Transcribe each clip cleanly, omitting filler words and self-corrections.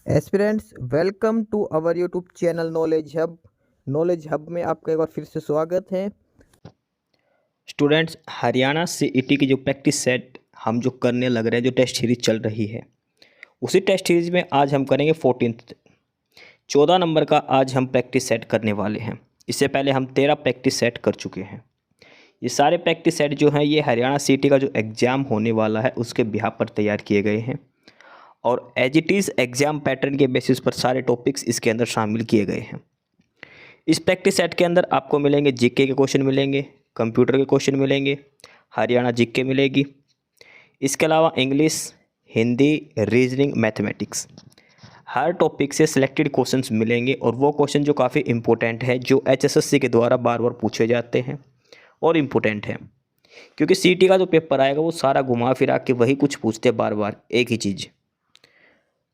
Aspirants welcome to our YouTube channel knowledge hub में आपका एक बार फिर से स्वागत है। स्टूडेंट्स, हरियाणा सीईटी की जो प्रैक्टिस सेट हम जो करने लग रहे हैं, जो टेस्ट सीरीज चल रही है, उसी टेस्ट सीरीज में आज हम करेंगे 14 नंबर का आज हम प्रैक्टिस सेट करने वाले हैं। इससे पहले हम 13 प्रैक्टिस सेट कर चुके हैं। ये सारे प्रैक्टिस सेट जो हैं ये हरियाणा सीईटी का जो एग्ज़ाम होने वाला है उसके बिहाफ पर तैयार किए गए हैं और as it is exam pattern के बेसिस पर सारे टॉपिक्स इसके अंदर शामिल किए गए हैं। इस प्रैक्टिस सेट के अंदर आपको मिलेंगे जीके के क्वेश्चन मिलेंगे, कंप्यूटर के क्वेश्चन मिलेंगे, हरियाणा जीके मिलेगी। इसके अलावा इंग्लिश, हिंदी, रीजनिंग, मैथमेटिक्स, हर टॉपिक से सिलेक्टेड क्वेश्चंस मिलेंगे और वो क्वेश्चन जो काफ़ी इंपॉर्टेंट है, जो एचएसएससी के द्वारा बार बार पूछे जाते हैं और इम्पोर्टेंट है, क्योंकि सीटी का जो पेपर आएगा वो सारा घुमा फिरा के वही कुछ पूछते बार बार एक ही चीज़।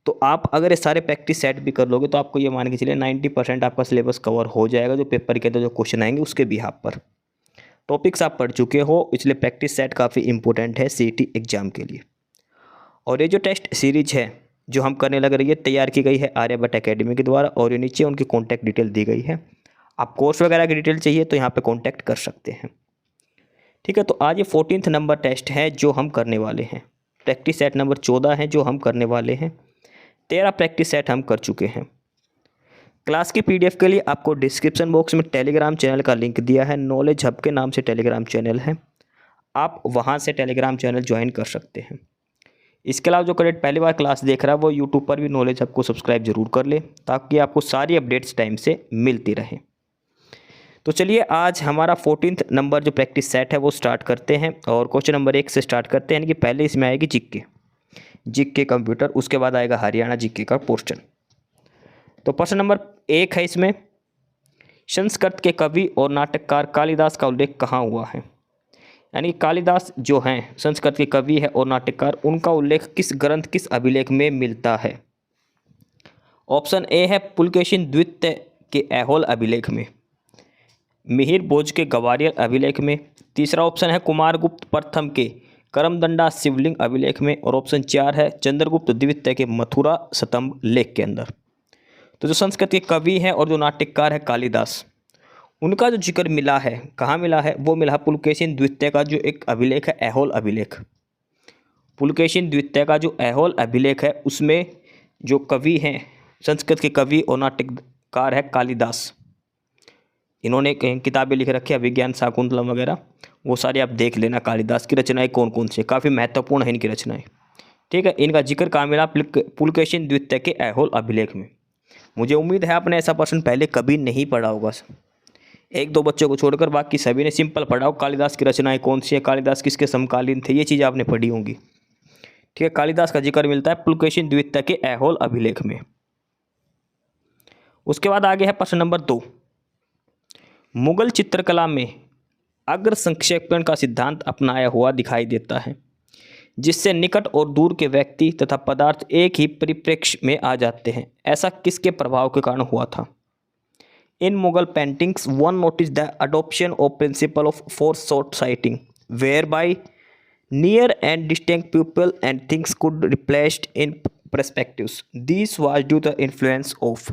तो आप अगर ये सारे प्रैक्टिस सेट भी कर लोगे तो आपको ये मान के चलिए 90% आपका सिलेबस कवर हो जाएगा। जो पेपर के अंदर जो क्वेश्चन आएंगे उसके बिहाफ पर टॉपिक्स आप पढ़ चुके हो, इसलिए प्रैक्टिस सेट काफ़ी इंपॉर्टेंट है सीईटी एग्जाम के लिए। और ये जो टेस्ट सीरीज है जो हम करने लग रही है, तैयार की गई है आर्यभट्ट एकेडमी के द्वारा और ये नीचे उनकी कॉन्टैक्ट डिटेल दी गई है। आप कोर्स वगैरह की डिटेल चाहिए तो यहाँ पर कॉन्टैक्ट कर सकते हैं। ठीक है, तो आज ये 14 नंबर टेस्ट है जो हम करने वाले हैं। प्रैक्टिस सेट नंबर 14 है जो हम करने वाले हैं। 13 प्रैक्टिस सेट हम कर चुके हैं। क्लास की पीडीएफ के लिए आपको डिस्क्रिप्शन बॉक्स में टेलीग्राम चैनल का लिंक दिया है। नॉलेज हब के नाम से टेलीग्राम चैनल है, आप वहां से टेलीग्राम चैनल ज्वाइन कर सकते हैं। इसके अलावा जो कैडेट पहली बार क्लास देख रहा है वो यूट्यूब पर भी नॉलेज हब को सब्सक्राइब जरूर कर ले, ताकि आपको सारी अपडेट्स टाइम से मिलती रहे। तो चलिए आज हमारा 14 नंबर जो प्रैक्टिस सेट है वो स्टार्ट करते हैं और क्वेश्चन नंबर 1 से स्टार्ट करते हैं। यानी कि पहले इसमें आएगी जीके कंप्यूटर, उसके बाद आएगा हरियाणा जीके का पोर्शन। तो प्रश्न नंबर 1 है इसमें, संस्कृत के कवि और नाटककार कालिदास का उल्लेख कहाँ हुआ है। यानी कालिदास जो हैं संस्कृत के कवि है और नाटककार, उनका उल्लेख किस ग्रंथ, किस अभिलेख में मिलता है। ऑप्शन ए है पुलकेशिन द्वितीय के ऐहोल अभिलेख में, मिहिर भोज के गवारियर अभिलेख में, तीसरा ऑप्शन है कुमारगुप्त प्रथम के करमदंडा शिवलिंग अभिलेख में, और ऑप्शन 4 है चंद्रगुप्त द्वितीय के मथुरा स्तंभ लेख के अंदर। तो जो संस्कृत के कवि हैं और जो नाट्यकार है कालिदास, उनका जो जिक्र मिला है, कहाँ मिला है, वो मिला है पुलकेशिन द्वितीय का जो एक अभिलेख है, ऐहोल अभिलेख। पुलकेशिन द्वितीय का जो ऐहोल अभिलेख है उसमें जो कवि हैं संस्कृत के कवि और नाट्यकार है कालिदास, इन्होंने किताबें लिख रखी है, विज्ञान शाकुंतलम वगैरह, वो सारी आप देख लेना। कालिदास की रचनाएं कौन कौन सी, काफ़ी महत्वपूर्ण है इनकी रचनाएं। ठीक है, इनका जिक्र कहाँ मिला, पुलकेशिन द्वितीय के ऐहोल अभिलेख में। मुझे उम्मीद है आपने ऐसा प्रश्न पहले कभी नहीं पढ़ा होगा, एक दो बच्चों को छोड़कर बाकी सभी ने सिंपल पढ़ा हो, कालिदास की रचनाएं कौन सी है, कालिदास किसके समकालीन थे, ये चीज़ आपने पढ़ी होंगी। ठीक है, कालिदास का जिक्र मिलता है पुलकेशिन द्वितीय के ऐहोल अभिलेख में। उसके बाद आगे है प्रश्न नंबर 2, मुगल चित्रकला में अग्र संक्षेपण का सिद्धांत अपनाया हुआ दिखाई देता है, जिससे निकट और दूर के व्यक्ति तथा पदार्थ एक ही परिप्रेक्ष्य में आ जाते हैं। ऐसा किसके प्रभाव के कारण हुआ था। In Mughal paintings one notice the adoption of principle of foreshortening, whereby near and distinct people and things could replaced in perspectives. This was due the influence of.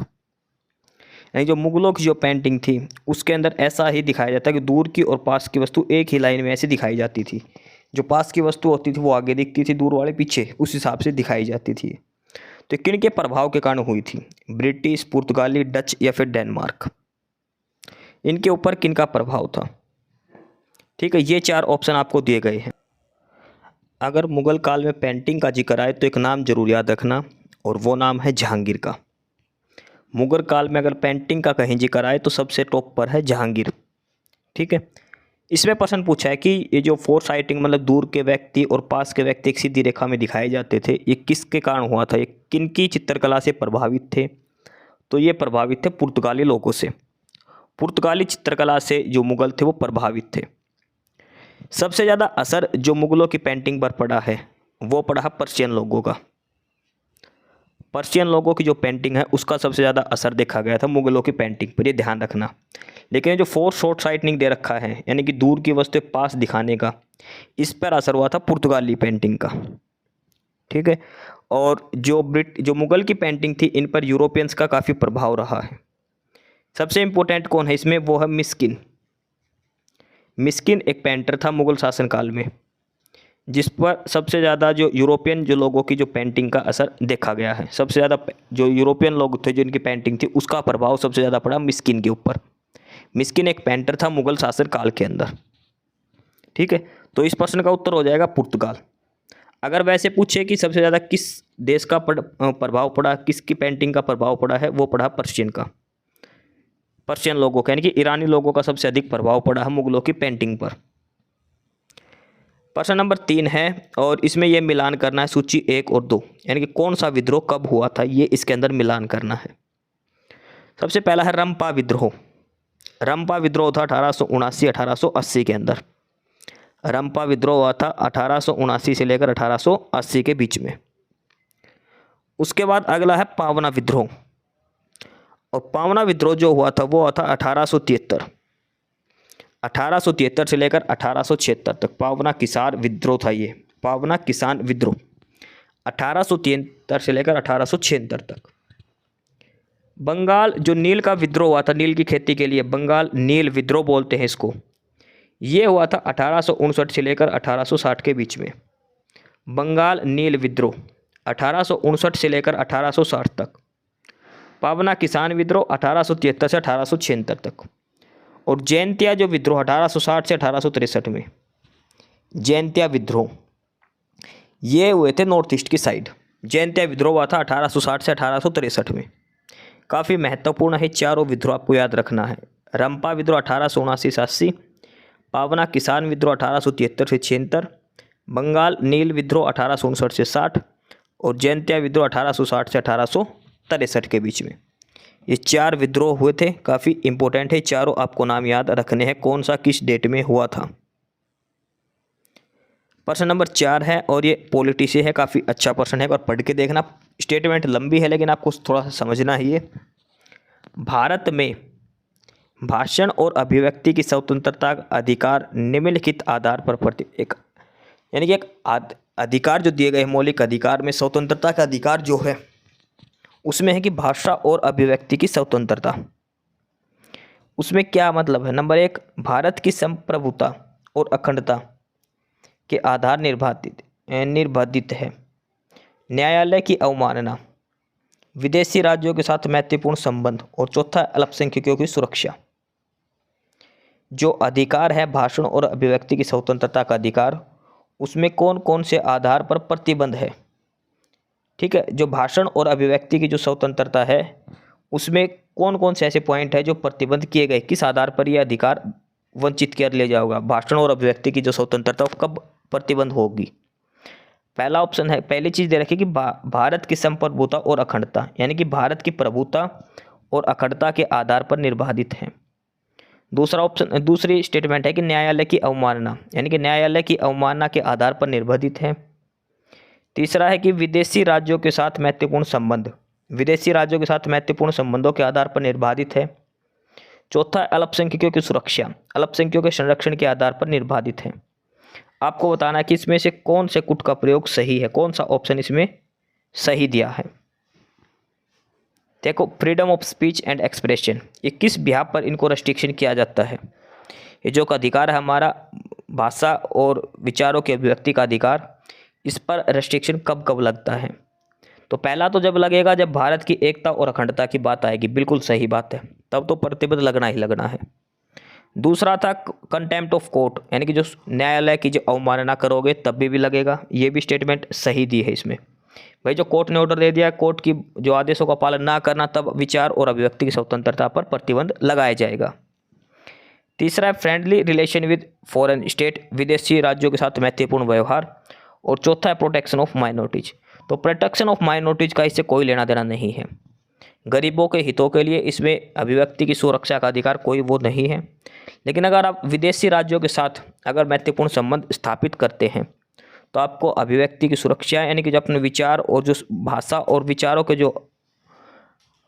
यानी जो मुगलों की जो पेंटिंग थी उसके अंदर ऐसा ही दिखाया जाता है कि दूर की और पास की वस्तु एक ही लाइन में ऐसे दिखाई जाती थी। जो पास की वस्तु होती थी वो आगे दिखती थी, दूर वाले पीछे, उस हिसाब से दिखाई जाती थी। तो किन के प्रभाव के कारण हुई थी, ब्रिटिश, पुर्तगाली, डच या फिर डेनमार्क, इनके ऊपर किन का प्रभाव था। ठीक है, ये 4 ऑप्शन आपको दिए गए हैं। अगर मुगल काल में पेंटिंग का जिक्र आए तो एक नाम जरूर याद रखना, और वो नाम है जहांगीर का। मुगल काल में अगर पेंटिंग का कहीं जिक्र आए तो सबसे टॉप पर है जहांगीर। ठीक है, इसमें प्रश्न पूछा है कि ये जो फोर साइटिंग मतलब दूर के व्यक्ति और पास के व्यक्ति एक सीधी रेखा में दिखाए जाते थे, ये किसके कारण हुआ था, ये किनकी चित्रकला से प्रभावित थे। तो ये प्रभावित थे पुर्तगाली लोगों से। पुर्तगाली चित्रकला से जो मुगल थे वो प्रभावित थे। सबसे ज़्यादा असर जो मुगलों की पेंटिंग पर पड़ा है वो पड़ा है पर्शियन लोगों का। पर्शियन लोगों की जो पेंटिंग है उसका सबसे ज़्यादा असर देखा गया था मुगलों की पेंटिंग पर, ये ध्यान रखना। लेकिन जो फोर शॉर्ट साइटनिंग दे रखा है, यानी कि दूर की वस्तु पास दिखाने का, इस पर असर हुआ था पुर्तगाली पेंटिंग का। ठीक है। और जो मुग़ल की पेंटिंग थी, इन पर यूरोपियंस का काफ़ी प्रभाव रहा है। सबसे इम्पोर्टेंट कौन है इसमें, वो है मिस्किन। मिस्किन एक पेंटर था मुग़ल शासनकाल में, जिस पर सबसे ज़्यादा जो यूरोपियन जो लोगों की जो पेंटिंग का असर देखा गया है। सबसे ज़्यादा जो यूरोपियन लोग थे जिनकी पेंटिंग थी, उसका प्रभाव सबसे ज़्यादा पड़ा मिस्किन के ऊपर। मिस्किन एक पेंटर था मुग़ल शासनकाल के अंदर, ठीक है। तो इस प्रश्न का उत्तर हो जाएगा पुर्तगाल। अगर वैसे पूछे कि सबसे ज़्यादा किस देश का प्रभाव पड़ा, किसकी पेंटिंग का प्रभाव पड़ा है, वो पड़ा पर्शियन का। पर्शियन लोगों का यानी कि ईरानी लोगों का सबसे अधिक प्रभाव पड़ा है मुग़लों की पेंटिंग पर। प्रश्न नंबर 3 है और इसमें यह मिलान करना है सूची 1 और 2, यानी कि कौन सा विद्रोह कब हुआ था, ये इसके अंदर मिलान करना है। सबसे पहला है रंपा विद्रोह। रंपा विद्रोह था 1879-1880 के अंदर। रंपा विद्रोह हुआ था 1879 से लेकर 1880 के बीच में। उसके बाद अगला है पावना विद्रोह, और पावना विद्रोह जो हुआ था वो हुआ था 1873 से लेकर 1876 तक। पावना किसान विद्रोह था ये, पावना किसान विद्रोह 1873 से लेकर 1876 तक। बंगाल जो नील का विद्रोह हुआ था, नील की खेती के लिए, बंगाल नील विद्रोह बोलते हैं इसको, ये हुआ था 1859 से लेकर 1860 के बीच में। बंगाल नील विद्रोह 1859 से लेकर 1860 तक। पावना किसान विद्रोह 1873 से 1876 तक। और जैंतिया जो विद्रोह 1860 से 1863 में, जैंतिया विद्रोह ये हुए थे नॉर्थ ईस्ट की साइड। जैंतिया विद्रोह हुआ था 1860 से 1863 में। काफ़ी महत्वपूर्ण है, चारों विद्रोह आपको याद रखना है। रंपा विद्रोह 1879 से 80, पावना किसान विद्रोह 1873 से 76, बंगाल नील विद्रोह 1859 से 60 और जैंतिया विद्रोह 1860 से 1863 के बीच में। ये 4 विद्रोह हुए थे, काफ़ी इंपॉर्टेंट है, चारों आपको नाम याद रखने हैं कौन सा किस डेट में हुआ था। प्रश्न नंबर 4 है और ये पॉलिटी से है, काफ़ी अच्छा प्रश्न है, और पढ़ के देखना। स्टेटमेंट लंबी है लेकिन आपको थोड़ा सा समझना ही है। भारत में भाषण और अभिव्यक्ति की स्वतंत्रता का अधिकार निम्नलिखित आधार पर यानी कि एक अधिकार जो दिए गए मौलिक अधिकार में स्वतंत्रता का अधिकार जो है उसमें है कि भाषा और अभिव्यक्ति की स्वतंत्रता। उसमें क्या मतलब है, नंबर 1, भारत की संप्रभुता और अखंडता के आधार निर्बाधित है। न्यायालय की अवमानना, विदेशी राज्यों के साथ मैत्रीपूर्ण संबंध, और चौथा अल्पसंख्यकों की सुरक्षा। जो अधिकार है भाषण और अभिव्यक्ति की स्वतंत्रता का अधिकार, उसमें कौन कौन से आधार पर प्रतिबंध है, ठीक है। जो भाषण और अभिव्यक्ति की जो स्वतंत्रता है उसमें कौन कौन से ऐसे पॉइंट है जो प्रतिबंध किए गए, किस आधार पर यह अधिकार वंचित कर लिया जाएगा। भाषण और अभिव्यक्ति की जो स्वतंत्रता कब प्रतिबंध होगी। पहला ऑप्शन है, पहली चीज़ दे रखी कि भारत की संप्रभुता और अखंडता, यानी कि भारत की प्रभुता और अखंडता के आधार पर निर्बाधित है। दूसरी स्टेटमेंट है कि न्यायालय की अवमानना, यानी कि न्यायालय की अवमानना के आधार पर निर्बाधित है। तीसरा है कि विदेशी राज्यों के साथ महत्वपूर्ण संबंध, विदेशी राज्यों के साथ महत्वपूर्ण संबंधों के आधार पर निर्बाधित है। चौथा अल्पसंख्यकों की सुरक्षा, अल्पसंख्यकों के संरक्षण के आधार पर निर्बाधित है। आपको बताना कि इसमें से कौन से कुट का प्रयोग सही है, कौन सा ऑप्शन इसमें सही दिया है। देखो, freedom of speech and expression, ये किस बिहाफ पर इनको रेस्ट्रिक्शन किया जाता है। ये जो का अधिकार है हमारा भाषा और विचारों के अभिव्यक्ति का अधिकार, इस पर रेस्ट्रिक्शन कब कब लगता है। तो पहला तो जब लगेगा जब भारत की एकता और अखंडता की बात आएगी, बिल्कुल सही बात है, तब तो प्रतिबंध लगना ही लगना है। दूसरा था कंटेम्प्ट ऑफ कोर्ट, यानी कि जो न्यायालय की जो अवमानना करोगे तब भी लगेगा, ये भी स्टेटमेंट सही दी है इसमें। भाई जो कोर्ट ने ऑर्डर दे दिया, कोर्ट की जो आदेशों का पालन ना करना, तब विचार और अभिव्यक्ति की स्वतंत्रता पर प्रतिबंध लगाया जाएगा। तीसरा है friendly relation with foreign state, विदेशी राज्यों के साथ मैत्रीपूर्ण व्यवहार। और चौथा है प्रोटेक्शन ऑफ माइनॉरिटीज। तो प्रोटेक्शन ऑफ माइनॉरिटीज का इससे कोई लेना देना नहीं है। गरीबों के हितों के लिए इसमें अभिव्यक्ति की सुरक्षा का अधिकार कोई वो नहीं है। लेकिन अगर आप विदेशी राज्यों के साथ अगर महत्वपूर्ण संबंध स्थापित करते हैं तो आपको अभिव्यक्ति की सुरक्षा, यानी कि जो अपने विचार और जो भाषा और विचारों के जो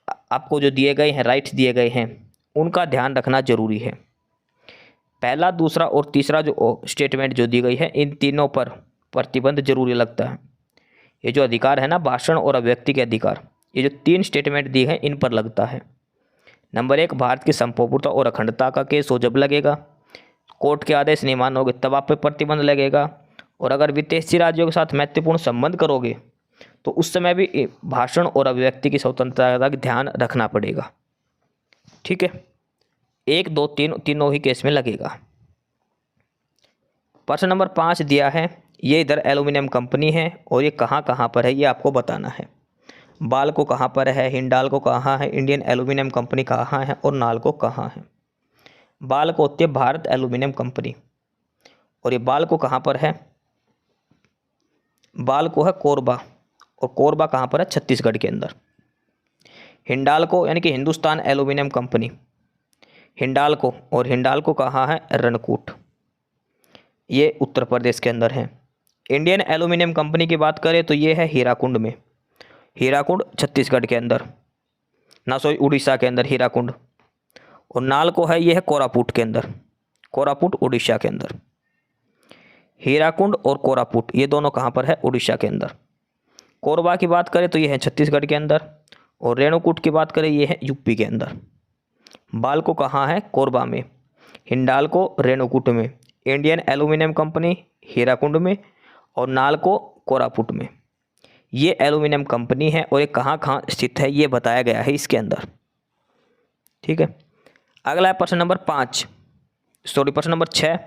आपको जो दिए गए हैं, राइट्स दिए गए हैं, उनका ध्यान रखना जरूरी है। पहला, दूसरा और तीसरा जो स्टेटमेंट जो दी गई है, इन तीनों पर प्रतिबंध जरूरी लगता है। ये जो अधिकार है ना, भाषण और अभिव्यक्ति के अधिकार, ये जो 3 स्टेटमेंट दी है इन पर लगता है। नंबर 1, भारत की संप्रभुता और अखंडता का केस हो जब लगेगा, कोर्ट के आदेश नहीं मानोगे तब आप पे प्रतिबंध लगेगा, और अगर विदेशी राज्यों के साथ मैत्रीपूर्ण संबंध करोगे तो उस समय भी भाषण और अभिव्यक्ति की स्वतंत्रता का ध्यान रखना पड़ेगा। ठीक है, 1, 2, 3 तीनों ही केस में लगेगा। प्रश्न नंबर 5 दिया है, ये इधर एल्यूमिनियम कंपनी है और ये कहाँ कहाँ पर है ये आपको बताना है। बाल्को कहाँ पर है, हिंडाल्को कहाँ है, इंडियन एल्यूमिनियम कंपनी कहाँ है और नाल्को कहाँ है। बाल्को होती है भारत एल्यूमिनियम कंपनी, और ये बाल्को कहाँ पर है, बाल्को है कोरबा, और कोरबा कहाँ पर है, छत्तीसगढ़ के अंदर। हिंडाल्को यानी कि हिंदुस्तान एल्यूमिनियम कंपनी, हिंडाल्को, और हिंडाल्को कहाँ है, रणकूट, ये उत्तर प्रदेश के अंदर है। इंडियन एल्यूमिनियम कंपनी की बात करें तो ये है हीराकुंड में, हीराकुंड छत्तीसगढ़ के अंदर, उड़ीसा के अंदर हीराकुंड। और नाल्को है, ये है कोरापुट के अंदर, कोरापुट उड़ीसा के अंदर। हीराकुंड और कोरापुट ये दोनों कहाँ पर है, उड़ीसा के अंदर। कोरबा की बात करें तो ये है छत्तीसगढ़ के अंदर, और रेणुकूट की बात करें ये है यूपी के अंदर। बाल्को कहाँ है, कोरबा में, हिंडाल्को रेणुकूट में, इंडियन एल्यूमिनियम कंपनी हीराकुंड में, और नाल्को कोरापुट में। ये एल्यूमिनियम कंपनी है और ये कहाँ कहाँ स्थित है ये बताया गया है इसके अंदर। ठीक है, अगला है प्रश्न नंबर 6।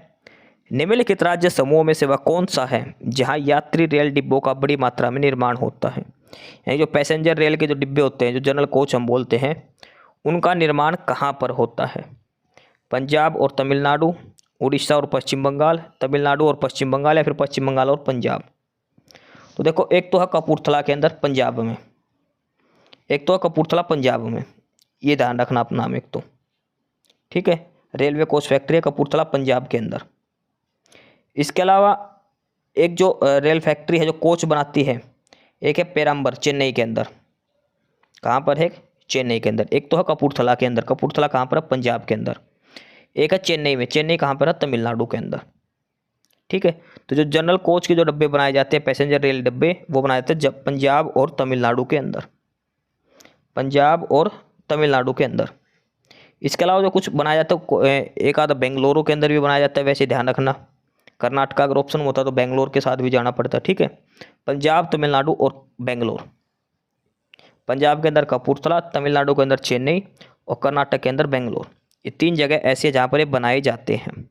निम्नलिखित राज्य समूहों में से वह कौन सा है जहां यात्री रेल डिब्बों का बड़ी मात्रा में निर्माण होता है। यानी जो पैसेंजर रेल के जो डिब्बे होते हैं, जो जनरल कोच हम बोलते हैं, उनका निर्माण कहाँ पर होता है। पंजाब और तमिलनाडु, उड़ीसा और पश्चिम बंगाल, तमिलनाडु और पश्चिम बंगाल, या फिर पश्चिम बंगाल और पंजाब। तो देखो, एक तो है कपूरथला के अंदर पंजाब में, एक तो है कपूरथला पंजाब में, ये ध्यान रखना अपना नाम एक तो। ठीक है, रेलवे कोच फैक्ट्री है कपूरथला पंजाब के अंदर। इसके अलावा एक जो रेल फैक्ट्री है जो कोच बनाती है, एक है पेराम्बर चेन्नई के अंदर। कहाँ पर है, चेन्नई के अंदर। एक तो है कपूरथला के अंदर, कपूरथला कहाँ पर है, पंजाब के अंदर। एक है चेन्नई में, चेन्नई कहाँ पर है, तमिलनाडु के अंदर। ठीक है, तो जो जनरल कोच के जो डब्बे बनाए जाते हैं, पैसेंजर रेल डब्बे, वो बनाए जाते हैं जब पंजाब और तमिलनाडु के अंदर, पंजाब और तमिलनाडु के अंदर। इसके अलावा जो कुछ बनाया जाता है, एक आधा बेंगलुरु के अंदर भी बनाया जाता है, वैसे ध्यान रखना। कर्नाटका अगर ऑप्शन होता तो बेंगलोर के साथ भी जाना पड़ता। ठीक है, पंजाब, तमिलनाडु और बेंगलोर। पंजाब के अंदर कपूरथला, तमिलनाडु के अंदर चेन्नई, और कर्नाटक के अंदर बेंगलोर। ये 3 जगह ऐसी है जहाँ पर ये बनाए जाते हैं।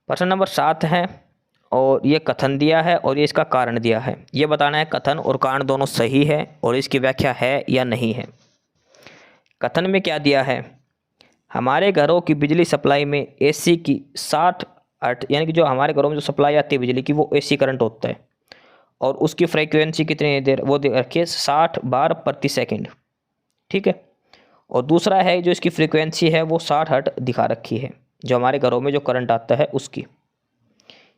प्रश्न नंबर 7 है, और ये कथन दिया है और ये इसका कारण दिया है। ये बताना है कथन और कारण दोनों सही है और इसकी व्याख्या है या नहीं है। कथन में क्या दिया है, हमारे घरों की बिजली सप्लाई में एसी की 60 हर्ट्ज, यानी कि जो हमारे घरों में जो सप्लाई आती है बिजली की, वो एसी करंट होता है, और उसकी फ्रीक्वेंसी कितनी देर, वो दे रखिए 60 बार प्रति सेकंड। ठीक है, और दूसरा है जो इसकी फ्रीक्वेंसी है वो 60 हर्ट्ज दिखा रखी है, जो हमारे घरों में जो करंट आता है उसकी,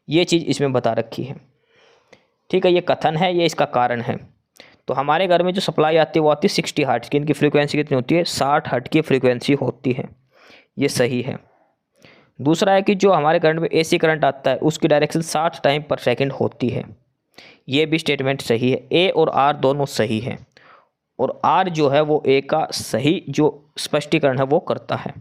ये चीज़ इसमें बता रखी है। ठीक है, ये कथन है, ये इसका कारण है। तो हमारे घर में जो सप्लाई आती है वो आती है 60 हर्ट्ज की, इनकी फ्रीक्वेंसी कितनी होती है, 60 हर्ट्ज की फ्रीक्वेंसी होती है, ये सही है। दूसरा है कि जो हमारे करंट में एसी करंट आता है उसकी डायरेक्शन 60 टाइम पर सेकंड होती है, ये भी स्टेटमेंट सही है। ए और आर दोनों सही हैं, और आर जो है वो ए का सही जो स्पष्टीकरण है वो करता है।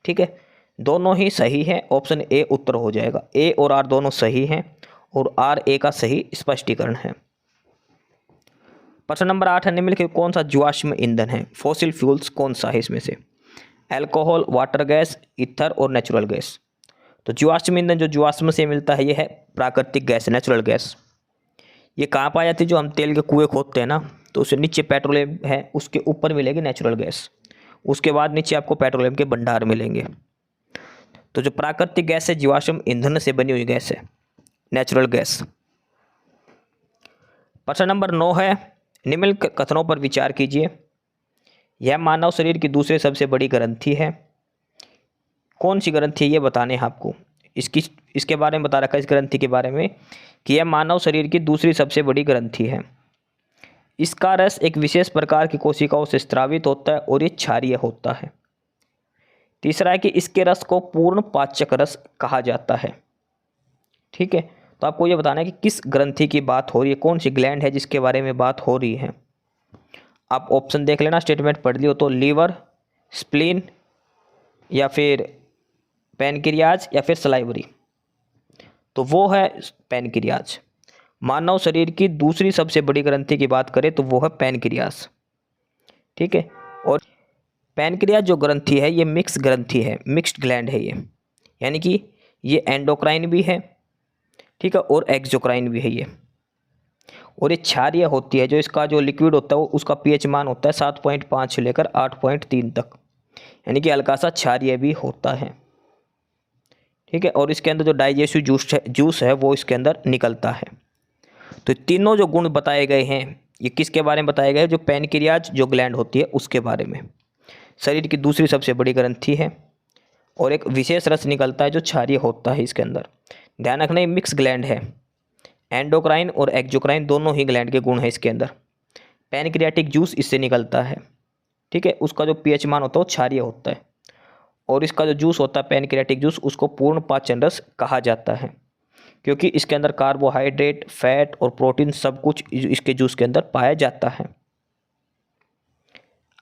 ठीक है, दोनों ही सही है, ऑप्शन ए उत्तर हो जाएगा। ए और आर दोनों सही हैं और आर ए का सही स्पष्टीकरण है। प्रश्न नंबर 8 है, निम्नलिखित कौन सा जीवाश्म ईंधन है, फॉसिल फ्यूल्स कौन सा है इसमें से, अल्कोहल, वाटर गैस, ईथर और नेचुरल गैस। तो जीवाश्म ईंधन जो जीवाश्म से मिलता है ये है प्राकृतिक गैस, नेचुरल गैस। ये कहाँ पाई जाती है, जो हम तेल के कुएं खोदते हैं ना, तो उससे नीचे पेट्रोलियम है, उसके ऊपर मिलेगी नेचुरल गैस, उसके बाद नीचे आपको पेट्रोलियम के भंडार मिलेंगे। तो जो प्राकृतिक गैस है जीवाश्म ईंधन से बनी हुई गैस है, नेचुरल गैस। प्रश्न नंबर 9 है, निम्नलिखित कथनों पर विचार कीजिए। यह मानव शरीर की दूसरी सबसे बड़ी ग्रंथि है। कौन सी ग्रंथि है ये बताने हैं आपको। इसके बारे में बता रखा है, इस ग्रंथि के बारे में, कि यह मानव शरीर की दूसरी सबसे बड़ी ग्रंथि है। इसका रस एक विशेष प्रकार की कोशिकाओं से स्रावित होता है और ये क्षारीय होता है। तीसरा है कि इसके रस को पूर्ण पाचक रस कहा जाता है। ठीक है, तो आपको ये बताना है कि किस ग्रंथि की बात हो रही है, कौन सी ग्लैंड है जिसके बारे में बात हो रही है। आप ऑप्शन देख लेना, स्टेटमेंट पढ़ लियो तो लीवर, स्प्लीन, या फिर पैनक्रियाज, या फिर सलाइवरी। तो वो है पैनक्रियाज। मानव शरीर की दूसरी सबसे बड़ी ग्रंथि की बात करें तो वो है पैनक्रियाज। ठीक है। और पैनक्रियाज जो ग्रंथि है ये मिक्स ग्रंथि है, मिक्स्ड ग्लैंड है ये, यानी कि ये एंडोक्राइन भी है, ठीक है, और एक्सोक्राइन भी है ये। और ये क्षारीय होती है, जो इसका जो लिक्विड होता है वो उसका पीएच मान होता है 7.5 से लेकर 8.3 तक, यानी कि हल्का सा क्षारीय भी होता है। ठीक है। और इसके अंदर जो डाइजेस्टिव जूस है वो इसके अंदर निकलता है। तो तीनों जो गुण बताए गए हैं ये किसके बारे में बताए गए हैं? जो पैनक्रियाज जो ग्लैंड होती है उसके बारे में। शरीर की दूसरी सबसे बड़ी ग्रंथि है और एक विशेष रस निकलता है जो क्षारीय होता है इसके अंदर। ध्यान रखना ये मिक्स ग्लैंड है, एंडोक्राइन और एक्सोक्राइन दोनों ही ग्लैंड के गुण हैं इसके अंदर। पैनक्रियाटिक जूस इससे निकलता है, ठीक है, उसका जो पीएच मान होता है वो क्षारीय होता है। और इसका जो जूस होता है पैनक्रियाटिक जूस उसको पूर्ण पाचन रस कहा जाता है, क्योंकि इसके अंदर कार्बोहाइड्रेट, फैट और प्रोटीन सब कुछ इसके जूस के अंदर पाया जाता है।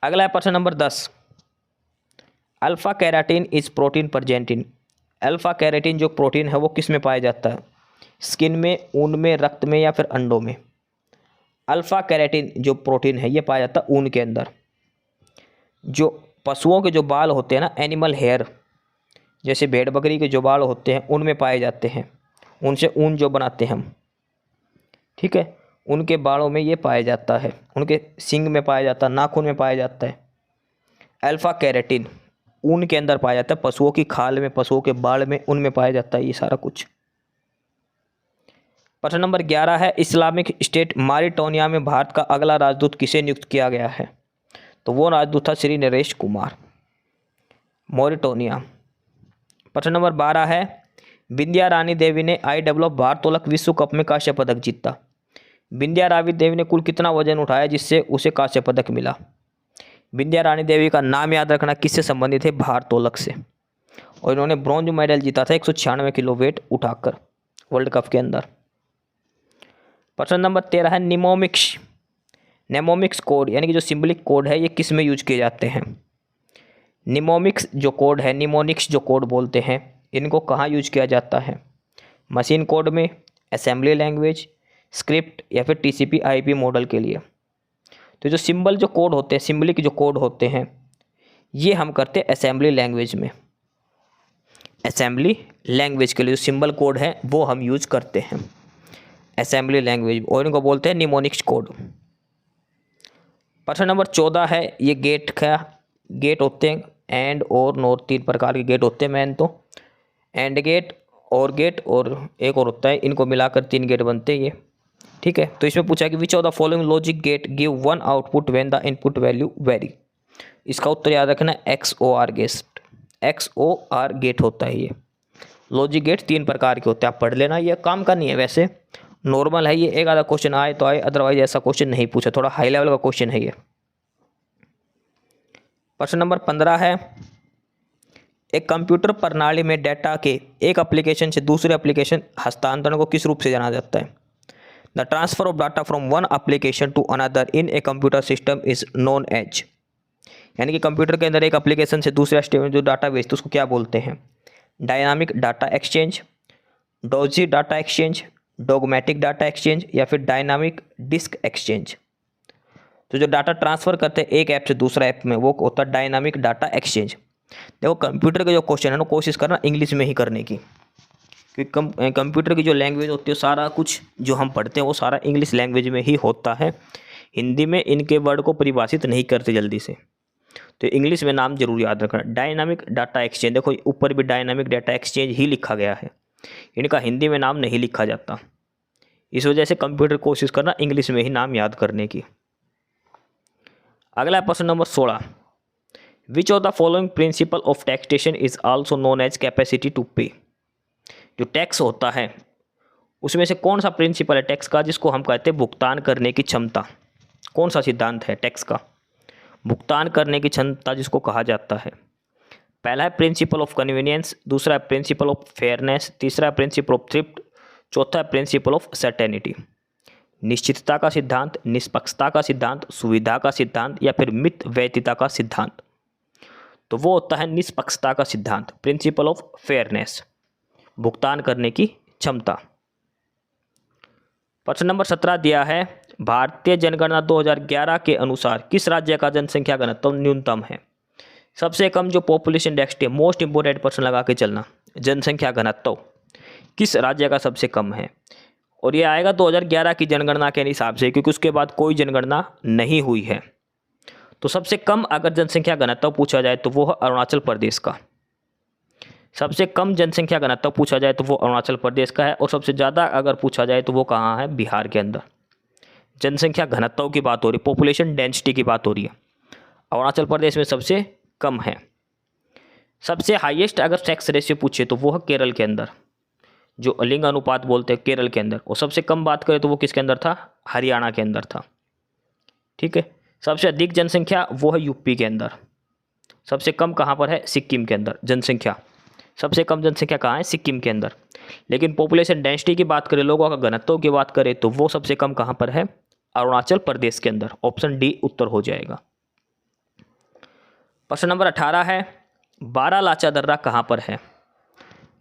अगला है प्रश्न number 10। Alpha keratin is protein present in. Alpha keratin जो प्रोटीन है वो किस में पाया जाता है? स्किन में, ऊन में, रक्त में, या फिर अंडों में? अल्फा कैराटीन जो प्रोटीन है ये पाया जाता है ऊन के अंदर। जो पशुओं के जो बाल होते हैं ना, एनिमल हेयर, जैसे भेड़ बकरी के जो बाल होते हैं उनमें पाए जाते हैं, उनसे ऊन जो बनाते हैं हम, ठीक है, उनके बालों में ये पाया जाता है, उनके सींग में पाया जाता है, नाखून में पाया जाता है। अल्फा कैराटीन ऊन के अंदर पाया जाता है, पशुओं की खाल में, पशुओं के बाल में, उनमें पाया जाता है ये सारा कुछ। प्रश्न नंबर 11 है इस्लामिक स्टेट मारिटानिया में भारत का अगला राजदूत किसे नियुक्त किया गया है? तो वो राजदूत था श्री नरेश कुमार, मॉरिटानिया। प्रश्न नंबर 12 है विंध्या रानी देवी ने IWF भारोत्तोलक विश्व कप में कांस्य पदक जीता। विंध्या रानी देवी ने कुल कितना वजन उठाया जिससे उसे कांस्य पदक मिला? विंध्या रानी देवी का नाम याद रखना किससे संबंधित है? भारोत्तोलक से। और इन्होंने ब्रॉन्ज मेडल जीता था 196 किलो वेट उठाकर वर्ल्ड कप के अंदर। प्रश्न नंबर 13 है निमोनिक्स। नेमोनिक्स कोड यानी कि जो सिंबलिक कोड है ये किस में यूज किए जाते हैं? निमोनिक्स जो कोड है, निमोनिक्स जो कोड बोलते हैं, इनको कहाँ यूज किया जाता है? मशीन कोड में, असेंबली लैंग्वेज, स्क्रिप्ट, या फिर TCP IP मॉडल के लिए? तो जो सिंबल जो कोड होते हैं, सिंबलिक जो कोड होते हैं, ये हम करते हैं असेंबली लैंग्वेज में। असेंबली लैंग्वेज के लिए जो सिंबल कोड है वो हम यूज करते हैं असेंबली लैंग्वेज, और इनको बोलते हैं निमोनिक्स कोड। प्रश्न नंबर 14 है ये गेट होते हैं एंड और नोर, 3 प्रकार के गेट होते हैं मेन तो, एंड गेट, और गेट, और एक और होता है, इनको मिलाकर 3 गेट बनते हैं ये, ठीक है। तो इसमें पूछा कि which of the following logic gate give one output when the input value vary. इसका उत्तर याद रखना XOR गेट, XOR गेट होता है ये। लॉजिक गेट 3 प्रकार के होते हैं, आप पढ़ लेना, ये काम का नहीं है वैसे, नॉर्मल है ये, एक आधा क्वेश्चन आए तो आए, अदरवाइज ऐसा क्वेश्चन नहीं पूछा, थोड़ा हाई लेवल का क्वेश्चन है ये। प्रश्न नंबर 15 है एक कंप्यूटर प्रणाली में डेटा के एक एप्लीकेशन से दूसरे एप्लीकेशन हस्तांतरण को किस रूप से जाना जाता है? The transfer of data from one application to another in a computer system is known as. यानी कि कंप्यूटर के अंदर एक एप्लीकेशन से दूसरे सिस्टम में जो डाटा भेजते उसको क्या बोलते हैं? Dynamic data exchange, dozy data exchange, dogmatic data exchange, या फिर डायनामिक डिस्क एक्सचेंज। तो जो डाटा ट्रांसफ़र करते हैं एक ऐप से दूसरा ऐप में वो होता है डायनामिक डाटा एक्सचेंज। देखो कंप्यूटर के जो क्वेश्चन है ना कोशिश करना इंग्लिश में ही करने की, क्योंकि कंप्यूटर की जो लैंग्वेज होती है सारा कुछ जो हम पढ़ते हैं वो सारा इंग्लिश लैंग्वेज में ही होता है। हिंदी में इनके वर्ड को परिभाषित नहीं करते जल्दी से, तो इंग्लिश में नाम जरूर याद रखना। डायनामिक डाटा एक्सचेंज, देखो ऊपर भी डायनामिक डाटा एक्सचेंज ही लिखा गया है, इनका हिंदी में नाम नहीं लिखा जाता। इस वजह से कंप्यूटर कोशिश करना इंग्लिश में ही नाम याद करने की। अगला प्रश्न number 16, which of the following principle of taxation is also known as capacity to pay. जो टैक्स होता है उसमें से कौन सा प्रिंसिपल है टैक्स का जिसको हम कहते हैं भुगतान करने की क्षमता? कौन सा सिद्धांत है टैक्स का? भुगतान करने की क्षमता जिसको कहा जाता है। पहला है प्रिंसिपल ऑफ कन्वीनियंस, दूसरा है प्रिंसिपल ऑफ फेयरनेस, तीसरा है प्रिंसिपल ऑफ थ्रिफ्ट, चौथा है प्रिंसिपल ऑफ सर्टेनिटी, निश्चितता का सिद्धांत, निष्पक्षता का सिद्धांत, सुविधा का सिद्धांत या फिर मित वैधता का सिद्धांत। तो वो होता है निष्पक्षता का सिद्धांत, प्रिंसिपल ऑफ फेयरनेस, भुगतान करने की क्षमता। प्रश्न नंबर 17 दिया है, भारतीय जनगणना 2011 के अनुसार किस राज्य का जनसंख्या घनत्व न्यूनतम है? सबसे कम जो पॉपुलेशन इंडेक्स है, मोस्ट इंपोर्टेंट प्रश्न लगा के चलना, जनसंख्या घनत्व किस राज्य का सबसे कम है? और ये आएगा 2011 की जनगणना के हिसाब से, क्योंकि उसके बाद कोई जनगणना नहीं हुई है। तो सबसे कम अगर जनसंख्या घनत्व पूछा जाए तो वो है अरुणाचल प्रदेश का। सबसे कम जनसंख्या घनत्व पूछा जाए तो वो अरुणाचल प्रदेश का है, और सबसे ज़्यादा अगर पूछा जाए तो वो कहाँ है? बिहार के अंदर। जनसंख्या घनत्व की बात हो रही, पॉपुलेशन डेंसिटी की बात हो रही है, अरुणाचल प्रदेश में सबसे कम है। सबसे हाईएस्ट अगर सेक्स रेशियो पूछे तो वो है केरल के अंदर, जो लिंग अनुपात बोलते हैं केरल के अंदर। और सबसे कम बात करें तो वो किसके अंदर था? हरियाणा के अंदर था। ठीक है। सबसे अधिक जनसंख्या वो है यूपी के अंदर। सबसे कम कहाँ पर है? सिक्किम के अंदर जनसंख्या। सबसे कम जनसंख्या कहाँ है? सिक्किम के अंदर। लेकिन पॉपुलेशन डेंसिटी की बात करें, लोगों का घनत्व की बात करें, तो वो सबसे कम कहाँ पर है? अरुणाचल प्रदेश के अंदर। ऑप्शन डी उत्तर हो जाएगा। प्रश्न नंबर 18 है, बारालाचा दर्रा कहाँ पर है?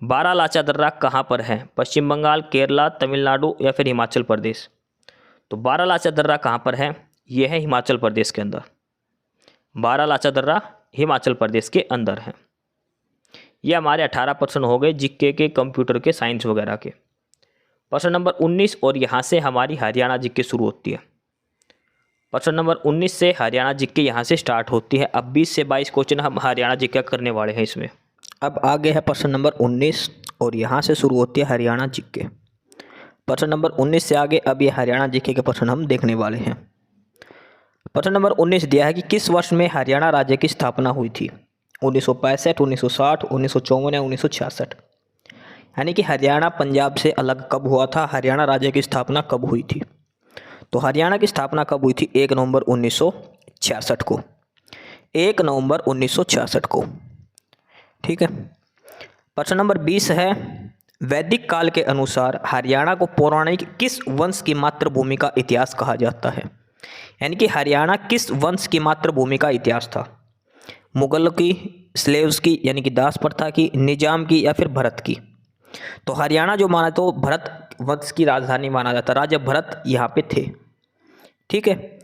बारालाचा दर्रा कहाँ पर है? पश्चिम बंगाल, केरला, तमिलनाडु या फिर हिमाचल प्रदेश? तो बारालाचा दर्रा कहाँ पर है? यह है हिमाचल प्रदेश के अंदर। बारालाचा दर्रा हिमाचल प्रदेश के अंदर है। ये हमारे 18 प्रश्न हो गए जीके के, कंप्यूटर के, साइंस वगैरह के। प्रश्न नंबर 19, और यहाँ से हमारी हरियाणा जीके शुरू होती है। प्रश्न नंबर 19 से हरियाणा जीके यहाँ से स्टार्ट होती है। अब 20 से 22 क्वेश्चन हम हरियाणा जीके करने वाले हैं इसमें। अब आगे है प्रश्न नंबर 19, और यहाँ से शुरू होती है हरियाणा जीके। प्रश्न नंबर 19 से आगे अब ये हरियाणा जीके के प्रश्न हम देखने वाले हैं। प्रश्न नंबर 19 दिया है कि किस वर्ष में हरियाणा राज्य की स्थापना हुई थी? 1965, 1960, 1954 या 1966? यानी कि हरियाणा पंजाब से अलग कब हुआ था? हरियाणा राज्य की स्थापना कब हुई थी? तो हरियाणा की स्थापना कब हुई थी? 1 नवंबर 1966 को। 1 नवंबर 1966 को। ठीक है। प्रश्न नंबर 20 है, वैदिक काल के अनुसार हरियाणा को पौराणिक किस वंश की मातृभूमि का इतिहास कहा जाता है? यानी कि हरियाणा किस वंश की मातृभूमि का इतिहास था? मुगल की, स्लेव्स की यानी कि दास प्रथा की, निजाम की या फिर भरत की? तो हरियाणा जो माना तो भरत वंश की राजधानी माना जाता, राजा भरत यहाँ पे थे। ठीक है।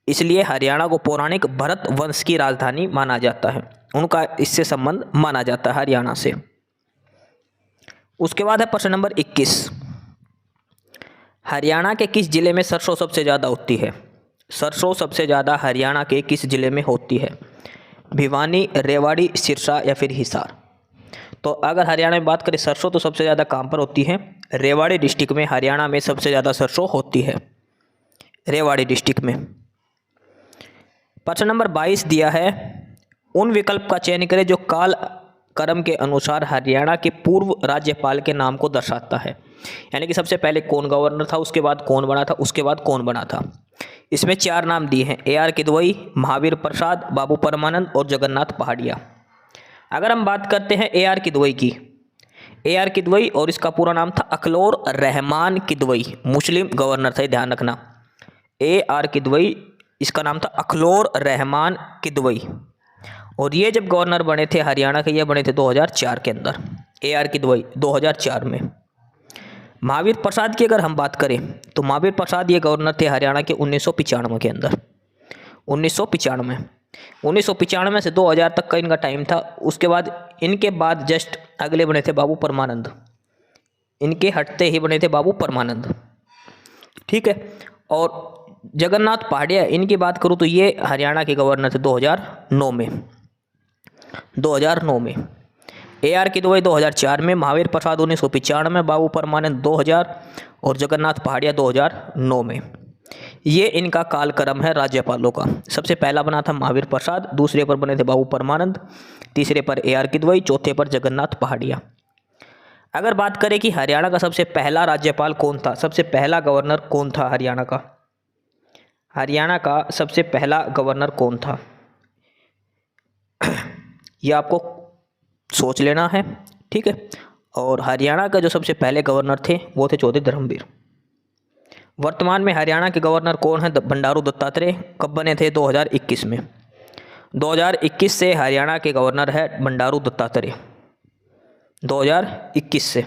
इसलिए हरियाणा को पौराणिक भरत वंश की राजधानी माना जाता है, उनका इससे संबंध माना जाता है हरियाणा से। उसके बाद है प्रश्न नंबर 21, हरियाणा के किस जिले में सरसों सबसे ज़्यादा होती है? सरसों सबसे ज़्यादा हरियाणा के किस जिले में होती है? भिवानी, रेवाड़ी, सिरसा या फिर हिसार? तो अगर हरियाणा में बात करें सरसों तो सबसे ज़्यादा कहाँ पर होती है? रेवाड़ी डिस्ट्रिक्ट में हरियाणा में सबसे ज़्यादा सरसों होती है, रेवाड़ी डिस्ट्रिक्ट में। प्रश्न नंबर 22 दिया है, उन विकल्प का चयन करें जो काल क्रम के अनुसार हरियाणा के पूर्व राज्यपाल के नाम को दर्शाता है। यानी कि सबसे पहले कौन गवर्नर था, उसके बाद कौन बना था, उसके बाद कौन बना था। इसमें 4 नाम दिए हैं, AR किदवई, महावीर प्रसाद, बाबू परमानंद और जगन्नाथ पहाड़िया। अगर हम बात करते हैं AR किदवई की, AR किदवई और इसका पूरा नाम था अखलोर रहमान किदवई, मुस्लिम गवर्नर था, ध्यान रखना। AR किदवई, इसका नाम था अखलोर रहमान किदवई, और ये जब गवर्नर बने थे हरियाणा के, ये बने थे 2004 के अंदर। AR किदवई 2004 में। महावीर प्रसाद की अगर हम बात करें तो महावीर प्रसाद ये गवर्नर थे हरियाणा के 1995 के अंदर। 1995 से 2000 तक का इनका टाइम था। उसके बाद इनके बाद जस्ट अगले बने थे बाबू परमानंद, इनके हटते ही बने थे बाबू परमानंद। ठीक है। और जगन्नाथ पहाड़िया, इनकी बात करूँ तो ये हरियाणा के गवर्नर थे 2009 में। 2009 में AR किदवई 2004 में, महावीर प्रसाद 1995 में, बाबू परमानंद 2000 और जगन्नाथ पहाड़िया 2009 में। ये इनका कालक्रम है राज्यपालों का। सबसे पहला बना था महावीर प्रसाद, दूसरे पर बने थे बाबू परमानंद, तीसरे पर AR किदवई, चौथे पर जगन्नाथ पहाड़िया। अगर बात करें कि हरियाणा का सबसे पहला राज्यपाल कौन था, सबसे पहला गवर्नर कौन था हरियाणा का, हरियाणा का सबसे पहला गवर्नर कौन था, यह आपको सोच लेना है। ठीक है। और हरियाणा का जो सबसे पहले गवर्नर थे वो थे चौधरी धर्मवीर। वर्तमान में हरियाणा के गवर्नर कौन है? बंडारू दत्तात्रेय। कब बने थे? 2021 में। 2021 से हरियाणा के गवर्नर है बंडारू दत्तात्रेय, 2021 से।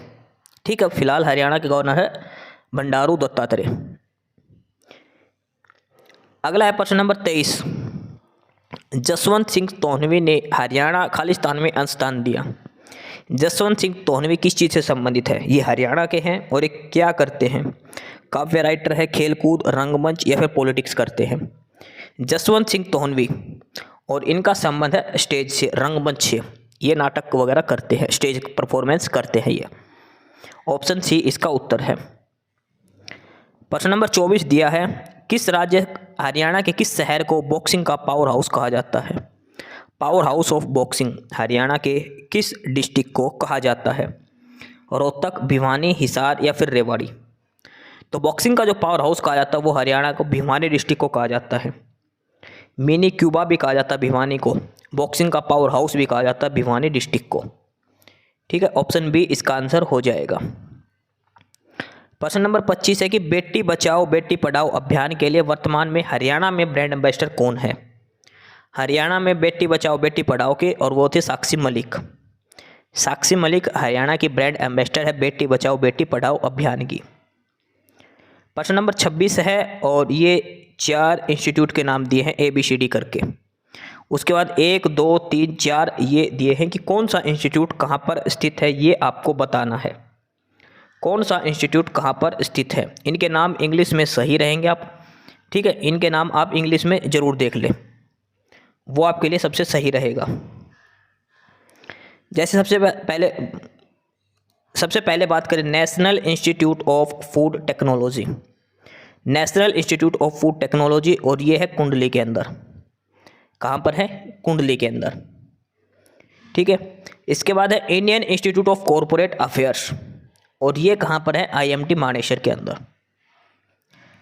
ठीक है, फिलहाल हरियाणा के गवर्नर है बंडारू दत्तात्रेय। अगला है प्रश्न नंबर 23। जसवंत सिंह तोहनवी ने हरियाणा खालिस्तान में अंशदान दिया। जसवंत सिंह तोहनवी किस चीज़ से संबंधित है? ये हरियाणा के हैं और ये क्या करते हैं? काव्य राइटर है, खेलकूद, रंगमंच या फिर पॉलिटिक्स करते हैं। जसवंत सिंह तोहनवी, और इनका संबंध है स्टेज से, रंगमंच से। ये नाटक वगैरह करते हैं, स्टेज परफॉर्मेंस करते हैं ये। ऑप्शन सी इसका उत्तर है। प्रश्न नंबर 24 दिया है, किस राज्य हरियाणा के किस शहर को बॉक्सिंग का पावर हाउस कहा जाता है? Power house of boxing Haryana के किस डिस्ट्रिक्ट को कहा जाता है? रोहतक, भिवानी, हिसार या फिर रेवाड़ी? तो बॉक्सिंग का जो पावर हाउस कहा जाता है वो हरियाणा को भिवानी डिस्ट्रिक्ट को कहा जाता है। मिनी क्यूबा भी कहा जाता है भिवानी को। बॉक्सिंग का पावर हाउस भी कहा जाता है भिवानी डिस्ट्रिक्ट को। ठीक है, ऑप्शन बी इसका आंसर हो जाएगा। प्रश्न नंबर 25 है कि बेटी बचाओ बेटी पढ़ाओ अभियान के लिए वर्तमान में हरियाणा में ब्रांड एम्बेसडर कौन है? हरियाणा में बेटी बचाओ बेटी पढ़ाओ के, और वो थे साक्षी मलिक। साक्षी मलिक हरियाणा की ब्रांड एम्बेसडर है बेटी बचाओ बेटी पढ़ाओ अभियान की। प्रश्न नंबर 26 है, और ये 4 इंस्टीट्यूट के नाम दिए हैं ABCD करके। उसके बाद 1 2 3 4 ये दिए हैं कि कौन सा इंस्टीट्यूट कहाँ पर स्थित है, ये आपको बताना है। कौन सा इंस्टीट्यूट कहाँ पर स्थित है? इनके नाम इंग्लिश में सही रहेंगे आप। ठीक है, इनके नाम आप इंग्लिश में ज़रूर देख लें, वो आपके लिए सबसे सही रहेगा। जैसे सबसे पहले बात करें national institute of food technology. National institute of food technology, और ये है कुंडली के अंदर। कहाँ पर है? कुंडली के अंदर। ठीक है, इसके बाद है Indian institute of corporate affairs, और ये कहाँ पर है? IMT मानेसर के अंदर।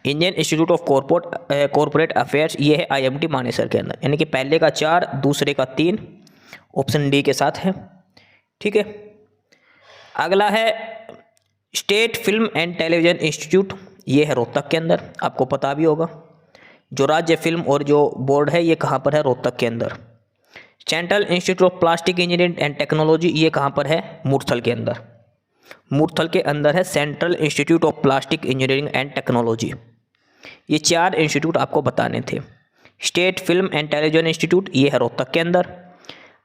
Indian institute of corporate affairs, ये है IMT मानेसर के अंदर। यानी कि पहले का 4, दूसरे का 3, ऑप्शन डी के साथ है। ठीक है, अगला है state film and television institute, ये है रोहतक के अंदर, आपको पता भी होगा। जो राज्य फिल्म और जो बोर्ड है ये कहाँ पर है? रोहतक के अंदर। Central institute of plastic engineering and technology, ये कहाँ पर है? मूर्थल के अंदर। मूर्थल के अंदर है central institute of plastic engineering and technology. ये 4 इंस्टीट्यूट आपको बताने थे। State film and television institute, ये है रोहतक के अंदर।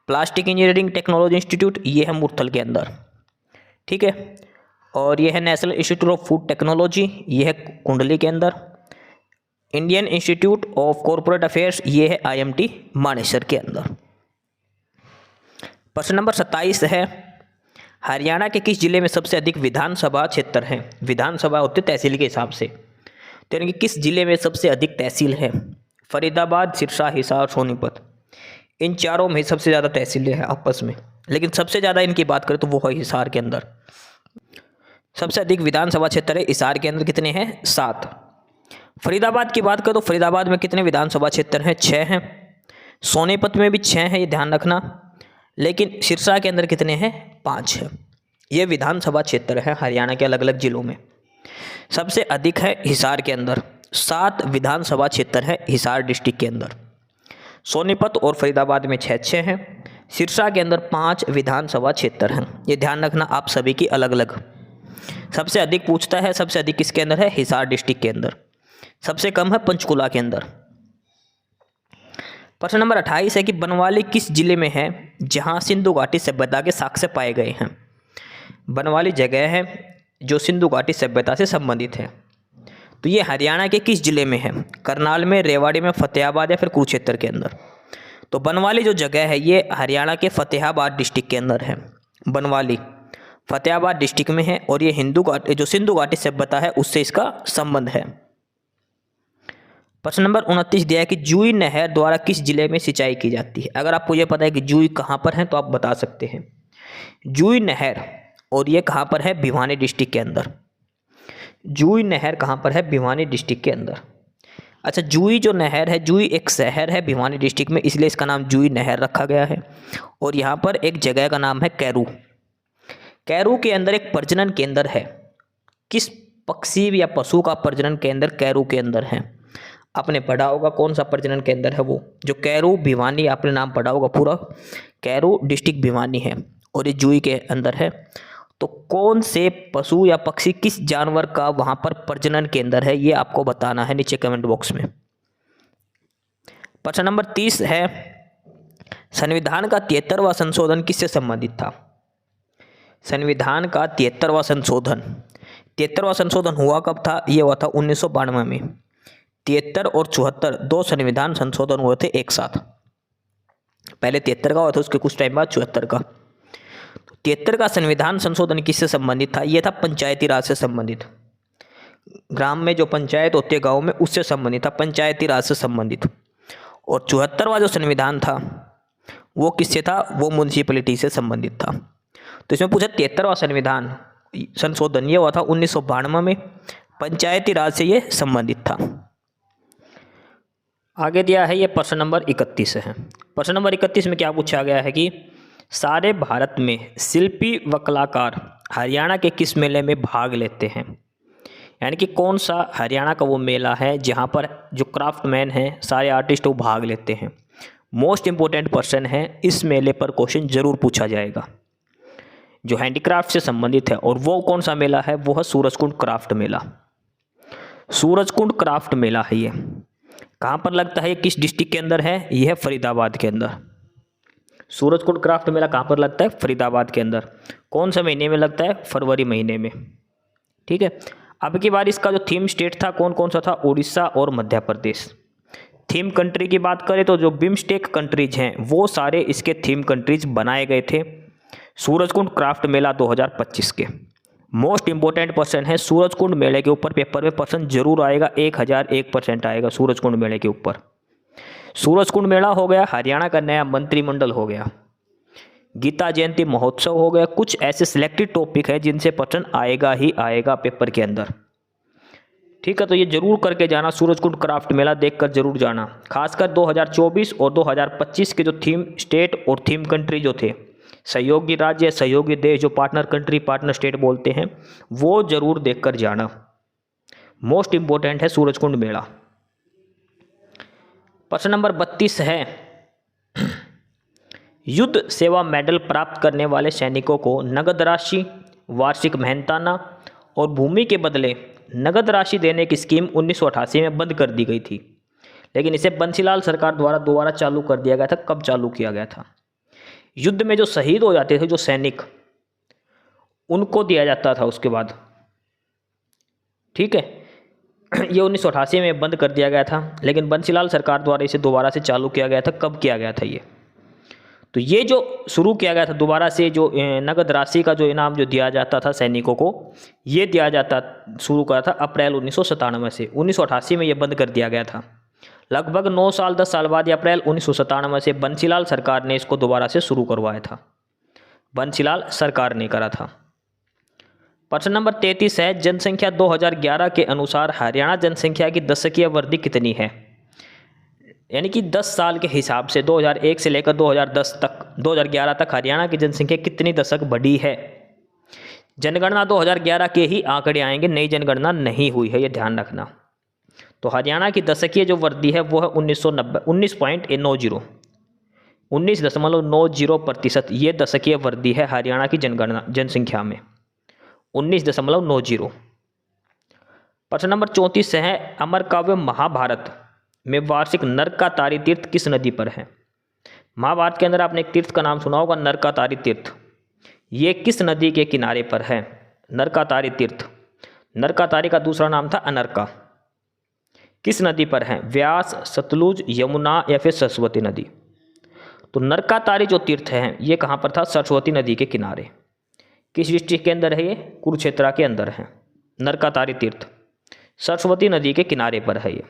प्लास्टिक इंजीनियरिंग टेक्नोलॉजी इंस्टीट्यूट, ये है मूर्थल के अंदर। ठीक है, और ये है national institute of food technology, ये है कुंडली के अंदर। Indian institute of corporate affairs, ये है IMT मानेसर के अंदर। प्रश्न नंबर 27 है, हरियाणा के किस जिले में सबसे अधिक विधानसभा क्षेत्र हैं? विधानसभा होती है तहसील के हिसाब से, तो यानी कि किस जिले में सबसे अधिक तहसील है? फरीदाबाद, सिरसा, हिसार, सोनीपत। इन चारों में सबसे ज़्यादा तहसीलें हैं आपस में, लेकिन सबसे ज़्यादा इनकी बात करें तो वो है हिसार के अंदर। सबसे अधिक विधानसभा क्षेत्र है हिसार के अंदर, कितने हैं? 7। फरीदाबाद की बात करें तो फरीदाबाद में कितने विधानसभा क्षेत्र हैं? 6 हैं। सोनीपत में भी 6 हैं, ये ध्यान रखना। लेकिन सिरसा के अंदर कितने हैं? 5 हैं। ये विधानसभा क्षेत्र है हरियाणा के अलग अलग जिलों में। सबसे अधिक है हिसार के अंदर, 7 विधानसभा क्षेत्र है हिसार डिस्ट्रिक्ट के अंदर। सोनीपत और फरीदाबाद में 6 हैं। सिरसा के अंदर 5 विधानसभा क्षेत्र हैं। ये ध्यान रखना आप सभी की अलग अलग। सबसे अधिक पूछता है, सबसे अधिक किसके अंदर है? हिसार डिस्ट्रिक्ट के अंदर। सबसे कम है पंचकुला के अंदर। प्रश्न नंबर 28 है कि बनवाली किस जिले में है जहां सिंधु घाटी सभ्यता के साक्ष्य पाए गए हैं? बनवाली जगह है जो सिंधु घाटी सभ्यता से संबंधित है, तो ये हरियाणा के किस जिले में है? करनाल में, रेवाड़ी में, फतेहाबाद या फिर कुरुक्षेत्र के अंदर? तो बनवाली जो जगह है ये हरियाणा के फतेहाबाद डिस्ट्रिक्ट के अंदर है। बनवाली फतेहाबाद डिस्ट्रिक्ट में है, और ये जो सिंधु घाटी सभ्यता है उससे इसका संबंध है। प्रश्न नंबर 29 दिया है कि जूई नहर द्वारा किस जिले में सिंचाई की जाती है? अगर आपको ये पता है कि जूई कहाँ पर है तो आप बता सकते हैं। जूई नहर, और ये कहाँ पर है? भिवानी डिस्ट्रिक्ट के अंदर। जूई नहर कहाँ पर है? भिवानी डिस्ट्रिक्ट के अंदर। अच्छा, जूई जो नहर है, जूई एक शहर है भिवानी डिस्ट्रिक्ट में, इसलिए इसका नाम जूई नहर रखा गया है। और यहाँ पर एक जगह का नाम है कैरू। कैरू के अंदर एक प्रजनन केंद्र है। किस पक्षी या पशु का प्रजनन केंद्र कैरू के अंदर है? आपने पढ़ा होगा कौन सा प्रजनन केंद्र है वो, जो कैरू भिवानी, आपने नाम पढ़ा होगा पूरा, कैरू डिस्ट्रिक्ट भिवानी है और ये जुई के अंदर है। तो कौन से पशु या पक्षी, किस जानवर का वहाँ पर प्रजनन केंद्र है, ये आपको बताना है नीचे कमेंट बॉक्स में। प्रश्न नंबर 30 है, संविधान का 73वां संशोधन किससे संबंधित था? संविधान का 73वां संशोधन, 73वां संशोधन हुआ कब था? ये हुआ था 1992 में। 73 और 74 दो संविधान संशोधन हुए थे एक साथ। पहले 73 का हुआ था, उसके कुछ टाइम बाद 74 का। 73 का संविधान संशोधन किससे संबंधित था? ये था पंचायती राज से संबंधित। ग्राम में जो पंचायत होती है गाँव में, उससे संबंधित था, पंचायती राज से संबंधित। और 74वां जो संविधान था वो किससे था? वो म्यूनिसिपैलिटी से संबंधित था। तो इसमें पूछा 73वां संविधान संशोधन ये हुआ था 1992 में, पंचायती राज से ये संबंधित था। आगे दिया है ये प्रश्न नंबर 31 है। प्रश्न नंबर 31 में क्या पूछा गया है कि सारे भारत में शिल्पी व कलाकार हरियाणा के किस मेले में भाग लेते हैं? यानी कि कौन सा हरियाणा का वो मेला है जहाँ पर जो क्राफ्टमैन हैं, सारे आर्टिस्ट वो भाग लेते हैं। मोस्ट इम्पोर्टेंट क्वेश्चन है, इस मेले पर क्वेश्चन जरूर पूछा जाएगा, जो हैंडीक्राफ्ट से संबंधित है। और वो कौन सा मेला है? वो है सूरजकुंड क्राफ्ट मेला। सूरजकुंड क्राफ्ट मेला है ये। कहाँ पर लगता है? किस डिस्ट्रिक्ट के अंदर है? ये है फरीदाबाद के अंदर। सूरजकुंड क्राफ्ट मेला कहाँ पर लगता है? फरीदाबाद के अंदर। कौन सा महीने में लगता है? फरवरी महीने में। ठीक है। अब की बार इसका जो थीम स्टेट था कौन कौन सा था? उड़ीसा और मध्य प्रदेश। थीम कंट्री की बात करें तो जो बिम्स्टेक कंट्रीज हैं वो सारे इसके थीम कंट्रीज बनाए गए थे सूरजकुंड क्राफ्ट मेला 2025 के। मोस्ट इंपॉर्टेंट क्वेश्चन है, सूरजकुंड मेले के ऊपर पेपर में प्रश्न जरूर आएगा, 1001% आएगा सूरजकुंड मेले के ऊपर। सूरजकुंड मेला हो गया, हरियाणा का नया मंत्रिमंडल हो गया, गीता जयंती महोत्सव हो गया। कुछ ऐसे सिलेक्टेड टॉपिक है जिनसे प्रश्न आएगा ही आएगा पेपर के अंदर। ठीक है, तो ये जरूर करके जाना, सूरजकुंड क्राफ्ट मेला देखकर जरूर जाना। खासकर 2024 और 2025 के जो थीम स्टेट और थीम कंट्री जो थे, सहयोगी राज्य, सहयोगी देश, जो पार्टनर कंट्री, पार्टनर स्टेट बोलते हैं, वो जरूर देखकर जाना। मोस्ट इंपॉर्टेंट है सूरजकुंड मेला। प्रश्न नंबर 32 है, युद्ध सेवा मेडल प्राप्त करने वाले सैनिकों को नगद राशि, वार्षिक मेहनताना और भूमि के बदले नगद राशि देने की स्कीम 1988 में बंद कर दी गई थी, लेकिन इसे बंसीलाल सरकार द्वारा दोबारा चालू कर दिया गया था। कब चालू किया गया था? युद्ध में जो शहीद हो जाते थे जो सैनिक, उनको दिया जाता था उसके बाद। ठीक है, ये 1988 में बंद कर दिया गया था, लेकिन बंसीलाल सरकार द्वारा इसे दोबारा से चालू किया गया था। कब किया गया था ये? तो ये जो शुरू किया गया था दोबारा से, जो नगद राशि का जो इनाम जो दिया जाता था सैनिकों को, ये दिया जाता शुरू करा था अप्रैल 1997 से। 1988 में ये बंद कर दिया गया था। लगभग 9 साल 10 साल बाद अप्रैल 1997 से बंसीलाल सरकार ने इसको दोबारा से शुरू करवाया था। बंसीलाल सरकार ने करा था। प्रश्न नंबर 33 है, जनसंख्या 2011 के अनुसार हरियाणा जनसंख्या की दशकीय वृद्धि कितनी है? यानी कि 10 साल के हिसाब से 2001 से लेकर 2010 तक, 2011 तक हरियाणा की जनसंख्या कितनी दशक बढ़ी है? जनगणना 2011 के ही आंकड़े आएंगे, नई जनगणना नहीं हुई है, ये ध्यान रखना। तो हरियाणा की दशकीय जो वृद्धि है वो है 19.90 19.90%। ये दशकीय वृद्धि है हरियाणा की जनगणना जनसंख्या में 19.90। प्रश्न नंबर 34 है, अमर काव्य महाभारत में वार्षिक नरकातारी तीर्थ किस नदी पर है? महाभारत के अंदर आपने एक तीर्थ का नाम सुना होगा, नरकातारी तीर्थ। ये किस नदी के किनारे पर है? नरकातारी तीर्थ। नरकातारी का दूसरा नाम था अनरका। किस नदी पर है? व्यास, सतलुज, यमुना या फिर सरस्वती नदी। तो नरकातारी जो तीर्थ है ये कहाँ पर था? सरस्वती नदी के किनारे। किस डिस्ट्रिक्ट के अंदर है ये? कुरुक्षेत्र के अंदर है नरकातारी तीर्थ, सरस्वती नदी के किनारे पर है ये।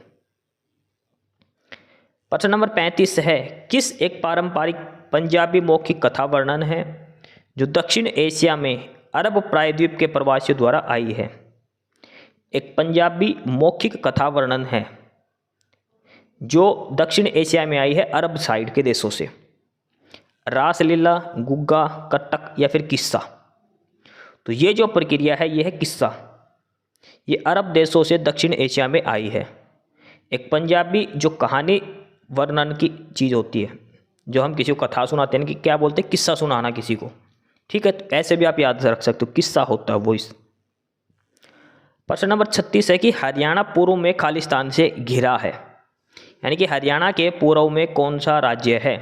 प्रश्न नंबर 35 है, किस एक पारंपरिक पंजाबी मौखिक कथा वर्णन है जो दक्षिण एशिया में अरब प्रायद्वीप के प्रवासियों द्वारा आई है? एक पंजाबी मौखिक कथा वर्णन है जो दक्षिण एशिया में आई है अरब साइड के देशों से। रासलीला, गुग्गा, कटक या फिर किस्सा। तो ये जो प्रक्रिया है ये है किस्सा। ये अरब देशों से दक्षिण एशिया में आई है। एक पंजाबी जो कहानी वर्णन की चीज़ होती है, जो हम किसी को कथा सुनाते हैं कि क्या बोलते हैं, किस्सा सुनाना किसी को। ठीक है, तो ऐसे भी आप याद रख सकते हो, किस्सा होता है वो। इस प्रश्न नंबर 36 है कि हरियाणा पूर्व में खालिस्तान से घिरा है, यानी कि हरियाणा के पूर्व में कौन सा राज्य है?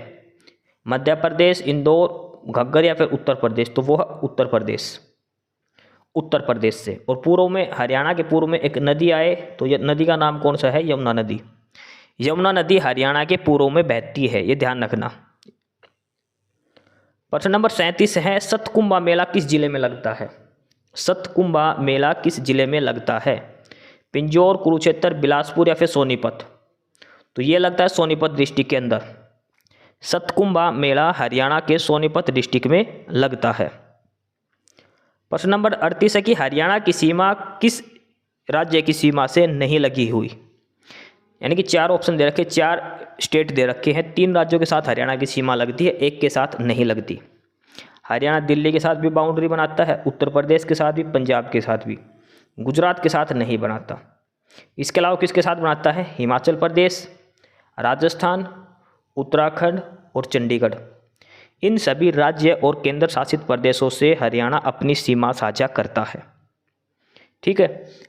मध्य प्रदेश, इंदौर, घग्गर या फिर उत्तर प्रदेश? तो वो है उत्तर प्रदेश, उत्तर प्रदेश से। और पूर्व में, हरियाणा के पूर्व में एक नदी आए, तो ये नदी का नाम कौन सा है? यमुना नदी। यमुना नदी हरियाणा के पूर्व में बहती है, ये ध्यान रखना। प्रश्न नंबर 37 है सतकुंभा मेला किस जिले में लगता है? सतकुंभा मेला किस जिले में लगता है? पिंजौर, कुरुक्षेत्र, बिलासपुर या फिर सोनीपत? तो ये लगता है सोनीपत डिस्ट्रिक्ट के अंदर। सतकुंभा मेला हरियाणा के सोनीपत डिस्ट्रिक्ट में लगता है। प्रश्न नंबर 38 है कि हरियाणा की सीमा किस राज्य की सीमा से नहीं लगी हुई? यानी कि 4 ऑप्शन दे रखे, 4 स्टेट दे रखे हैं। 3 राज्यों के साथ हरियाणा की सीमा लगती है, एक के साथ नहीं लगती। हरियाणा दिल्ली के साथ भी बाउंड्री बनाता है, उत्तर प्रदेश के साथ भी, पंजाब के साथ भी, गुजरात के साथ नहीं बनाता। इसके अलावा किसके साथ बनाता है? हिमाचल प्रदेश, राजस्थान, उत्तराखंड और चंडीगढ़। इन सभी राज्य और केंद्र शासित प्रदेशों से हरियाणा अपनी सीमा साझा करता है। ठीक है,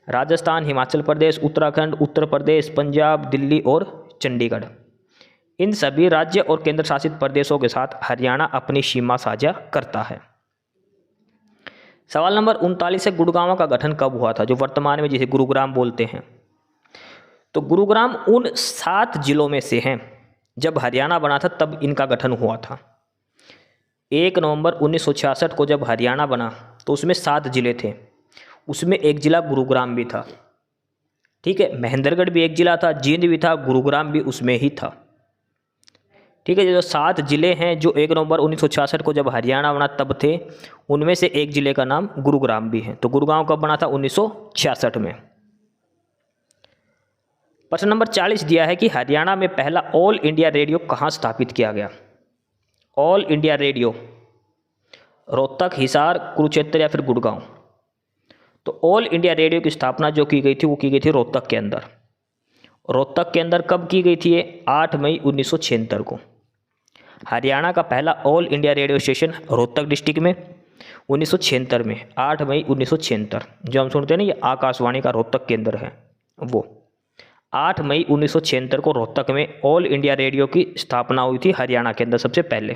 राजस्थान, हिमाचल प्रदेश, उत्तराखंड, उत्तर प्रदेश, पंजाब, दिल्ली और चंडीगढ़, इन सभी राज्य और केंद्र शासित प्रदेशों के साथ हरियाणा अपनी सीमा साझा करता है। सवाल नंबर 39 है गुड़गांव का गठन कब हुआ था? जो वर्तमान में जिसे गुरुग्राम बोलते हैं। तो गुरुग्राम उन 7 जिलों में से हैं, जब हरियाणा बना था तब इनका गठन हुआ था। 1 नवंबर 1966 को जब हरियाणा बना तो उसमें 7 जिले थे, उसमें एक जिला गुरुग्राम भी था। ठीक है, महेंद्रगढ़ भी एक जिला था, जींद भी था, गुरुग्राम भी उसमें ही था। ठीक है, जो 7 जिले हैं जो 1 नवंबर 1966 को जब हरियाणा बना तब थे, उनमें से एक जिले का नाम गुरुग्राम भी है। तो गुरुग्राम कब बना था? 1966 में। प्रश्न नंबर 40 दिया है कि हरियाणा में पहला ऑल इंडिया रेडियो कहाँ स्थापित किया गया? All India radio Rohtak, Hisar, Kurukshetra या फिर गुड़गांव? तो ऑल इंडिया रेडियो की स्थापना जो की गई थी वो की गई थी रोहतक के अंदर। रोहतक के अंदर कब की गई थी? ये 8 मई 1976 को। हरियाणा का पहला all India radio station Rohtak district में 1976 में, 8 मई 1976। जो हम सुनते हैं ना, ये आकाशवाणी का रोहतक के अंदर है, वो 8 मई 1976 को रोहतक में ऑल इंडिया रेडियो की स्थापना हुई थी हरियाणा के अंदर सबसे पहले।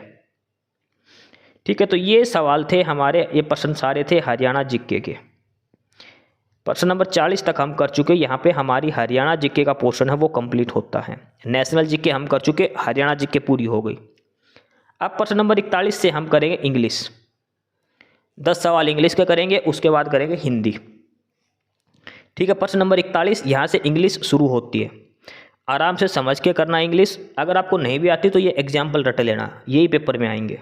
ठीक है, तो ये सवाल थे हमारे, ये प्रश्न सारे थे हरियाणा जीके के। प्रश्न नंबर 40 तक हम कर चुके। यहाँ पे हमारी हरियाणा जीके का पोर्शन है वो कंप्लीट होता है। नेशनल जीके हम कर चुके, हरियाणा जीके पूरी हो गई। अब प्रश्न नंबर 41 से हम करेंगे इंग्लिश। 10 सवाल इंग्लिश के करेंगे, उसके बाद करेंगे हिंदी। ठीक है, प्रश्न नंबर 41 यहाँ से इंग्लिश शुरू होती है। आराम से समझ के करना इंग्लिश। अगर आपको नहीं भी आती तो ये एग्जाम्पल रट लेना, यही पेपर में आएंगे।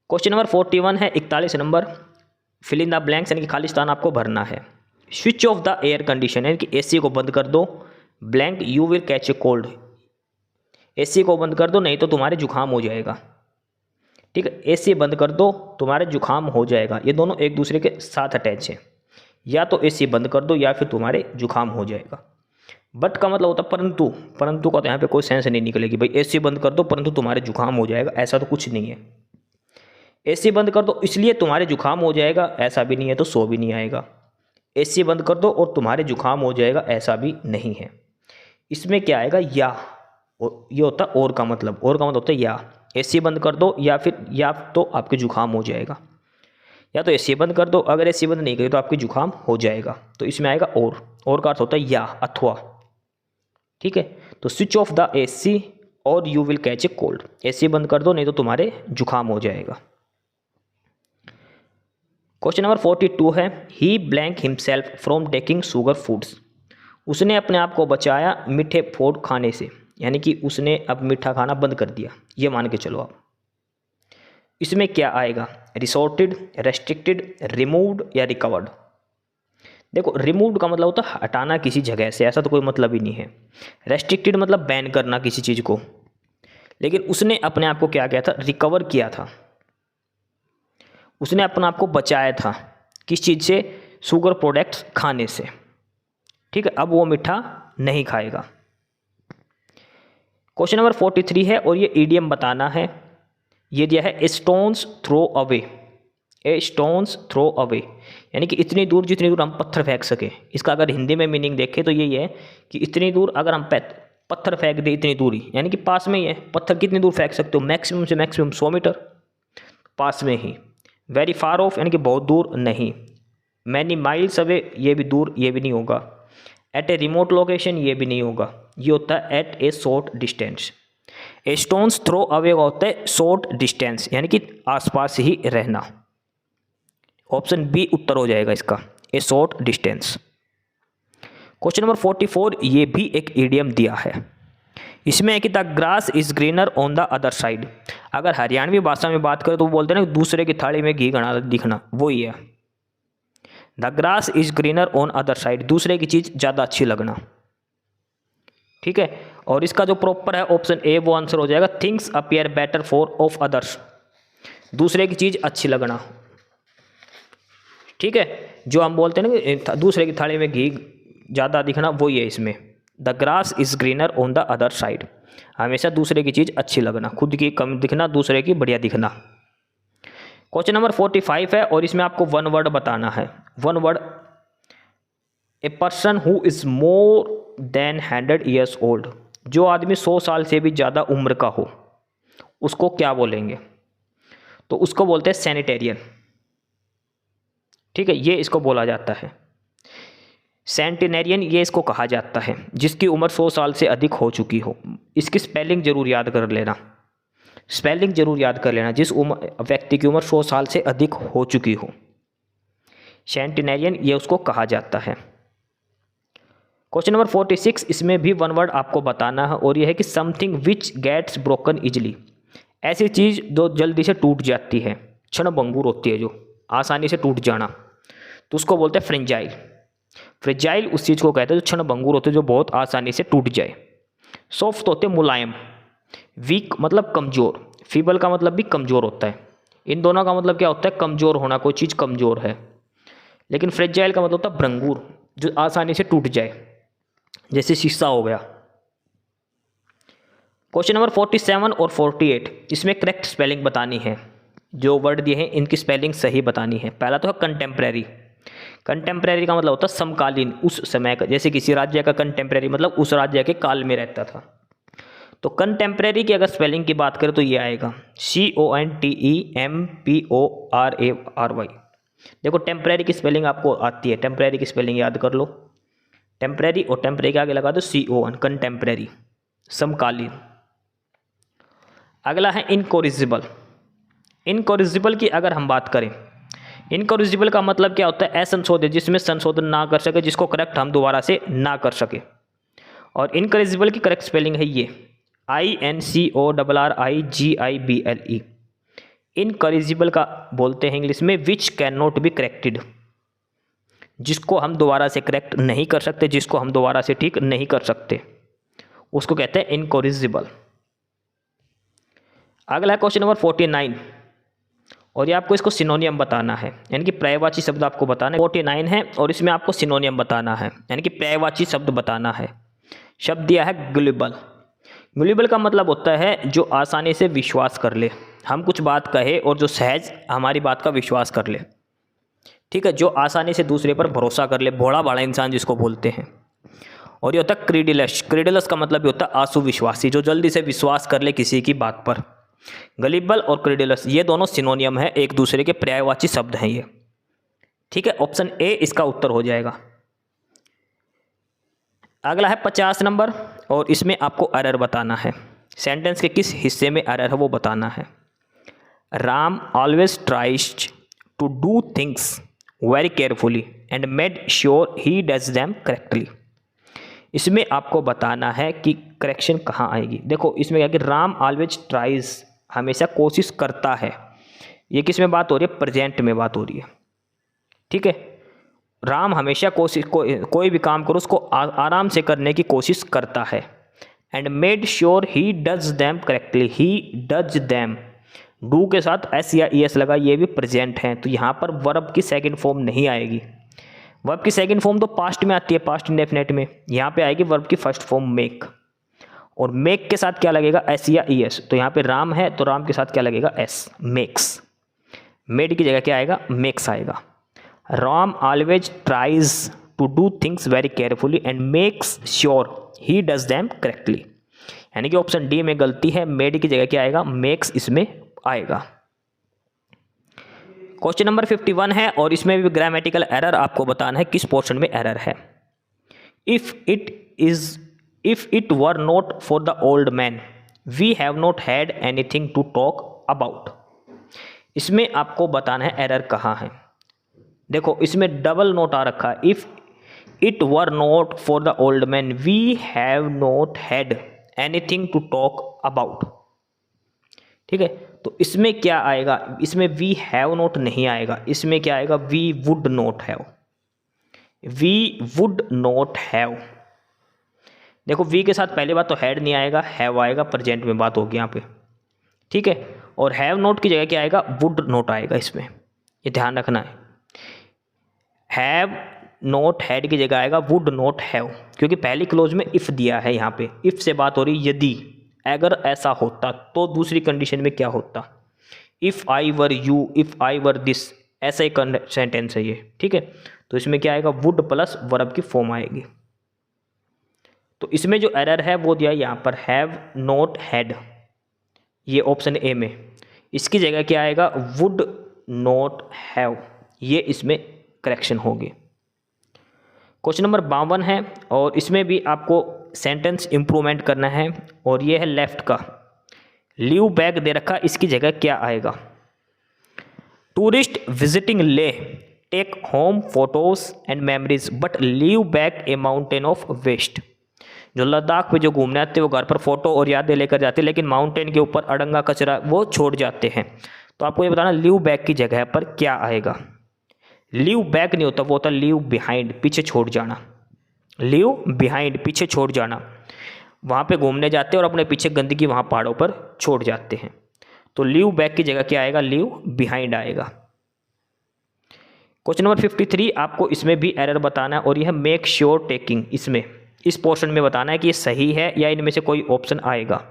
क्वेश्चन नंबर 41 है 41 number, fill in the blanks, यानी कि खालिस्तान आपको भरना है। Switch off the air condition, यानी कि एसी को बंद कर दो, blank you will catch a cold, AC को बंद कर दो नहीं तो तुम्हारे जुकाम हो जाएगा। ठीक है, एसी बंद कर दो तुम्हारे जुकाम हो जाएगा। ये दोनों एक दूसरे के साथ अटैच हैं, या तो एसी बंद कर दो या फिर तुम्हारे जुकाम हो जाएगा। बट का मतलब होता है परंतु, परंतु का तो यहाँ पे कोई सेंस नहीं निकलेगी भाई एसी बंद कर दो परंतु तुम्हारे जुकाम हो जाएगा, ऐसा तो कुछ नहीं है। एसी बंद कर दो इसलिए तुम्हारे जुकाम हो जाएगा, ऐसा भी नहीं है, तो सो भी नहीं आएगा। एसी बंद कर दो और तुम्हारे जुकाम हो जाएगा, ऐसा भी नहीं है। इसमें क्या आएगा? या, ये होता है और का मतलब, और का मतलब होता है या। एसी बंद कर दो या फिर या तो आपके जुकाम हो जाएगा, या तो एसी बंद कर दो, अगर एसी बंद नहीं करी तो आपकी जुकाम हो जाएगा, तो इसमें आएगा और का अर्थ होता है या, अथवा। ठीक है, तो स्विच ऑफ द एसी और you will catch a cold, AC बंद कर दो नहीं तो तुम्हारे जुकाम हो जाएगा। क्वेश्चन नंबर 42 है he blank himself from taking sugar foods, उसने अपने आप को बचाया मीठे फूड खाने से, यानी कि उसने अब मीठा खाना बंद कर दिया, ये मान के चलो आप। इसमें क्या आएगा? रिसोर्टेड, रेस्ट्रिक्टेड, रिमूव्ड या रिकवर्ड? देखो, रिमूव्ड का मतलब होता है हटाना किसी जगह से, ऐसा तो कोई मतलब ही नहीं है। रेस्ट्रिक्टेड मतलब बैन करना किसी चीज़ को, लेकिन उसने अपने आप को क्या किया था? रिकवर किया था। उसने अपने आप को बचाया था किस चीज़ से, शुगर प्रोडक्ट्स खाने से। ठीक है, अब वो मीठा नहीं खाएगा। क्वेश्चन नंबर 43 है और ये ईडियम बताना है। ये दिया है ए स्टोन्स थ्रो अवे, ए स्टोन्स थ्रो अवे यानी कि इतनी दूर जितनी दूर हम पत्थर फेंक सके। इसका अगर हिंदी में मीनिंग देखें तो यही है कि इतनी दूर अगर हम पत्थर फेंक दे, इतनी दूरी यानी कि पास में ही है। पत्थर कितनी दूर फेंक सकते हो, मैक्सिमम से मैक्सिमम 100 मीटर, पास में ही। वेरी फार ऑफ यानी कि बहुत दूर नहीं। मैनी माइल्स अवे ये भी दूर, ये भी नहीं होगा। एट ए रिमोट लोकेशन ये भी नहीं होगा। ये होता है at a short distance. A stone's throw away होता है शॉर्ट डिस्टेंस यानी कि आसपास ही रहना। ऑप्शन बी उत्तर हो जाएगा इसका, ए शॉर्ट डिस्टेंस। क्वेश्चन नंबर 44 ये भी एक ईडियम दिया है। इसमें है कि the grass is greener on the other side. अगर हरियाणवी भाषा में बात करें तो वो बोलते हैं ना दूसरे की थाली में घी घड़ा दिखना, वही है। The grass is greener on other side, दूसरे की चीज़ ज़्यादा अच्छी लगना। ठीक है, और इसका जो प्रॉपर है ऑप्शन ए वो आंसर हो जाएगा, things appear better for of others, दूसरे की चीज़ अच्छी लगना। ठीक है, जो हम बोलते हैं ना दूसरे की थाली में घी ज़्यादा दिखना, वही है इसमें। The grass is greener on the other side, हमेशा दूसरे की चीज़ अच्छी लगना, खुद की कम दिखना, दूसरे की बढ़िया दिखना। क्वेश्चन नंबर 45 है और इसमें आपको वन वर्ड बताना है। One word, a person who is more than 100 years old, जो आदमी 100 साल से भी ज़्यादा उम्र का हो उसको क्या बोलेंगे? तो उसको बोलते हैं सैनिटेरियन। ठीक है, ये इसको बोला जाता है सेंटिनेरियन, ये इसको कहा जाता है जिसकी उम्र 100 साल से अधिक हो चुकी हो। इसकी स्पेलिंग जरूर याद कर लेना, स्पेलिंग जरूर याद कर लेना। जिस व्यक्ति की उम्र 100 साल से अधिक हो चुकी हो, सेंटिनेरियन ये उसको कहा जाता है। क्वेश्चन नंबर 46, इसमें भी वन वर्ड आपको बताना है और यह है कि something which gets broken easily, ऐसी चीज़ जो जल्दी से टूट जाती है, क्षणभंगुर होती है, जो आसानी से टूट जाना, तो उसको बोलते हैं फ्रेंजाइल। फ्रेजाइल उस चीज़ को कहते हैं जो क्षणभंगुर होते हैं, जो बहुत आसानी से टूट जाए। सॉफ्ट होते हैं मुलायम। वीक मतलब कमज़ोर, फीबल का मतलब भी कमज़ोर होता है। इन दोनों का मतलब क्या होता है? कमज़ोर होना, कोई चीज़ कमज़ोर है। लेकिन फ्रेजाइल का मतलब होता है भंगुर, जो आसानी से टूट जाए, जैसे शीशा हो गया। क्वेश्चन नंबर 47 और 48, इसमें करेक्ट स्पेलिंग बतानी है। जो वर्ड दिए हैं इनकी स्पेलिंग सही बतानी है। पहला तो है कंटेम्प्रेरी। कंटेम्प्रेरी का मतलब होता है समकालीन, उस समय का। जैसे किसी राज्य का कंटेम्प्रेरी मतलब उस राज्य के काल में रहता था। तो कंटेम्प्रेरी की अगर स्पेलिंग की बात करें तो ये आएगा CONTEMPORARY। देखो टेम्परेरी की स्पेलिंग आपको आती है, टेम्परेरी की स्पेलिंग याद कर लो। टेम्परेरी और टेम्परेरी के आगे लगा दो CON, कंटेम्परेरी, समकालीन। अगला है इनकोरिजिबल। इनकोरिजिबल की अगर हम बात करें, इनकोरिजिबल का मतलब क्या होता है? असंशोधित, जिसमें संशोधन ना कर सके, जिसको करेक्ट हम दोबारा से ना कर सके। और इनकोरिजिबल की करेक्ट स्पेलिंग है ये INCORRIGIBLE। इनकोरिजिबल का बोलते हैं इंग्लिश में which can not be corrected, जिसको हम दोबारा से करेक्ट नहीं कर सकते, जिसको हम दोबारा से ठीक नहीं कर सकते, उसको कहते हैं इनकोरिजिबल। अगला क्वेश्चन नंबर 49 और ये आपको इसको सिनोनियम बताना है, यानी कि पर्यायवाची शब्द आपको बताना है। 49 है और इसमें आपको सिनोनियम बताना है, यानी कि पर्यायवाची शब्द बताना है। शब्द दिया है ग्लूबल। ग्लूबल का मतलब होता है जो आसानी से विश्वास कर ले, हम कुछ बात कहे और जो सहज हमारी बात का विश्वास कर ले। ठीक है, जो आसानी से दूसरे पर भरोसा कर ले, भोला भाला इंसान जिसको बोलते हैं। और ये होता है क्रीडिलस। क्रीडिलस का मतलब ये होता है आंसू विश्वासी, जो जल्दी से विश्वास कर ले किसी की बात पर। ग्लूबल और क्रीडिलस ये दोनों सिनोनियम है, एक दूसरे के पर्यायवाची शब्द हैं ये। ठीक है, ऑप्शन ए इसका उत्तर हो जाएगा। अगला है 50 नंबर और इसमें आपको एरर बताना है। सेंटेंस के किस हिस्से में एरर है वो बताना है। Ram always tries to do things very carefully and made sure he does them correctly. इसमें आपको बताना है कि करेक्शन कहाँ आएगी। देखो इसमें क्या कि राम ऑलवेज ट्राइज, हमेशा कोशिश करता है। ये किस में बात हो रही है? प्रेजेंट में बात हो रही है। ठीक है, राम हमेशा कोई भी काम करो उसको आराम से करने की कोशिश करता है। And made sure he does them correctly, he does them do के साथ एस या ई एस लगा, ये भी प्रेजेंट है, तो यहाँ पर वर्ब की सेकंड फॉर्म नहीं आएगी। वर्ब की सेकंड फॉर्म तो पास्ट में आती है, पास्ट इंडेफिनेट में। यहाँ पे आएगी वर्ब की फर्स्ट फॉर्म मेक, और मेक के साथ क्या लगेगा, एस या ई एस। तो यहाँ पे राम है तो राम के साथ क्या लगेगा, एस, मेक्स। मेड की जगह क्या आएगा, मेक्स आएगा। Ram always tries to do things very carefully and makes sure he does them correctly. यानी कि ऑप्शन डी में गलती है, मेड की जगह क्या आएगा, मेक्स इसमें आएगा। क्वेश्चन नंबर 51 है, और इसमें भी ग्रामेटिकल एरर आपको बताना है किस पोर्शन में एरर है। If it were not for the old man we have not had anything to talk about. इसमें आपको बताना है एरर कहाँ है। देखो इसमें डबल नोट आ रखा है, if it were not for the old man we have not had anything to talk about. ठीक है, तो इसमें क्या आएगा, इसमें वी हैव नॉट नहीं आएगा, इसमें क्या आएगा, we would not have, we would not have. देखो वी के साथ पहले बात तो हैड नहीं आएगा, हैव आएगा, प्रेजेंट में बात होगी यहाँ पे। ठीक है, और हैव नॉट की जगह क्या आएगा, वुड नॉट आएगा इसमें, ये ध्यान रखना है। हैव नॉट हैड की जगह आएगा वुड नॉट हैव, क्योंकि पहली क्लोज में इफ़ दिया है, यहाँ पे इफ़ से बात हो रही, यदि अगर ऐसा होता, तो दूसरी कंडीशन में क्या होता, if I were you, if I were this, ऐसा ही सेंटेंस है ये। ठीक है, तो इसमें क्या आएगा, वुड प्लस वर्ब की फॉर्म आएगी। तो इसमें जो एरर है वो दिया यहाँ पर, हैव नॉट हैड, ये ऑप्शन ए में, इसकी जगह क्या आएगा, वुड नॉट हैव, ये इसमें करेक्शन होगी। क्वेश्चन नंबर 52 है, और इसमें भी आपको सेंटेंस इंप्रूवमेंट करना है, और ये है लेफ्ट का, लीव बैक दे रखा, इसकी जगह क्या आएगा, tourist visiting Leh take home photos and memories but leave back a mountain of waste. जो लद्दाख पे जो घूमने आते हैं वो घर पर फोटो और यादें लेकर जाते हैं, लेकिन माउंटेन के ऊपर अड़ंगा कचरा वो छोड़ जाते हैं। तो आपको ये बताना लीव बैक की जगह पर क्या आएगा। लीव बैक नहीं होता, वो होता लीव बिहाइंड, पीछे छोड़ जाना। लीव बिहाइंड, पीछे छोड़ जाना। वहाँ पे घूमने जाते हैं और अपने पीछे गंदगी वहाँ पहाड़ों पर छोड़ जाते हैं। तो लीव बैक की जगह क्या आएगा, लीव बिहाइंड आएगा। क्वेश्चन नंबर 53 आपको इसमें भी एरर बताना है, और यह मेक श्योर टेकिंग, इसमें इस पोर्शन में बताना है कि ये सही है या इनमें से कोई ऑप्शन आएगा।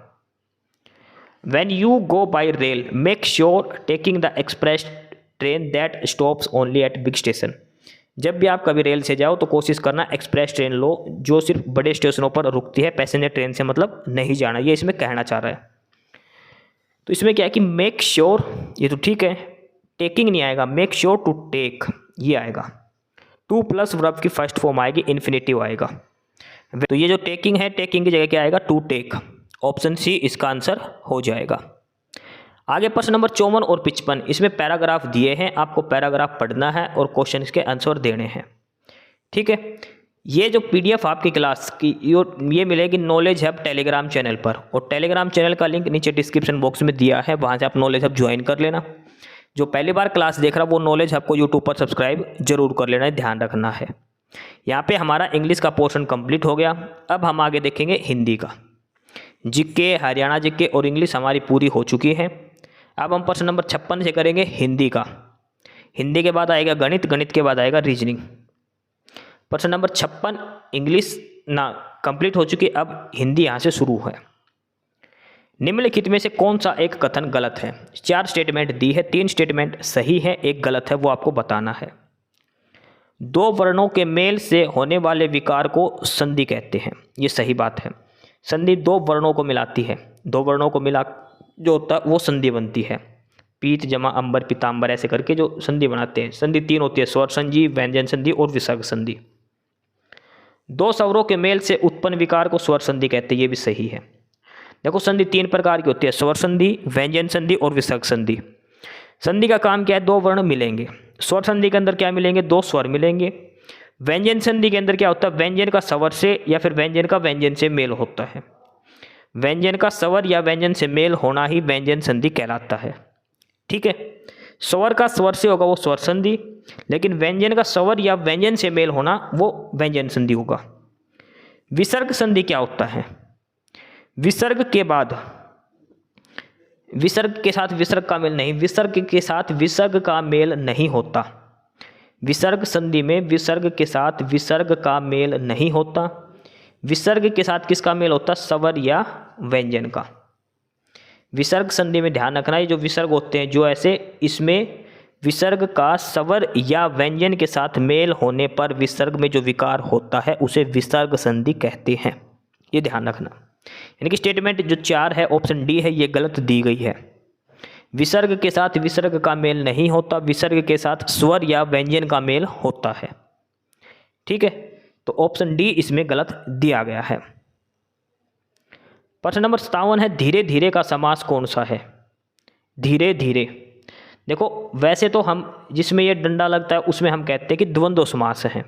When you go by rail make sure taking the express train that stops only at big station. जब भी आप कभी रेल से जाओ तो कोशिश करना एक्सप्रेस ट्रेन लो जो सिर्फ बड़े स्टेशनों पर रुकती है, पैसेंजर ट्रेन से मतलब नहीं जाना, ये इसमें कहना चाह रहा है। तो इसमें क्या है कि मेक श्योर, ये तो ठीक है, टेकिंग नहीं आएगा, मेक श्योर टू टेक ये आएगा। टू प्लस वर्ब की फर्स्ट फॉर्म आएगी, इन्फिनेटिव आएगा। तो ये जो टेकिंग है, टेकिंग की जगह क्या आएगा, टू टेक। ऑप्शन सी इसका आंसर हो जाएगा। आगे प्रश्न नंबर 54 और 55, इसमें पैराग्राफ दिए हैं, आपको पैराग्राफ पढ़ना है और क्वेश्चन के आंसर देने हैं। ठीक है, ये जो पीडीएफ आपकी क्लास की ये मिलेगी नॉलेज हब टेलीग्राम चैनल पर, और टेलीग्राम चैनल का लिंक नीचे डिस्क्रिप्शन बॉक्स में दिया है, वहाँ से आप नॉलेज हब ज्वाइन कर लेना। जो पहली बार क्लास देख रहा वो नॉलेज हब को यूट्यूब पर सब्सक्राइब जरूर कर लेना, ध्यान रखना है। यहाँ पे हमारा इंग्लिश का पोर्शन कंप्लीट हो गया। अब हम आगे देखेंगे हिंदी का। जीके, हरियाणा जीके और इंग्लिश हमारी पूरी हो चुकी है। अब हम प्रश्न नंबर 56 से करेंगे हिंदी का। हिंदी के बाद आएगा गणित, गणित के बाद आएगा रीजनिंग। प्रश्न नंबर 56 इंग्लिश ना कंप्लीट हो चुकी, अब हिंदी यहाँ से शुरू है। निम्नलिखित में से कौन सा एक कथन गलत है। 4 स्टेटमेंट दी है, 3 स्टेटमेंट सही है, एक गलत है, वो आपको बताना है। 2 वर्णों के मेल से होने वाले विकार को संधि कहते हैं, ये सही बात है। संधि 2 वर्णों को मिलाती है, 2 वर्णों को मिला जो होता है वो संधि बनती है। पीत जमा अंबर पीताम्बर ऐसे करके जो संधि बनाते हैं। संधि 3 होती है, स्वर संधि, व्यंजन संधि और विसर्ग संधि। 2 स्वरों के मेल से उत्पन्न विकार को स्वर संधि कहते हैं, ये भी सही है। देखो संधि 3 प्रकार की होती है, स्वर संधि, व्यंजन संधि और विसर्ग संधि। संधि का काम क्या है, 2 वर्ण मिलेंगे। स्वर संधि के अंदर क्या मिलेंगे, 2 स्वर मिलेंगे। व्यंजन संधि के अंदर क्या होता है, व्यंजन का स्वर से या फिर व्यंजन का व्यंजन से मेल होता है। व्यंजन का स्वर या व्यंजन से मेल होना ही व्यंजन संधि कहलाता है। ठीक है, स्वर का स्वर से होगा वो स्वर संधि, लेकिन व्यंजन का स्वर या व्यंजन से मेल होना वो व्यंजन संधि होगा। विसर्ग संधि क्या होता है, विसर्ग के बाद विसर्ग के साथ विसर्ग का मेल नहीं, विसर्ग के साथ विसर्ग का मेल नहीं होता। विसर्ग संधि में विसर्ग के साथ विसर्ग का मेल नहीं होता। विसर्ग के साथ किसका मेल होता? स्वर या व्यंजन का। विसर्ग संधि में ध्यान रखना, ये जो विसर्ग होते हैं जो ऐसे, इसमें विसर्ग का स्वर या व्यंजन के साथ मेल होने पर विसर्ग में जो विकार होता है उसे विसर्ग संधि कहते हैं। ये ध्यान रखना। यानी कि स्टेटमेंट जो 4 है ऑप्शन डी है, ये गलत दी गई है। विसर्ग के साथ विसर्ग का मेल नहीं होता, विसर्ग के साथ स्वर या व्यंजन का मेल होता है। ठीक है, तो ऑप्शन डी इसमें गलत दिया गया है। प्रश्न नंबर 57 है, धीरे धीरे का समास कौन सा है? धीरे धीरे, देखो वैसे तो हम जिसमें ये डंडा लगता है उसमें हम कहते हैं कि द्वंद्व समास है।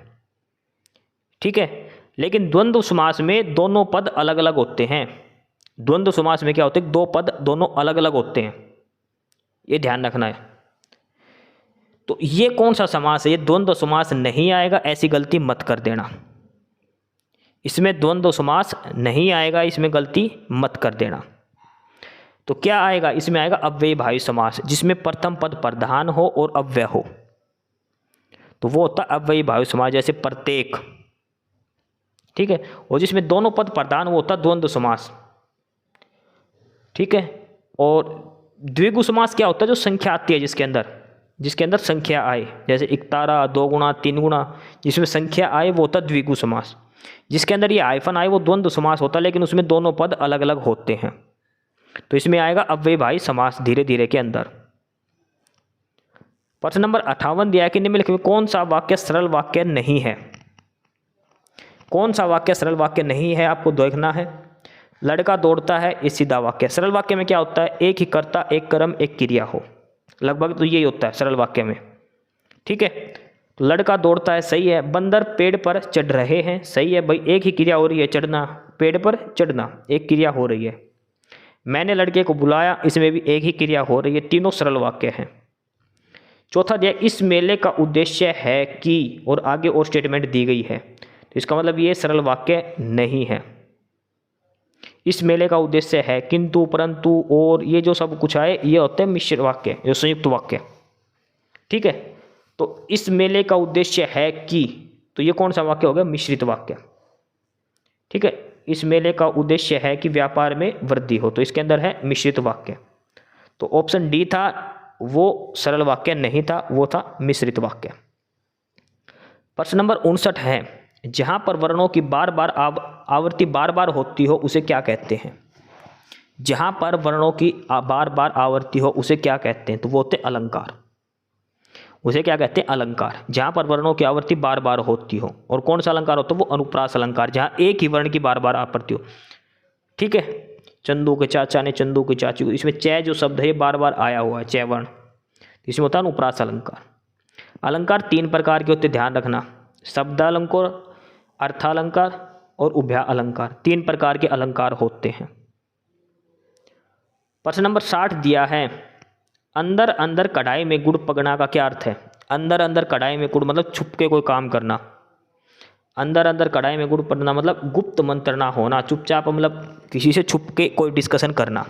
ठीक है, लेकिन द्वंद्व समास में दोनों पद अलग अलग होते हैं। द्वंद्व समास में क्या होते हैं? 2 पद दोनों अलग अलग होते हैं, ये ध्यान रखना है। तो ये कौन सा समास है? ये द्वंद्व समास नहीं आएगा, ऐसी गलती मत कर देना। इसमें द्वंद्व समास नहीं आएगा, इसमें गलती मत कर देना। तो क्या आएगा? इसमें आएगा अव्ययीभावी समास, जिसमें प्रथम पद प्रधान हो और अव्यय हो, तो वो होता है अव्ययीभावी समास, जैसे प्रत्येक। ठीक है, और जिसमें दोनों पद प्रधान वो होता है द्वंद्व समास। ठीक है, और द्विगु समास क्या होता है? जो संख्या आती है जिसके अंदर संख्या आए, जैसे 1 तारा 2 गुणा 3 गुणा, जिसमें संख्या आए वो होता है द्विगु समास। जिसके अंदर ये हाइफन आए वो द्वंद्व समास होता है, लेकिन उसमें दोनों पद अलग अलग होते हैं। तो इसमें आएगा अव्ययीभावी समास धीरे धीरे के अंदर। प्रश्न नंबर 58 दिया है कि निम्नलिखित में कौन सा वाक्य सरल वाक्य नहीं है? कौन सा वाक्य सरल वाक्य नहीं है आपको देखना है। लड़का दौड़ता है, ये सीधा वाक्य। सरल वाक्य में क्या होता है? एक ही कर्ता, एक कर्म, एक क्रिया हो, लगभग तो यही होता है सरल वाक्य में। ठीक है, तो लड़का दौड़ता है, सही है। बंदर पेड़ पर चढ़ रहे हैं, सही है भाई, एक ही क्रिया हो रही है, चढ़ना, पेड़ पर चढ़ना एक क्रिया हो रही है। मैंने लड़के को बुलाया, इसमें भी एक ही क्रिया हो रही है, तीनों सरल वाक्य हैं। चौथा दिया, इस मेले का उद्देश्य है कि, और आगे और स्टेटमेंट दी गई है, तो इसका मतलब ये सरल वाक्य नहीं है। इस मेले का उद्देश्य है, किंतु, परंतु, और ये जो सब कुछ आए ये होते हैं मिश्र वाक्य, जो संयुक्त वाक्य। ठीक है, तो इस मेले का उद्देश्य है कि, तो ये कौन सा वाक्य हो गया? मिश्रित वाक्य। ठीक है, इस मेले का उद्देश्य है कि व्यापार में वृद्धि हो, तो इसके अंदर है मिश्रित वाक्य। तो ऑप्शन डी था, वो सरल वाक्य नहीं था, वो था मिश्रित वाक्य। प्रश्न नंबर 59 है, जहां पर वर्णों की बार बार आवृत्ति बार बार होती हो उसे क्या कहते हैं? जहां पर वर्णों की बार बार आवृत्ति हो उसे क्या कहते हैं? तो वो होते अलंकार। उसे क्या कहते हैं? अलंकार। जहां पर वर्णों की आवृत्ति बार बार होती हो, और कौन सा अलंकार होता है? वो अनुप्रास अलंकार, जहां एक ही वर्ण की बार बार आवृत्ति हो। ठीक है, चंदू के चाचा ने चंदू की चाची को, इसमें च जो शब्द है बार बार आया हुआ है, च वर्ण, इसमें होता है अनुप्रास अलंकार। अलंकार 3 प्रकार के होते, ध्यान रखना। शब्दालंकार, अर्थालंकार और उभय अलंकार, 3 प्रकार के अलंकार होते हैं। प्रश्न नंबर 60 दिया है, अंदर अंदर कढ़ाई में गुड़ पकना का क्या अर्थ है? अंदर अंदर कढ़ाई में गुड़ मतलब छुप के कोई काम करना। अंदर अंदर कढ़ाई में गुड़ पकना मतलब गुप्त मंत्रणा होना, चुपचाप, मतलब किसी से छुप के कोई डिस्कशन करना।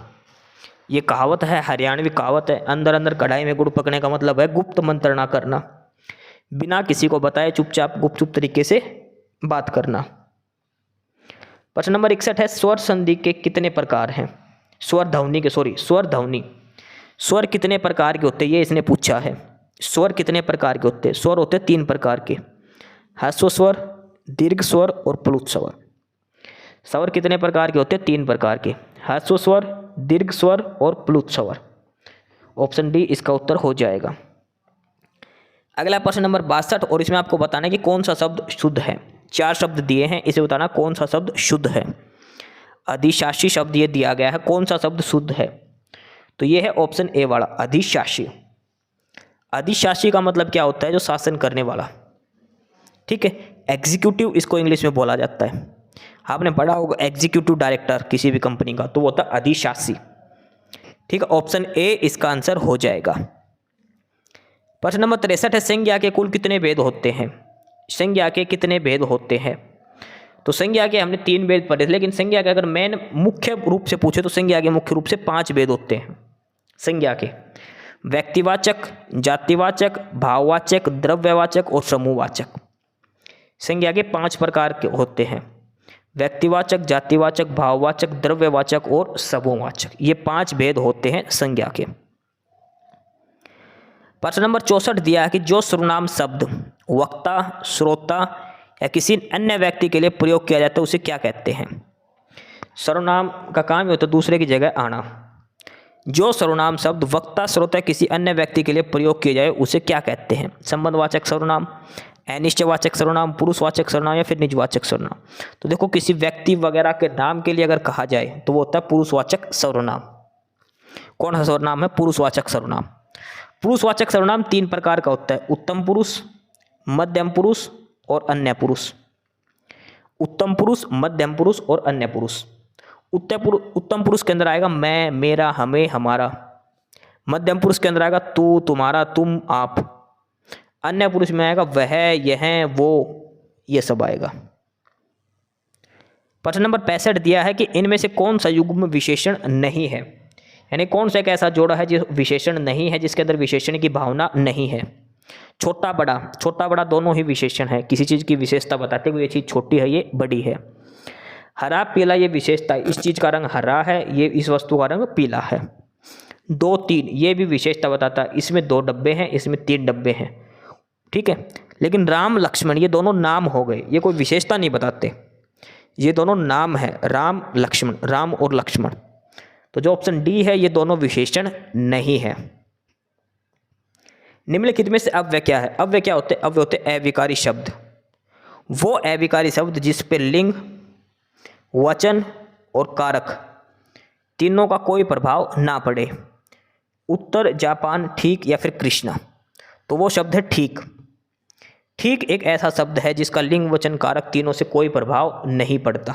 ये कहावत है, हरियाणवी कहावत है। अंदर अंदर कढ़ाई में गुड़ पकने का मतलब है गुप्त मंत्रणा करना, बिना किसी को बताए चुपचाप गुपचुप तरीके से बात करना। प्रश्न नंबर 61 है, स्वर संधि के कितने प्रकार हैं? स्वर ध्वनि, स्वर कितने प्रकार के होते हैं, ये इसने पूछा है। स्वर कितने प्रकार के होते हैं? स्वर होते हैं 3 प्रकार के, ह्रस्व स्वर, दीर्घ स्वर और प्लुत स्वर। स्वर कितने प्रकार के होते हैं? 3 प्रकार के, ह्रस्व स्वर, दीर्घ स्वर और प्लुत स्वर। ऑप्शन डी इसका उत्तर हो जाएगा। अगला प्रश्न नंबर 62, और इसमें आपको बताना है कि कौन सा शब्द शुद्ध है। 4 शब्द दिए हैं, इसे बताना कौन सा शब्द शुद्ध है। अधिशासी शब्द ये दिया गया है, कौन सा शब्द शुद्ध है? तो ये है ऑप्शन ए वाला, अधिशासी। अधिशासी का मतलब क्या होता है? जो शासन करने वाला। ठीक है, एग्जीक्यूटिव इसको इंग्लिश में बोला जाता है। आपने पढ़ा होगा एग्जीक्यूटिव डायरेक्टर किसी भी कंपनी का, तो वो होता है अधिशासी। ठीक है, ऑप्शन ए इसका आंसर हो जाएगा। प्रश्न नंबर 63 है, संज्ञा के कुल कितने भेद होते हैं? संज्ञा के कितने भेद होते हैं? तो संज्ञा के हमने 3 भेद पढ़े थे, लेकिन संज्ञा के अगर मेन मुख्य रूप से पूछे तो संज्ञा के मुख्य रूप से 5 भेद होते हैं। संज्ञा के व्यक्तिवाचक, जातिवाचक, भाववाचक, द्रव्यवाचक और समूहवाचक। संज्ञा के 5 प्रकार के होते हैं, व्यक्तिवाचक, जातिवाचक, भाववाचक, द्रव्यवाचक और समूहवाचक। ये 5 भेद होते हैं संज्ञा के। प्रश्न नंबर 64 दिया है कि जो सर्वनाम शब्द वक्ता, श्रोता या किसी अन्य व्यक्ति के लिए प्रयोग किया जाता है उसे क्या कहते हैं। सर्वनाम का काम ही होता है दूसरे की जगह आना। जो सर्वनाम शब्द वक्ता, श्रोता, किसी अन्य व्यक्ति के लिए प्रयोग किया जाए उसे क्या कहते हैं। संबंधवाचक सर्वनाम, अनिश्चयवाचक सर्वनाम, पुरुषवाचक सर्वनाम या फिर निजवाचक सर्वनाम। तो देखो किसी व्यक्ति वगैरह के नाम के लिए अगर कहा जाए तो वो होता है पुरुषवाचक सर्वनाम। कौन सा सर्वनाम है? पुरुषवाचक सर्वनाम। पुरुषवाचक सर्वनाम 3 प्रकार का होता है, उत्तम पुरुष, मध्यम पुरुष और अन्य पुरुष। उत्तम पुरुष, मध्यम पुरुष और अन्य पुरुष। उत्तम पुरुष के अंदर आएगा मैं, मेरा, हमें, हमारा। मध्यम पुरुष के अंदर आएगा तू, तुम्हारा, तुम, आप। अन्य पुरुष में आएगा वह, यह, वो, ये सब आएगा। प्रश्न नंबर 65 दिया है कि इनमें से कौन सा युग्म विशेषण नहीं है, यानी कौन सा एक ऐसा जोड़ा है जो विशेषण नहीं है, जिसके अंदर विशेषण की भावना नहीं है। छोटा बड़ा, छोटा बड़ा दोनों ही विशेषण है, किसी चीज़ की विशेषता बताते हुए ये चीज़ छोटी है, ये बड़ी है। हरा पीला ये विशेषता, इस चीज़ का रंग हरा है, ये इस वस्तु का रंग पीला है। 2 3 ये भी विशेषता बताता है, इसमें 2 डब्बे हैं, इसमें 3 डब्बे हैं, ठीक है। लेकिन राम लक्ष्मण ये दोनों नाम हो गए, ये कोई विशेषता नहीं बताते, ये दोनों नाम है, राम लक्ष्मण, राम और लक्ष्मण। तो जो ऑप्शन डी है ये दोनों विशेषण नहीं है। निम्नलिखित में से अव्यय क्या है? अव्यय क्या होते हैं? अव्यय होते अविकारी शब्द, वो अविकारी शब्द जिस पे लिंग, वचन और कारक तीनों का कोई प्रभाव ना पड़े। उत्तर, जापान, ठीक या फिर कृष्णा। तो वो शब्द है ठीक। ठीक एक ऐसा शब्द है जिसका लिंग, वचन, कारक तीनों से कोई प्रभाव नहीं पड़ता,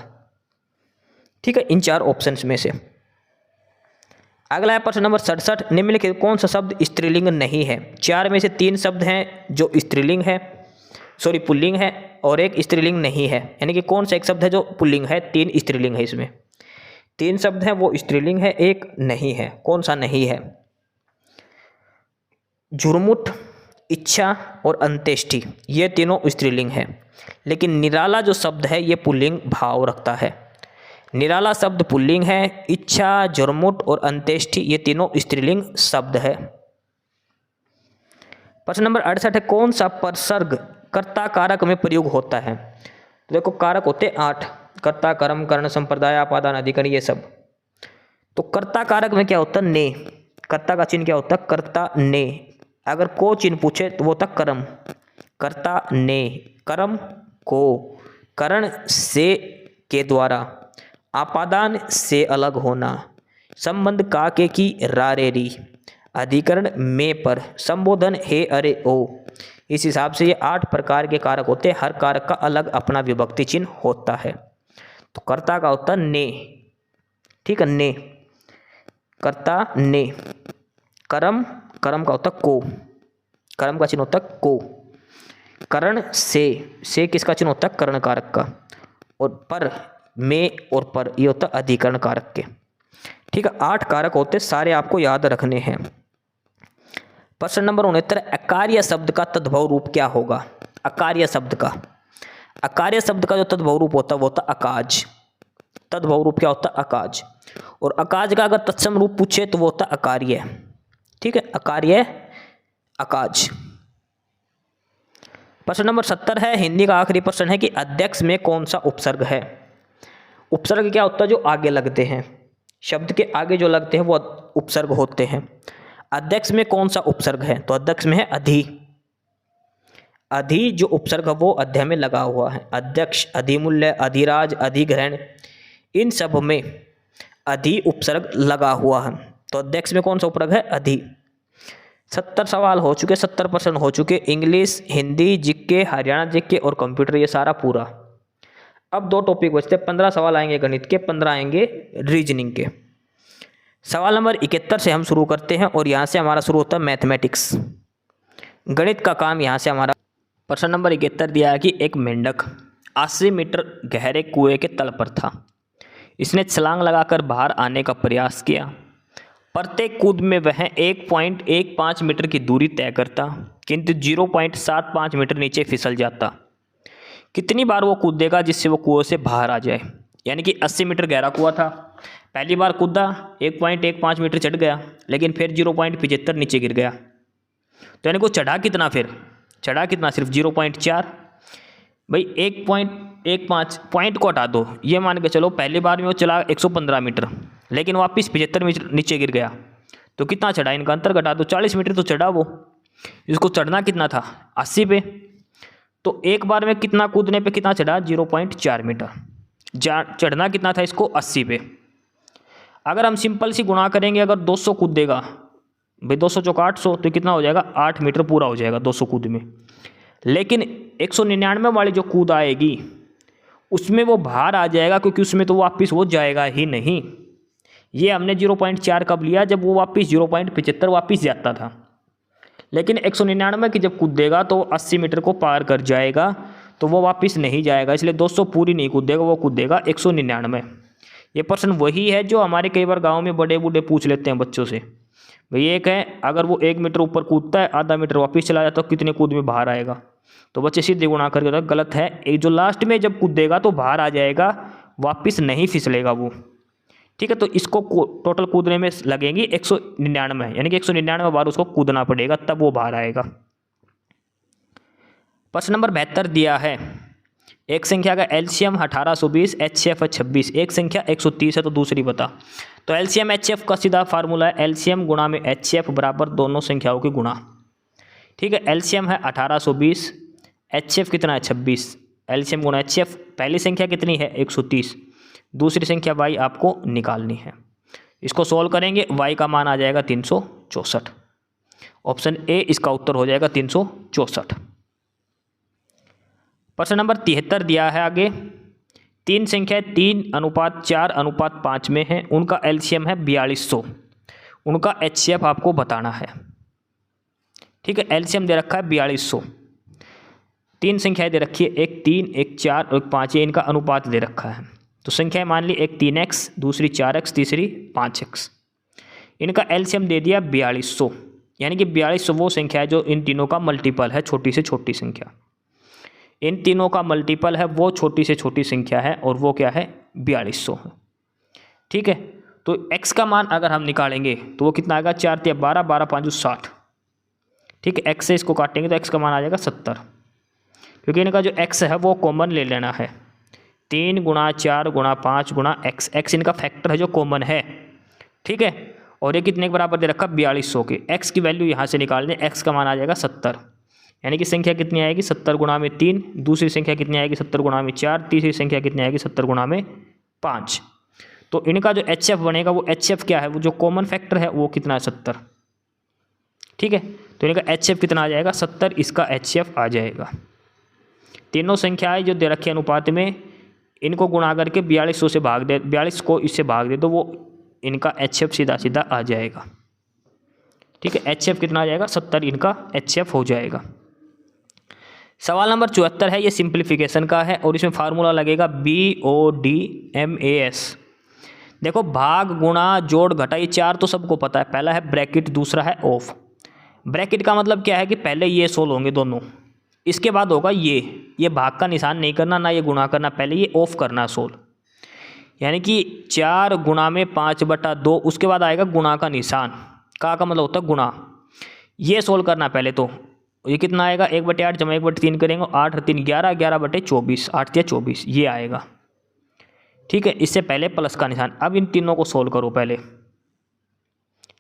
ठीक है, इन 4 ऑप्शंस में से। अगला है प्रश्न नंबर 67, निम्नलिखित कौन सा शब्द स्त्रीलिंग नहीं है? 4 में से 3 शब्द हैं जो स्त्रीलिंग है, पुल्लिंग है, और एक स्त्रीलिंग नहीं है। यानी कि कौन सा एक शब्द है जो पुल्लिंग है, 3 स्त्रीलिंग है। इसमें 3 शब्द हैं वो स्त्रीलिंग है, एक नहीं है। कौन सा नहीं है? झुरमुट, इच्छा और अंत्येष्टि, ये तीनों स्त्रीलिंग है। लेकिन निराला जो शब्द है ये पुल्लिंग भाव रखता है। निराला शब्द पुल्लिंग है, इच्छा, झुरमुट और अंत्येष्टि ये तीनों स्त्रीलिंग शब्द है। प्रश्न नंबर 68 है, कौन सा परसर्ग कर्ता कारक में प्रयोग होता है? तो देखो कारक होते 8, कर्ता, कर्म, कर्ण, संप्रदाय, आपादान, अधिकरण, ये सब। तो कर्ता कारक में क्या होता है? ने। कर्ता का चिन्ह क्या होता है? कर्ता, ने। अगर को चिन्ह पूछे तो वो होता कर्म, कर्ता, ने, कर्म को, करण से के द्वारा, आपादान से अलग होना, संबंध का के की रारेरी, अधिकरण में पर, संबोधन हे अरे ओ। इस हिसाब से ये 8 प्रकार के कारक होते हैं, हर कारक का अलग अपना विभक्ति चिन्ह होता है। तो कर्ता का होता ने, ठीक है, ने, कर्ता, ने। कर्म, कर्म का होता को, कर्म का चिन्ह होता को। करण से किसका चिन्ह होता है? कर्ण कारक का। और पर, में और पर, ये होता है अधिकरण कारक के, ठीक है। 8 कारक होते सारे, आपको याद रखने हैं। प्रश्न नंबर 69, अकार्य शब्द का तद्भव रूप क्या होगा? अकार्य शब्द का, अकार्य शब्द का जो तद्भव रूप होता है वो होता अकाज। तद्भव रूप क्या होता है? अकाज। और अकाज का अगर तत्सम रूप पूछे तो वो होता अकार्य, ठीक है, अकार्य, अकाज। प्रश्न नंबर 70 है, हिंदी का आखिरी प्रश्न है कि अध्यक्ष में कौन सा उपसर्ग है? उपसर्ग क्या होता है? जो आगे लगते हैं, शब्द के आगे जो लगते हैं वो उपसर्ग होते हैं। अध्यक्ष में कौन सा उपसर्ग है? तो अध्यक्ष में है अधि। अधि जो उपसर्ग है वो अध्याय में लगा हुआ है। अध्यक्ष, अधिमूल्य, अधिराज, अधिग्रहण, इन सब में अधि उपसर्ग लगा हुआ है। तो अध्यक्ष में कौन सा उपसर्ग है? अधि। 70 सवाल हो चुके, 70 प्रश्न हो चुके, English, Hindi, GK, Haryana GK और कंप्यूटर, ये सारा पूरा। अब 2 टॉपिक बचते हैं, 15 सवाल आएंगे गणित के, 15 आएंगे रीजनिंग के। सवाल नंबर 71 से हम शुरू करते हैं और यहाँ से हमारा शुरू होता है मैथमेटिक्स, गणित का काम यहाँ से हमारा। प्रश्न नंबर 71 दिया है कि एक मेंढक 80 मीटर गहरे कुएं के तल पर था। इसने छलांग लगाकर बाहर आने का प्रयास किया प्रत्येक कूद में वह 1.15 मीटर की दूरी तय करता, किंतु 0.75 मीटर नीचे फिसल जाता। कितनी बार वो कूदेगा जिससे वो कुएं से बाहर आ जाए? यानी कि 80 मीटर गहरा कुआं था, पहली बार कूदा 1.15 मीटर चढ़ गया, लेकिन फिर 0.75 नीचे गिर गया। तो यानी कि वो चढ़ा कितना, फिर चढ़ा कितना, सिर्फ 0.4। भाई 1.15 पॉइंट को हटा दो, ये मान के चलो पहली बार में वो चला 115 मीटर, लेकिन वापस 75 मीटर नीचे गिर गया, तो कितना चढ़ा, इनका अंतर घटा दो, 40 मीटर तो चढ़ा वो। इसको चढ़ना कितना था, 80 पे, तो एक बार में कितना कूदने पे कितना चढ़ा, 0.4 मीटर। चढ़ना कितना था इसको, 80 पे। अगर हम सिंपल सी गुणा करेंगे, अगर 200 कूदेगा, भाई 200 चौका 800, तो कितना हो जाएगा, 8 मीटर पूरा हो जाएगा 200 कूद में। लेकिन 199 वाली जो कूद आएगी उसमें वो बाहर आ जाएगा, क्योंकि उसमें तो वापस वो जाएगा ही नहीं। ये हमने 0.4 कब लिया, जब वो वापस 0.75 वापस जाता था। लेकिन 199 की जब कूदेगा तो 80 मीटर को पार कर जाएगा, तो वो वापस नहीं जाएगा, इसलिए 200 पूरी नहीं कूदेगा, वो कूदेगा 199। ये प्रश्न वही है जो हमारे कई बार गांव में बड़े बूढ़े पूछ लेते हैं बच्चों से। भाई एक है, अगर वो 1 मीटर ऊपर कूदता है, आधा मीटर वापस चला जाता है, तो कितने कूद में बाहर आएगा? तो बच्चे सीधे गुणा करके होता है, गलत है। एक जो लास्ट में जब कूदेगा तो बाहर आ जाएगा, वापस नहीं फिसलेगा वो। ठीक है, तो इसको टोटल कूदने में लगेंगी 199, यानी कि 199 बार उसको कूदना पड़ेगा, तब वो बाहर आएगा। प्रश्न नंबर 72 दिया है, एक संख्या का एलसीएम 1820, एचसीएफ है 26, एक संख्या 130 है, तो दूसरी बता। तो एलसीएम एचसीएफ का सीधा फार्मूला है एलसीएम गुणा में एचसीएफ बराबर दोनों संख्याओं की गुणा। ठीक है, एलसीएम है 1820, एचसीएफ कितना है 26, एलसीएम गुणा एचसीएफ। पहली संख्या कितनी है 130, दूसरी संख्या वाई आपको निकालनी है। इसको सोल्व करेंगे, वाई का मान आ जाएगा 364। ऑप्शन ए इसका उत्तर हो जाएगा 364। प्रश्न नंबर 73 दिया है आगे, तीन संख्याएं 3:4:5 में है, उनका एलसीएम है 4200, उनका एचसीएफ आपको बताना है। ठीक है, एलसीएम दे रखा है 4200, तीन संख्याएं दे रखी है, एक 3, एक 4 और एक 5, ये इनका अनुपात दे रखा है। तो संख्याएं मान ली, एक 3x, दूसरी 4x, तीसरी 5x। इनका एलसीएम दे दिया 4200, यानी कि 4200 वो संख्या है जो इन तीनों का मल्टीपल है, छोटी से छोटी संख्या। इन तीनों का मल्टीपल है वो छोटी से छोटी संख्या है, और वो क्या है 4200 है। ठीक है, तो x का मान अगर हम निकालेंगे तो वो कितना आएगा, 4 × 12, 12 × 5 = 60। ठीक है, x से इसको काटेंगे तो x का मान आ जाएगा 70, क्योंकि इनका जो x है वो कॉमन ले लेना है। 3 × 4 × 5 × x, x इनका फैक्टर है जो कॉमन है। ठीक है, और ये कितने के बराबर दे रखा 4200 के। x की वैल्यू यहाँ से निकाल दें, x का मान आ जाएगा 70, यानी कि संख्या कितनी आएगी 70 × 3, दूसरी संख्या कितनी आएगी 70 × 4, तीसरी संख्या कितनी आएगी 70 × 5। तो इनका जो एचसीएफ बनेगा वो एचसीएफ क्या है, वो जो कॉमन फैक्टर है वो कितना है 70। ठीक है, तो इनका एचसीएफ कितना आ जाएगा 70, इसका एचसीएफ आ जाएगा। तीनों संख्याएं जो दे रखी है अनुपात में, इनको गुणा करके 4200 से भाग दे, 42 को इससे भाग दे, तो वो इनका एचसीएफ सीधा सीधा आ जाएगा। ठीक है, एचसीएफ कितना आ जाएगा 70, इनका एचसीएफ हो जाएगा। सवाल नंबर 74 है, ये सिंप्लीफिकेशन का है, और इसमें फार्मूला लगेगा BODMAS। देखो, भाग गुणा जोड़ घटा, ये चार तो सबको पता है। पहला है ब्रैकेट, दूसरा है ऑफ। ब्रैकेट का मतलब क्या है कि पहले ये सोल होंगे दोनों, इसके बाद होगा ये भाग का निशान नहीं करना, ना ये गुणा करना, पहले ये ऑफ करना सोल। यानी कि 4 × 5/2, उसके बाद आएगा गुणा का निशान। का मतलब होता है गुणा। ये सोल्व करना पहले, तो ये कितना आएगा 1/8 जमा 1/3 करेंगे, 8 × 3 11, 11/24, 8 × 24 ये आएगा। ठीक है, इससे पहले प्लस का निशान। अब इन तीनों को सोल्व करो पहले।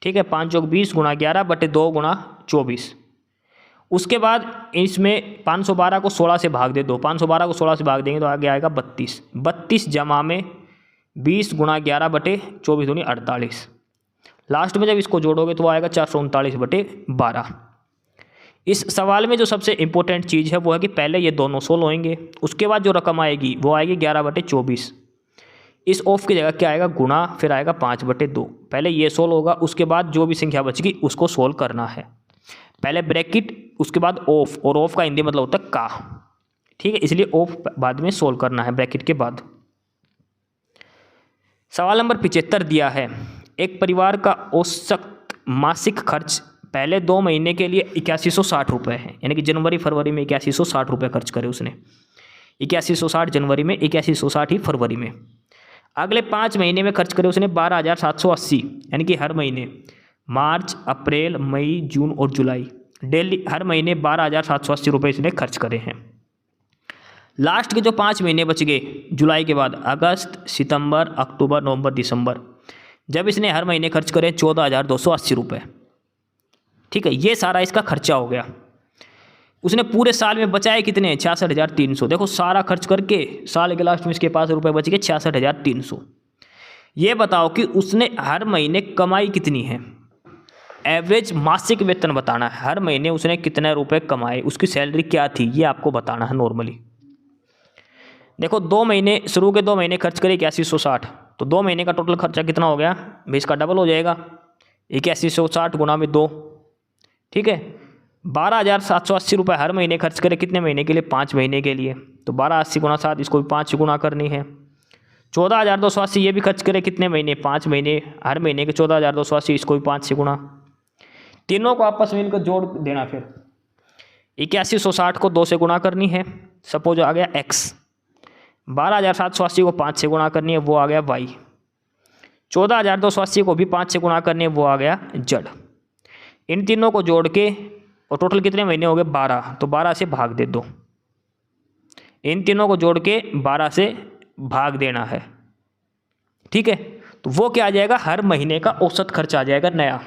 ठीक है, 5 × 20 × 11/2 × 24। उसके बाद इसमें 512 को 16 से भाग दे दो, 512 को 16 से भाग देंगे तो आगे आएगा 32, 32 जमा में 20 × 11/24 दूनी 48। लास्ट में जब इसको जोड़ोगे तो आएगा 439/12। इस सवाल में जो सबसे इंपॉर्टेंट चीज़ है वो है कि पहले ये दोनों सोल्व होंगे, उसके बाद जो रकम आएगी वो आएगी 11/24। इस ऑफ की जगह क्या आएगा गुणा, फिर आएगा 5/2। पहले ये सोल्व होगा, उसके बाद जो भी संख्या बचेगी उसको सोल्व करना है। पहले ब्रैकेट, उसके बाद ऑफ, और ऑफ का हिंदी मतलब होता है का। ठीक है, इसलिए ऑफ बाद में सोल्व करना है ब्रैकेट के बाद। सवाल नंबर 75 दिया है, एक परिवार का औसत मासिक खर्च पहले 2 महीने के लिए 8160 रुपये है, यानी कि जनवरी फरवरी में 8160 रुपये खर्च करे उसने, 8160 जनवरी में, 8160 ही फरवरी में। अगले 5 महीने में खर्च करे उसने 12780, यानी कि हर महीने मार्च, अप्रैल, मई, जून और जुलाई डेली हर महीने 12780 रुपये इसने खर्च करे हैं। लास्ट के जो 5 महीने बच गए जुलाई के बाद, अगस्त, सितंबर, अक्टूबर, नवंबर, दिसंबर, जब इसने हर महीने खर्च करे 14280 रुपये। ठीक है, ये सारा इसका खर्चा हो गया। उसने पूरे साल में बचाए कितने, 66,300। देखो सारा खर्च करके साल के लास्ट में इसके पास रुपए बच गए 66,300। ये बताओ कि उसने हर महीने कमाई कितनी है। एवरेज मासिक वेतन बताना है, हर महीने उसने कितने रुपए कमाए, उसकी सैलरी क्या थी, ये आपको बताना है नॉर्मली। देखो 2 महीने, शुरू के 2 महीने खर्च करे 8160, तो 2 महीने का टोटल खर्चा कितना हो गया भाई, इसका डबल हो जाएगा, 8160 गुना में 2। ठीक है, 12,780 रुपये हर महीने खर्च करे, कितने महीने के लिए, 5 महीने के लिए, तो 1280 गुना 7, इसको भी 5 से गुना करनी है। 14,280 ये भी खर्च करे, कितने महीने, 5 महीने, हर महीने के 14,280, इसको भी 5 से गुना। तीनों को आपस में इनको जोड़ देना, फिर 8160 को 2 से गुना करनी है, सपोज आ गया x। 12,780 को 5 से गुना करनी है, वो आ गया y। 14,280 को भी 5 से गुना करनी है, वो आ गया z। इन तीनों को जोड़ के और टोटल कितने महीने हो गए, 12, तो 12 से भाग दे दो। इन तीनों को जोड़ के 12 से भाग देना है। ठीक है, तो वो क्या आ जाएगा, हर महीने का औसत खर्च आ जाएगा नया।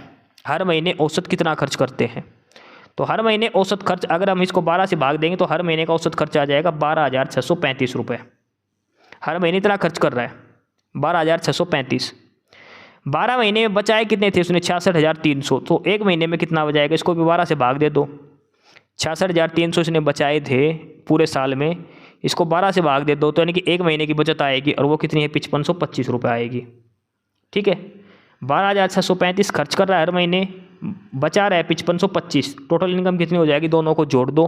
हर महीने औसत कितना खर्च करते हैं, तो हर महीने औसत खर्च अगर हम इसको 12 से भाग देंगे तो हर महीने का औसत खर्च आ जाएगा 12,635 रुपये। हर महीने इतना खर्च कर रहा है 12,635। 12 महीने में बचाए कितने थे उसने, 66,300, तो एक महीने में कितना बचाएगा, इसको भी 12 से भाग दे दो। 66,300 इसने बचाए थे पूरे साल में, इसको 12 से भाग दे दो, तो यानी कि एक महीने की बचत आएगी, और वो कितनी है, 5525 रुपये आएगी। ठीक है, 12,635 खर्च कर रहा है हर महीने, बचा रहा है 5525। टोटल इनकम कितनी हो जाएगी, दोनों को जोड़ दो।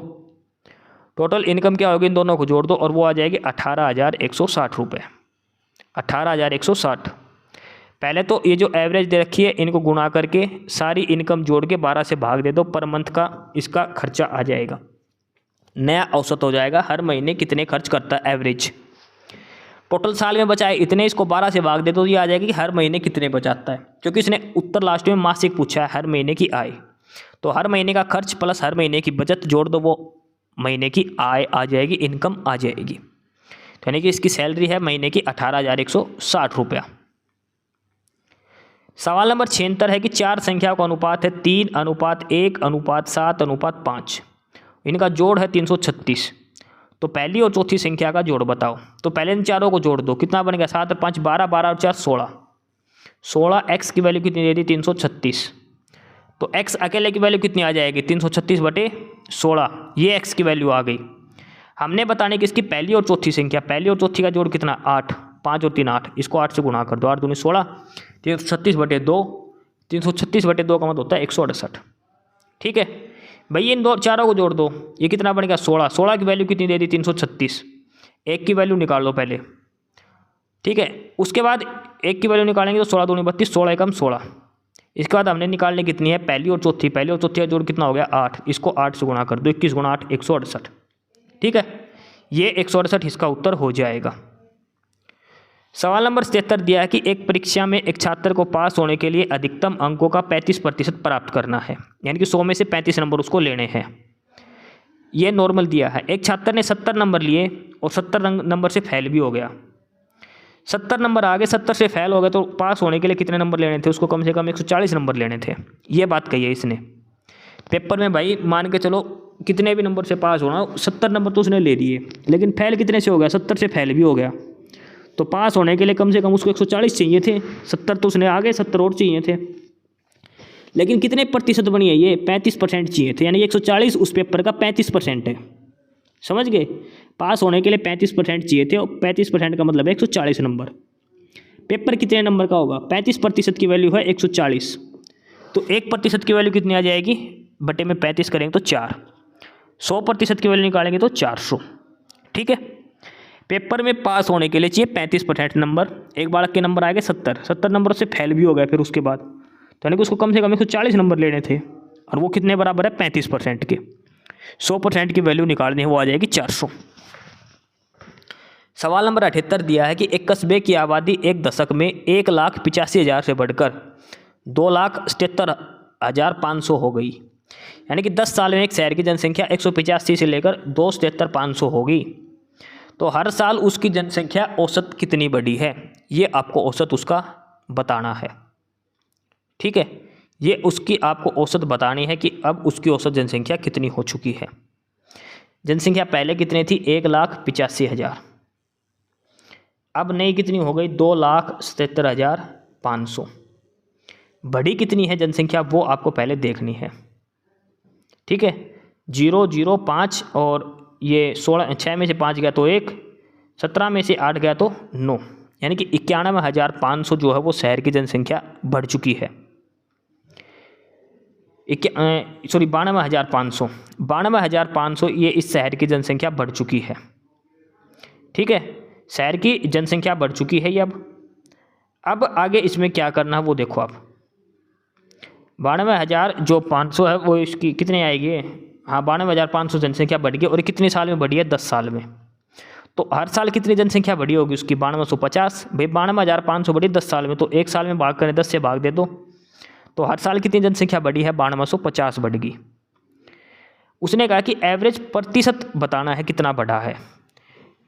टोटल इनकम क्या होगी, इन दोनों को जोड़ दो, और वो आ जाएगी 18,160 रुपये। 18,160। पहले तो ये जो एवरेज दे रखी है इनको गुणा करके सारी इनकम जोड़ के 12 से भाग दे दो, पर मंथ का इसका खर्चा आ जाएगा, नया औसत हो जाएगा हर महीने कितने खर्च करता है एवरेज। टोटल साल में बचाए इतने, इसको 12 से भाग दे दो, ये आ जाएगी कि हर महीने कितने बचाता है, क्योंकि इसने उत्तर लास्ट में मासिक पूछा है, हर महीने की आय। तो हर महीने का खर्च प्लस हर महीने की बचत जोड़ दो, वो महीने की आय आ जाएगी, इनकम आ जाएगी। तो यानी कि इसकी सैलरी है महीने की 18,160 रुपया। सवाल नंबर 76 है कि 4 संख्याओं का अनुपात है 3:1:7:5, इनका जोड़ है 336, तो पहली और चौथी संख्या का जोड़ बताओ। तो पहले इन चारों को जोड़ दो, कितना बनेगा, 7 और 5 12, 12 और 4 16। 16 x की वैल्यू कितनी दे दी, 336, तो x अकेले की वैल्यू कितनी आ जाएगी, 336/16, ये x की वैल्यू आ गई। हमने बताने की इसकी पहली और चौथी संख्या, पहली और चौथी का जोड़ कितना, 8, 5 और 3 8, इसको 8 से गुणा कर दो, 8 दूनी 16, 336/2, 336/2 का मतलब होता है 168। ठीक है भाई, इन चारों को जोड़ दो, ये कितना बनेगा, 16, 16 की वैल्यू कितनी दे दी, 336, एक की वैल्यू निकाल लो पहले। ठीक है, उसके बाद एक की वैल्यू निकालेंगे तो 16 दूनी 32, 16 एकम 16। इसके बाद हमने निकालने कितनी है, पहली और चौथी, पहली और चौथी का जोड़ कितना हो गया, 8, इसको 8 से गुणा कर दो, 21 गुणा 8 168। ठीक है, ये 168 इसका उत्तर हो जाएगा। सवाल नंबर 77 दिया है कि एक परीक्षा में एक छात्र को पास होने के लिए अधिकतम अंकों का 35% प्राप्त करना है, यानी कि 100 में से 35 नंबर उसको लेने हैं। ये नॉर्मल दिया है। एक छात्र ने 70 नंबर लिए और 70 नंबर से फेल भी हो गया। 70 नंबर आ गए, 70 से फेल हो गए, तो पास होने के लिए कितने नंबर लेने थे उसको, कम से कम 140 नंबर लेने थे। ये बात कही है इसने पेपर में। भाई मान के चलो कितने भी नंबर से पास होना, 70 नंबर तो उसने ले लिए, लेकिन फेल कितने से हो गया, 70 से फेल भी हो गया, तो पास होने के लिए कम से कम उसको 140 चाहिए थे। 70 तो उसने आ गए, 70 और चाहिए थे, लेकिन कितने प्रतिशत बनी है ये, 35% चाहिए थे, यानी 140 उस पेपर का 35% है। समझ गए, पास होने के लिए 35% चाहिए थे, और 35% का मतलब है 140 नंबर। पेपर कितने नंबर का होगा, 35% की वैल्यू है 140, तो 1% की वैल्यू कितनी आ जाएगी, बटे में 35 करेंगे तो 4, 100% की वैल्यू निकालेंगे तो 400। ठीक है, पेपर में पास होने के लिए चाहिए 35% नंबर। एक बालक के नंबर आएंगे 70 नंबर से फेल भी हो गया फिर उसके बाद, तो यानी कि उसको कम से कम 140 नंबर लेने थे, और वो कितने बराबर है 35% के। 100% की वैल्यू निकालनी है, वो आ जाएगी 400। सवाल नंबर 78 दिया है कि एक कस्बे की आबादी एक दशक में 1,85,000 से बढ़कर 2,77,500 हो गई। यानी कि 10 साल में एक शहर की जनसंख्या 185 से लेकर 2,77,500 होगी। तो हर साल उसकी जनसंख्या औसत कितनी बढ़ी है, ये आपको औसत उसका बताना है। ठीक है, ये उसकी आपको औसत बतानी है कि अब उसकी औसत जनसंख्या कितनी हो चुकी है। जनसंख्या पहले कितनी थी 1,85,000, अब नई कितनी हो गई 2,77,500। बड़ी कितनी है जनसंख्या वो आपको पहले देखनी है। ठीक है, 0, 0, 5 और ये 6 में से 5 गया तो 1, 17 में से 8 गया तो 9, यानी कि 91,500 जो है वो शहर की जनसंख्या बढ़ चुकी है। 92,500 ये इस शहर की जनसंख्या बढ़ चुकी है। ठीक है, शहर की जनसंख्या बढ़ चुकी है ये। अब आगे इसमें क्या करना है वो देखो आप। 92,500 है वो इसकी कितनी आएगी, हाँ 92,500 जनसंख्या बढ़ गई, और कितने साल में बढ़ी है 10 साल में। तो हर साल कितनी जनसंख्या बढ़ी होगी उसकी 9250। भाई 92,500 बढ़ी 10 साल में, तो एक साल में भाग करें 10 से भाग दे दो, तो हर साल कितनी जनसंख्या बढ़ी है 9250 बढ़ गई। उसने कहा कि एवरेज प्रतिशत बताना है कितना बढ़ा है।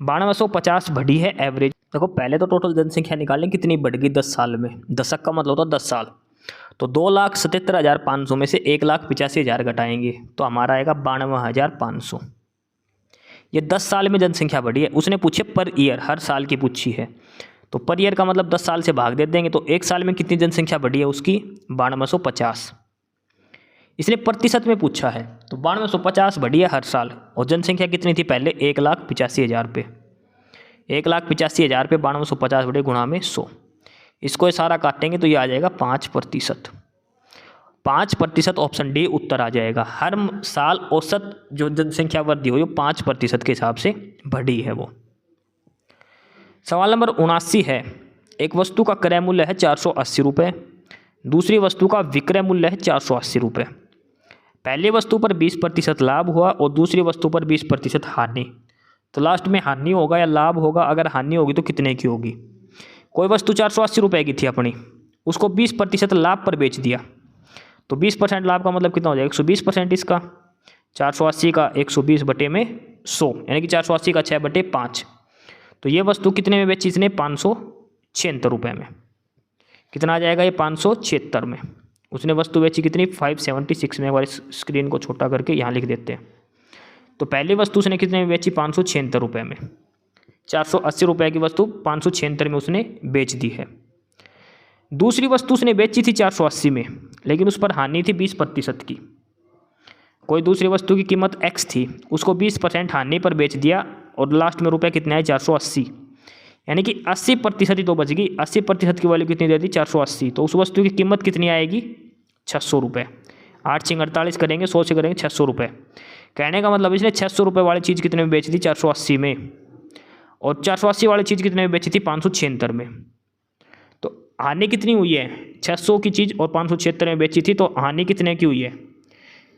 9250 बढ़ी है एवरेज। देखो पहले तो टोटल जनसंख्या निकालें कितनी बढ़ गई 10 साल में, दशक का मतलब होता है 10 साल। तो 2,77,500 में से 1,85,000 घटाएंगे तो हमारा आएगा 92,500। ये 10 साल में जनसंख्या बढ़ी है। उसने पूछे पर ईयर, हर साल की पूछी है, तो पर ईयर का मतलब 10 साल से भाग दे देंगे, तो एक साल में कितनी जनसंख्या बढ़ी है उसकी 9250। इसने प्रतिशत में पूछा है, तो 9250 बढ़ी है हर साल, और जनसंख्या कितनी थी पहले 1,85,000 पे। 1,85,000 पे 9250 बढ़े गुणा में 100, इसको ये सारा काटेंगे तो ये आ जाएगा 5%। 5% ऑप्शन डी उत्तर आ जाएगा। हर साल औसत जो जनसंख्या वृद्धि हुई वो 5% के हिसाब से बढ़ी है वो। सवाल नंबर 79 है, एक वस्तु का क्रय मूल्य है 480 रुपये, दूसरी वस्तु का विक्रय मूल्य है 480 रुपये। पहली वस्तु पर 20% लाभ हुआ और दूसरी वस्तु पर 20% हानि, तो लास्ट में हानि होगा या लाभ होगा? अगर हानि होगी तो कितने की होगी? कोई वस्तु 480 रुपये की थी अपनी, उसको 20% लाभ पर बेच दिया, तो 20% लाभ का मतलब कितना हो जाएगा 120% इसका। 480 का 120 बटे में 100, यानी कि 480 का 6/5। तो ये वस्तु कितने में बेची इसने 576 रुपये में। कितना आ जाएगा ये 576 में। उसने वस्तु बेची कितनी 576 में। हमारी स्क्रीन को छोटा करके यहाँ लिख देते हैं। तो पहली वस्तु उसने कितने में बेची 576 रुपये में। 480 रुपये की वस्तु 576 में उसने बेच दी है। दूसरी वस्तु उसने बेची थी 480 में, लेकिन उस पर हानि थी 20% की। कोई दूसरी वस्तु की कीमत x थी, उसको 20% हानि पर बेच दिया और लास्ट में रुपये कितने आए 480, यानी कि 80% ही तो बच गई। 80% की वैल्यू कितनी दे दी 480, तो उस वस्तु की कीमत कितनी आएगी 600 रुपये। 8 × 48 करेंगे, 100 से करेंगे 600 रुपये। कहने का मतलब इसने 600 रुपये वाली चीज़ कितने में बेची थी 480 में, और 480 वाली चीज़ कितने में बेची थी 576 में। तो हानि कितनी हुई है 600 की चीज़ और 576 में बेची थी, तो हानि कितने की हुई है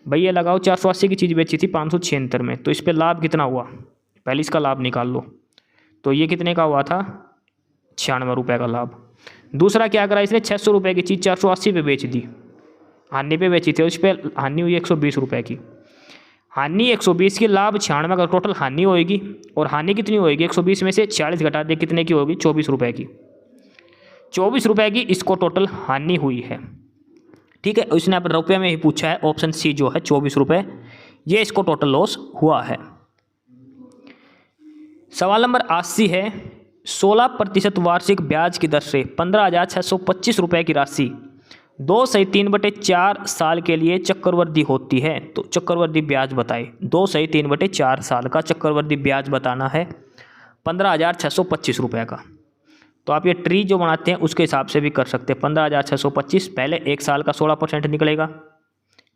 भैया लगाओ। 480 की चीज़ बेची थी 576 में, तो इस पर लाभ कितना हुआ पहले इसका लाभ निकाल लो। तो ये कितने का हुआ था 96 रुपये का लाभ। दूसरा क्या करा इसने 600 रुपये की चीज़ 480 पे बेच दी, हानि पे बेची थी, उस पर हानि हुई 120 रुपये की। हानि 120 की, लाभ 96 का, टोटल हानि होएगी। और हानि कितनी होएगी 120 में से 40 घटा दे कितने की होगी 24 रुपये की। 24 रुपये की इसको टोटल हानि हुई है। ठीक है, उसने अब रुपये में ही पूछा है, ऑप्शन सी जो है 24 रुपये, ये इसको टोटल लॉस हुआ है। सवाल नंबर 80 है, 16% वार्षिक ब्याज की दर से 15,625 रुपये की राशि 2 सही 3/4 साल के लिए चक्रवृद्धि होती है, तो चक्रवृद्धि ब्याज बताए। 2 सही 3/4 साल का चक्रवृद्धि ब्याज बताना है 15,625 रुपये का। तो आप ये ट्री जो बनाते हैं उसके हिसाब से भी कर सकते हैं। 15,625 पहले एक साल का 16% निकलेगा,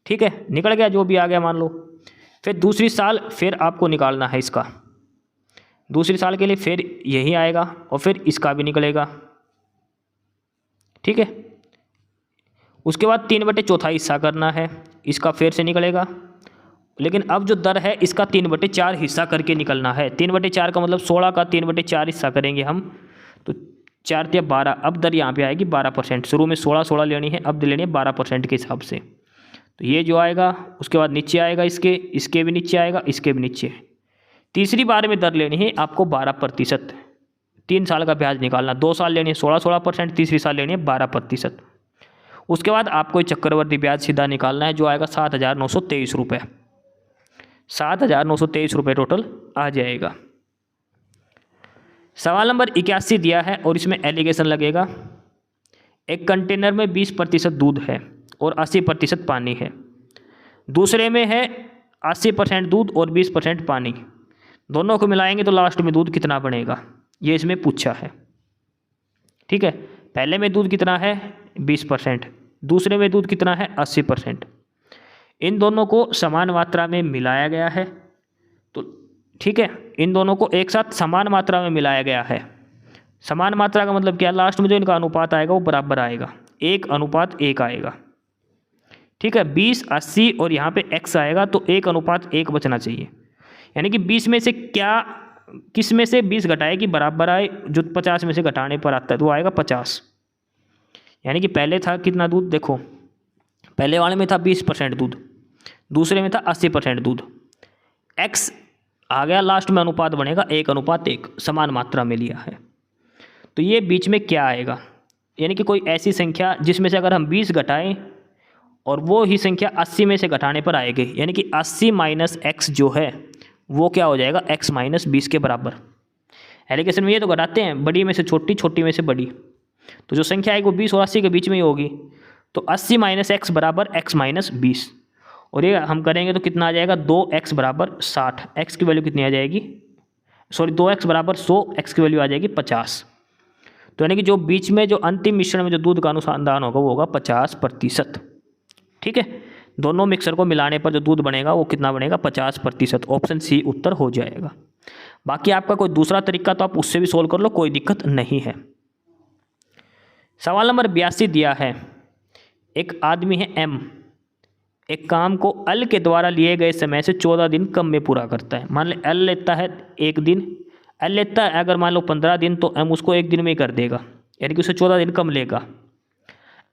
ठीक है, निकल गया जो भी आ गया मान लो। फिर दूसरी साल फिर आपको निकालना है इसका दूसरी साल के लिए फिर यही आएगा और फिर इसका भी निकलेगा, ठीक है। उसके बाद 3/4 हिस्सा करना है, इसका फिर से निकलेगा। लेकिन अब जो दर है इसका 3/4 हिस्सा करके निकलना है। 3/4 का मतलब 16 का 3/4 हिस्सा करेंगे हम, तो 4 या 12। अब दर यहाँ पे आएगी 12%। शुरू में 16 लेनी है, अब लेनी है 12% के हिसाब से। तो ये जो आएगा, उसके बाद नीचे आएगा इसके भी नीचे आएगा, इसके भी नीचे। तीसरी बार में दर लेनी है आपको 12%। 3 साल का ब्याज निकालना, 2 साल लेनी है 16%, तीसरी साल लेनी है 12%। उसके बाद आपको चक्रवर्ती ब्याज सीधा निकालना है, जो आएगा 7,923 रुपये। 7,923 रुपये टोटल आ जाएगा। सवाल नंबर 81 दिया है और इसमें एलिगेशन लगेगा। एक कंटेनर में 20% दूध है और 80% पानी है। दूसरे में है 80% दूध और 20% पानी। दोनों को मिलाएंगे तो लास्ट में दूध कितना बनेगा, ये इसमें पूछा है, ठीक है। पहले में दूध कितना है 20%, दूसरे में दूध कितना है 80%। इन दोनों को समान मात्रा में मिलाया गया है, तो ठीक है, इन दोनों को एक साथ समान मात्रा में मिलाया गया है। समान मात्रा का मतलब क्या, लास्ट में जो इनका अनुपात आएगा वो बराबर आएगा, 1:1 आएगा, ठीक है। 20, 80 और यहाँ पे x आएगा, तो 1:1 बचना चाहिए। यानी कि 20 में से किस में से 20 घटाए कि बराबर आए, जो 50 में से घटाने पर आता है तो वो आएगा 50। यानी कि पहले था कितना दूध, देखो पहले वाले में था 20% दूध, दूसरे में था 80% दूध। x आ गया, लास्ट में अनुपात बनेगा 1:1, समान मात्रा में लिया है। तो ये बीच में क्या आएगा, यानी कि कोई ऐसी संख्या जिसमें से अगर हम 20 घटाएं और वो ही संख्या 80 में से घटाने पर आएगी, यानी कि 80 माइनस x जो है वो क्या हो जाएगा, x माइनस 20 के बराबर। एलिगेशन में ये तो घटाते हैं, बड़ी में से छोटी, छोटी में से बड़ी, तो जो संख्या आएगी वो 20 और 80 के बीच में ही होगी। तो 80 माइनस x बराबर x माइनस 20, और ये हम करेंगे तो कितना आ जाएगा, 2x बराबर 60। x की वैल्यू कितनी आ जाएगी, सॉरी 2x बराबर 100, x की वैल्यू आ जाएगी 50। तो यानी कि जो बीच में जो अंतिम मिश्रण में जो दूध का अनुसंधान होगा वो होगा 50%, ठीक है। दोनों मिक्सर को मिलाने पर जो दूध बनेगा वो कितना बनेगा, 50%। ऑप्शन सी उत्तर हो जाएगा। बाकी आपका कोई दूसरा तरीका तो आप उससे भी सोल्व कर लो, कोई दिक्कत नहीं है। सवाल नंबर 82 दिया है। एक आदमी है M, एक काम को L के द्वारा लिए गए समय से 14 दिन कम में पूरा करता है। मान ले L लेता है 1 दिन, L लेता है अगर मान लो 15 दिन, तो M उसको 1 दिन में ही कर देगा, यानी कि उसे 14 दिन कम लेगा।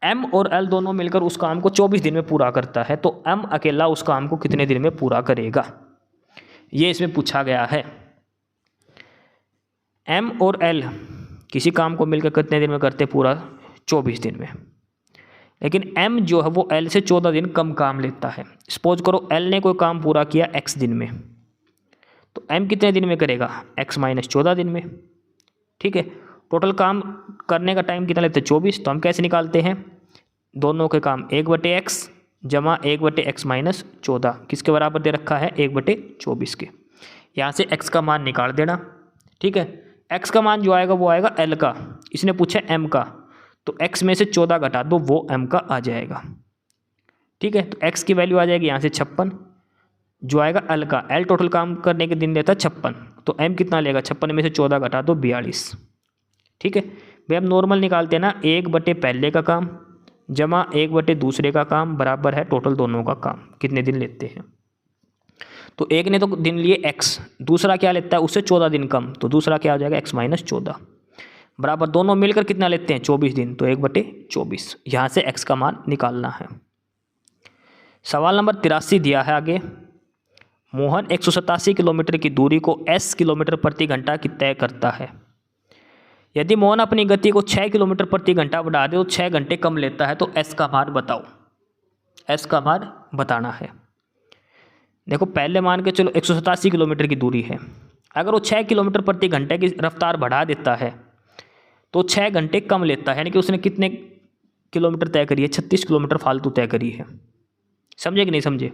M और L दोनों मिलकर उस काम को 24 दिन में पूरा करता है, तो M अकेला उस काम को कितने दिन में पूरा करेगा, ये इसमें पूछा गया है। M और L किसी काम को मिलकर कितने दिन में करते पूरा, 24 दिन में। लेकिन M जो है वो L से 14 दिन कम काम लेता है। सपोज करो L ने कोई काम पूरा किया x दिन में, तो M कितने दिन में करेगा, x माइनस 14 दिन में, ठीक है। टोटल काम करने का टाइम कितना लेते हैं, 24। तो हम कैसे निकालते हैं, दोनों के काम 1/x जमा 1/x माइनस 14 किसके बराबर दे रखा है, 1/24 के। यहाँ से x का मान निकाल देना, ठीक है। x का मान जो आएगा वो आएगा L का, इसने पूछा M का, तो x में से 14 घटा दो, वो M का आ जाएगा, ठीक है। तो x की वैल्यू आ जाएगी यहाँ से 56, जो आएगा L का। L टोटल काम करने के दिन देता है 56, तो M कितना लेगा, 56 में से 14 घटा दो 42, ठीक है। भाई हम नॉर्मल निकालते हैं ना, 1/, पहले का काम जमा 1/, दूसरे का काम बराबर है टोटल दोनों का काम कितने दिन लेते हैं। तो एक ने तो दिन लिए x, दूसरा क्या लेता है उससे 14 दिन कम, तो दूसरा क्या हो जाएगा x माइनस 14 बराबर दोनों मिलकर कितना लेते हैं 24 दिन, तो 1/24। यहाँ से x का मान निकालना है। सवाल नंबर 83 दिया है आगे। मोहन 187 किलोमीटर की दूरी को s किलोमीटर प्रति घंटा की तय करता है। यदि मोहन अपनी गति को 6 किलोमीटर प्रति घंटा बढ़ा दे तो 6 घंटे कम लेता है, तो s का मान बताओ, s का मान बताना है। देखो पहले मान के चलो 187 किलोमीटर की दूरी है, अगर वो 6 किलोमीटर प्रति घंटे की रफ्तार बढ़ा देता है तो 6 घंटे कम लेता है, यानी कि उसने कितने किलोमीटर तय करी है, 36 किलोमीटर फालतू तय करी है। समझे कि नहीं समझे,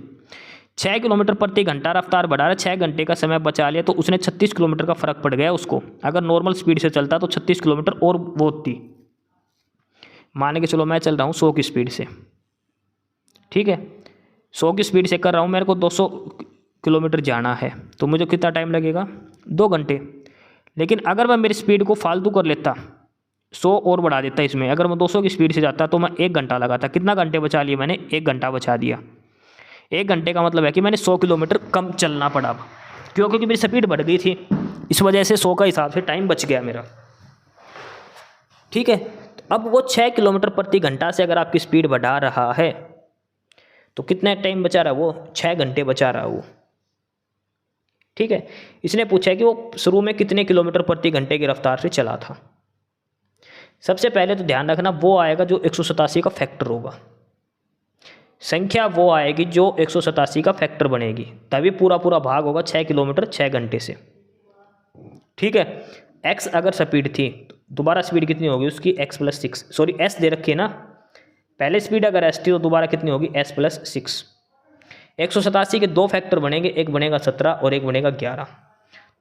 6 किलोमीटर प्रति घंटा रफ्तार बढ़ा रहा है, 6 घंटे का समय बचा लिया, तो उसने 36 किलोमीटर का फर्क पड़ गया उसको। अगर नॉर्मल स्पीड से चलता तो 36 किलोमीटर और वो होती। मान के चलो मैं चल रहा हूँ 100 की स्पीड से, ठीक है, 100 की स्पीड से कर रहा हूँ, मेरे को 200 किलोमीटर जाना है, तो मुझे कितना टाइम लगेगा, 2 घंटे। लेकिन अगर मैं मेरी स्पीड को फालतू कर लेता, 100 और बढ़ा देता इसमें, अगर मैं 200 की स्पीड से जाता तो मैं 1 घंटा लगाता। कितना घंटे बचा लिए मैंने? 1 घंटा बचा दिया। 1 घंटे का मतलब है कि मैंने 100 किलोमीटर कम चलना पड़ा। क्यों? क्योंकि मेरी स्पीड बढ़ गई थी, इस वजह से 100 का हिसाब से टाइम बच गया मेरा। ठीक है, तो अब वो 6 किलोमीटर प्रति घंटा से अगर आपकी स्पीड बढ़ा रहा है तो कितना टाइम बचा रहा है? वो 6 घंटे बचा रहा है वो। ठीक है, इसने पूछा है कि वो शुरू में कितने किलोमीटर प्रति घंटे की रफ्तार से चला था। सबसे पहले तो ध्यान रखना, वो आएगा जो 187 का फैक्टर होगा। संख्या वो आएगी जो 187 का फैक्टर बनेगी, तभी पूरा पूरा भाग होगा 6 किलोमीटर 6 घंटे से। ठीक है, x अगर स्पीड थी तो दोबारा स्पीड कितनी होगी उसकी? x + 6, सॉरी s दे रखी है ना, पहले स्पीड अगर s थी तो दोबारा कितनी होगी? s + 6। 187 के 2 फैक्टर बनेंगे, एक बनेगा 17 और एक बनेगा 11।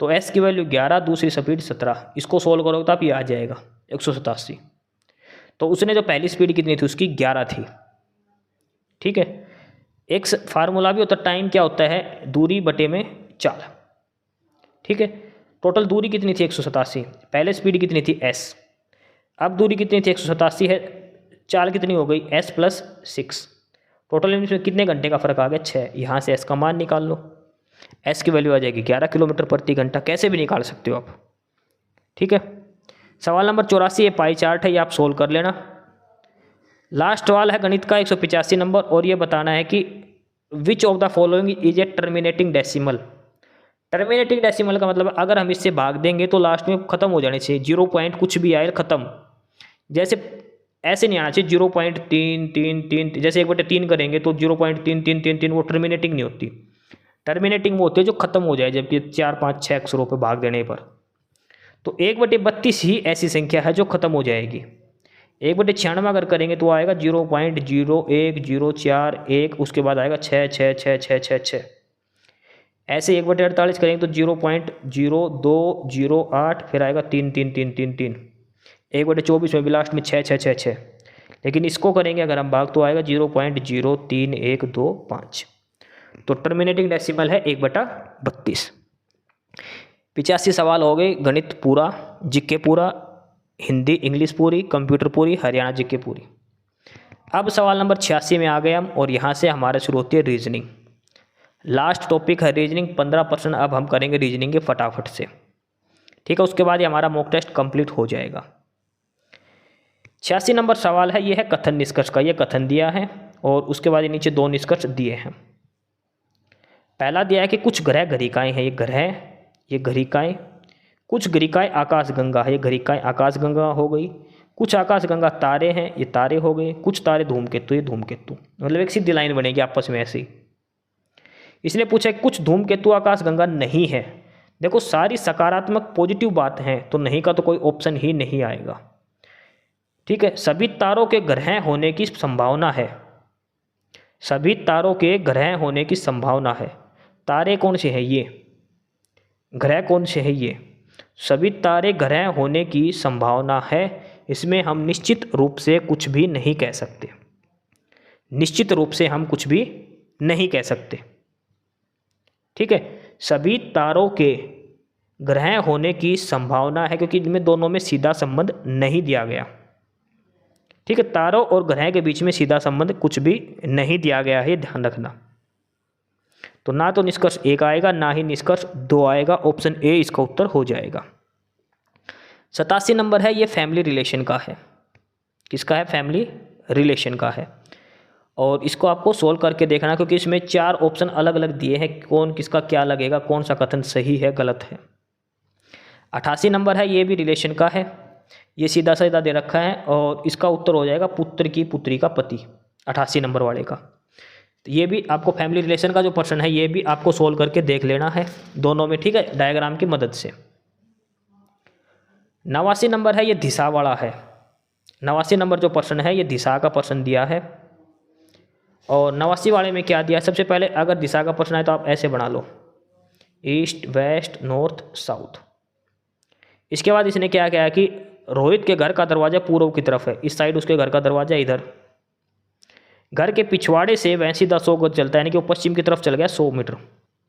तो s की वैल्यू 11, दूसरी स्पीड 17, इसको सोल्व करोगे तो आप ये आ जाएगा 187। तो उसने जो पहली स्पीड कितनी थी उसकी? 11 थी। ठीक है, एक फार्मूला भी होता है, टाइम क्या होता है? दूरी बटे में चाल। ठीक है, टोटल दूरी कितनी थी? 187। पहले स्पीड कितनी थी? s। अब दूरी कितनी थी? 187 है, चाल कितनी हो गई? s + 6। टोटल इसमें कितने घंटे का फर्क आ गया? 6। यहाँ से s का मान निकाल लो, s की वैल्यू आ जाएगी 11 किलोमीटर प्रति घंटा। कैसे भी निकाल सकते हो आप। ठीक है, सवाल नंबर 84 ये पाई चार्ट है, ये आप सोल्व कर लेना। लास्ट सवाल है गणित का 185 नंबर, और ये बताना है कि which of the following is a terminating decimal. Terminating decimal का मतलब अगर हम इससे भाग देंगे तो लास्ट में ख़त्म हो जाने चाहिए, 0 पॉइंट कुछ भी आए ख़त्म। जैसे ऐसे नहीं आना चाहिए 0.333, जैसे 1/3 करेंगे तो 0.3333, वो टर्मिनेटिंग नहीं होती। टर्मिनेटिंग वो होती है जो ख़त्म हो जाए, जबकि 4 5 6 अक्षरों पर भाग देने पर। तो 1/32 ही ऐसी संख्या है जो ख़त्म हो जाएगी। 1/96 अगर करेंगे तो आएगा 0.01041, उसके बाद आएगा 6 6 6 6 6 6। ऐसे 1/48 करेंगे तो 0.0208, फिर आएगा 3 3 3 3 3। 1/24 में भी लास्ट में 6 6 6 6। लेकिन इसको करेंगे अगर हम भाग तो आएगा 0.03125। तो टर्मिनेटिंग डेसिमल है 1/32। 85 सवाल हो गए, गणित पूरा, जीके पूरा, हिंदी इंग्लिश पूरी, कंप्यूटर पूरी, हरियाणा जीके पूरी। अब सवाल नंबर 86 में आ गए हम, और यहाँ से हमारे शुरू होती है रीजनिंग। लास्ट टॉपिक है रीजनिंग, 15% अब हम करेंगे रीजनिंग के फटाफट से। ठीक है, उसके बाद ये हमारा मॉक टेस्ट कंप्लीट हो जाएगा। 86 नंबर सवाल है, ये है कथन निष्कर्ष का। ये कथन दिया है और उसके बाद ये नीचे 2 निष्कर्ष दिए हैं। पहला दिया है कि कुछ ग्रह गरिकाएँ हैं, ये ग्रह, ये गरिकाएँ। कुछ गरिकाएँ आकाशगंगा है, ये गरिकाएँ आकाशगंगा हो गई। कुछ आकाशगंगा तारे हैं, ये तारे हो गए। कुछ तारे धूमकेतु, ये धूमकेतु। मतलब एक सीधी लाइन बनेगी आपस में ऐसे ही। इसने पूछा कुछ धूमकेतु आकाशगंगा नहीं है। देखो सारी सकारात्मक पॉजिटिव बात हैं, तो नहीं का तो कोई ऑप्शन ही नहीं आएगा। ठीक है, सभी तारों के ग्रह होने की संभावना है, सभी तारों के ग्रह होने की संभावना है। तारे कौन से हैं? ये ग्रह कौन से हैं? ये सभी तारे ग्रह होने की संभावना है। इसमें हम निश्चित रूप से कुछ भी नहीं कह सकते, निश्चित रूप से हम कुछ भी नहीं कह सकते। ठीक है, सभी तारों के ग्रह होने की संभावना है, क्योंकि इनमें दोनों में सीधा संबंध नहीं दिया गया। ठीक है, तारों और ग्रह के बीच में सीधा संबंध कुछ भी नहीं दिया गया है, ध्यान रखना। तो ना तो निष्कर्ष 1 आएगा, ना ही निष्कर्ष 2 आएगा। ऑप्शन ए इसका उत्तर हो जाएगा। 87 नंबर है, ये फैमिली रिलेशन का है। किसका है? फैमिली रिलेशन का है। और इसको आपको सोल्व करके देखना, क्योंकि इसमें 4 ऑप्शन अलग अलग दिए हैं, कौन किसका क्या लगेगा, कौन सा कथन सही है गलत है। 88 नंबर है, ये भी रिलेशन का है। ये सीधा सीधा दे रखा है, और इसका उत्तर हो जाएगा पुत्र की पुत्री का पति, 88 नंबर वाले का। तो ये भी आपको फैमिली रिलेशन का जो प्रश्न है, ये भी आपको सोल्व करके देख लेना है दोनों में। ठीक है, डायग्राम की मदद से। 89 नंबर है, ये दिशा वाला है। 89 नंबर जो प्रश्न है, ये दिशा का प्रश्न दिया है। और 89 वाले में क्या दिया? सबसे पहले अगर दिशा का प्रश्न है तो आप ऐसे बना लो, ईस्ट वेस्ट नॉर्थ साउथ। इसके बाद इसने क्या किया कि रोहित के घर का दरवाज़ा पूर्व की तरफ है, इस साइड उसके घर का दरवाज़ा इधर। घर के पिछवाड़े से वह सीधा 100 गज चलता है, यानी कि वो पश्चिम की तरफ चल गया 100 मीटर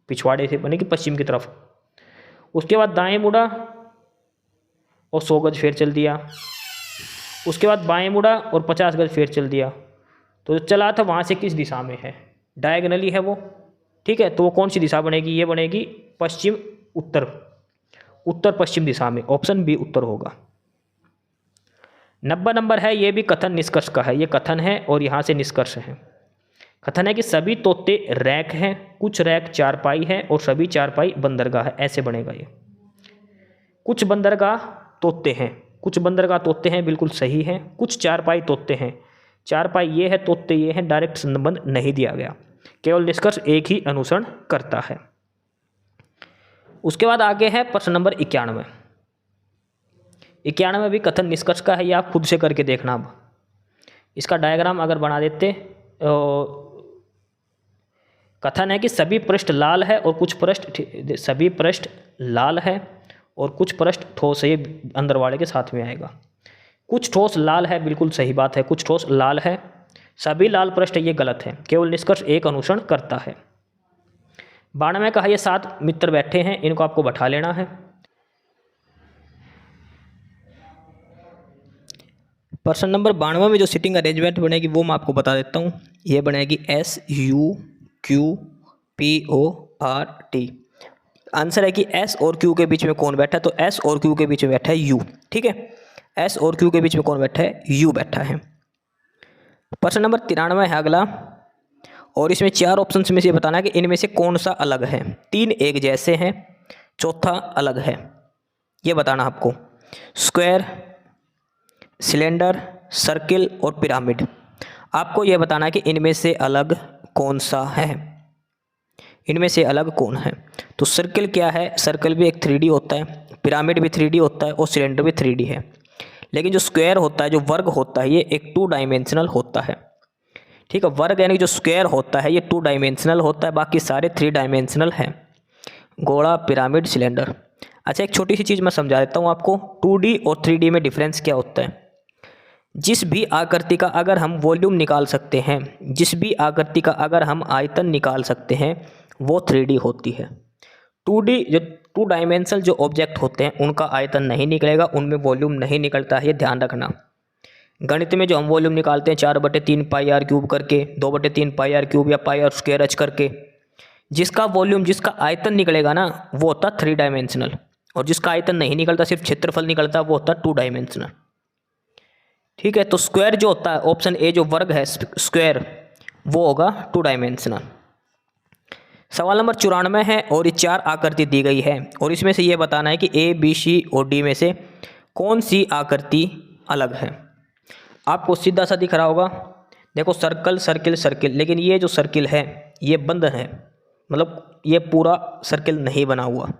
पिछवाड़े से, यानी कि पश्चिम की तरफ। उसके बाद दाएं मुड़ा और 100 गज फिर चल दिया। उसके बाद बाएं मुड़ा और 50 गज फिर चल दिया। तो जो चला था वहाँ से किस दिशा में है, डायगनली है वो, ठीक है। तो वो कौन सी दिशा बनेगी, ये बनेगी पश्चिम उत्तर, उत्तर पश्चिम दिशा में, ऑप्शन बी उत्तर होगा। 90 नंबर है, ये भी कथन निष्कर्ष का है, ये कथन है और यहाँ से निष्कर्ष है। कथन है कि सभी तोते रैक हैं, कुछ रैक चारपाई है और सभी चारपाई बंदरगाह है, ऐसे बनेगा ये। कुछ बंदरगाह तोते हैं, कुछ बंदरगाह तोते हैं, बिल्कुल सही है। कुछ चारपाई तोते हैं, चारपाई ये है, तोते ये हैं, डायरेक्ट संबंध नहीं दिया गया, केवल निष्कर्ष एक ही अनुसरण करता है। उसके बाद आगे है प्रश्न नंबर 91। 91 भी कथन निष्कर्ष का है, ये आप खुद से करके देखना। अब इसका डायग्राम अगर बना देते, कथन है कि सभी पृष्ठ लाल है और कुछ पृष्ठ, सभी पृष्ठ लाल है और कुछ पृष्ठ ठोस है, ये अंदर वाले के साथ में आएगा। कुछ ठोस लाल है, बिल्कुल सही बात है, कुछ ठोस लाल है, सभी लाल पृष्ठ, ये गलत है, केवल निष्कर्ष एक अनुसरण करता है। 92 का है, ये 7 मित्र बैठे हैं, इनको आपको बैठा लेना है। प्रश्न नंबर 92 में जो सिटिंग अरेंजमेंट बनेगी वो मैं आपको बता देता हूँ। ये बनेगी SUQPORT। आंसर है कि S और Q के बीच में कौन बैठा है, तो S और Q के बीच में बैठा है U, ठीक है। S और Q के बीच में कौन बैठा है, U बैठा है। प्रश्न नंबर 93 है अगला, और इसमें 4 ऑप्शन में से बताना है कि इनमें से कौन सा अलग है। 3 एक जैसे हैं, चौथा अलग है, ये बताना आपको। स्क्वायर, सिलेंडर, सर्किल और पिरामिड, आपको यह बताना है कि इनमें से अलग कौन सा है, इनमें से अलग कौन है। तो सर्किल क्या है, सर्किल भी एक 3D होता है, पिरामिड भी 3D होता है और सिलेंडर भी 3D है। लेकिन जो स्क्वायर होता है, जो वर्ग होता है, ये एक 2 डायमेंशनल होता है, ठीक है। वर्ग यानी जो स्क्वायर होता है ये 2 डायमेंशनल होता है, बाकी सारे 3 डायमेंशनल हैं, घोड़ा, पिरामिड, सिलेंडर। अच्छा, एक छोटी सी चीज़ मैं समझा देता हूँ आपको, 2D और 3D में डिफरेंस क्या होता है। जिस भी आकृति का अगर हम वॉल्यूम निकाल सकते हैं, जिस भी आकृति का अगर हम आयतन निकाल सकते हैं, वो 3D होती है। 2D जो 2 डायमेंशनल जो ऑब्जेक्ट होते हैं उनका आयतन नहीं निकलेगा, उनमें वॉल्यूम नहीं निकलता है, ये ध्यान रखना। गणित में जो हम वॉल्यूम निकालते हैं 4/3 पाई आर क्यूब करके, 2/3 पाई आर क्यूब या पाई आर स्क्वायर एच करके, जिसका वॉल्यूम, जिसका आयतन निकलेगा ना, वो होता 3 डायमेंशनल, और जिसका आयतन नहीं निकलता, सिर्फ क्षेत्रफल निकलता, वो होता 2 डायमेंशनल, ठीक है। तो स्क्वायर जो होता है, ऑप्शन ए जो वर्ग है स्क्वायर, वो होगा 2 डायमेंशनल। सवाल नंबर 94 है, और ये 4 आकृति दी गई है, और इसमें से ये बताना है कि ए, बी, सी और डी में से कौन सी आकृति अलग है। आपको सीधा सा दिख रहा होगा, देखो सर्कल, सर्किल, सर्किल, लेकिन ये जो सर्किल है ये बंद है, मतलब ये पूरा सर्किल नहीं बना हुआ।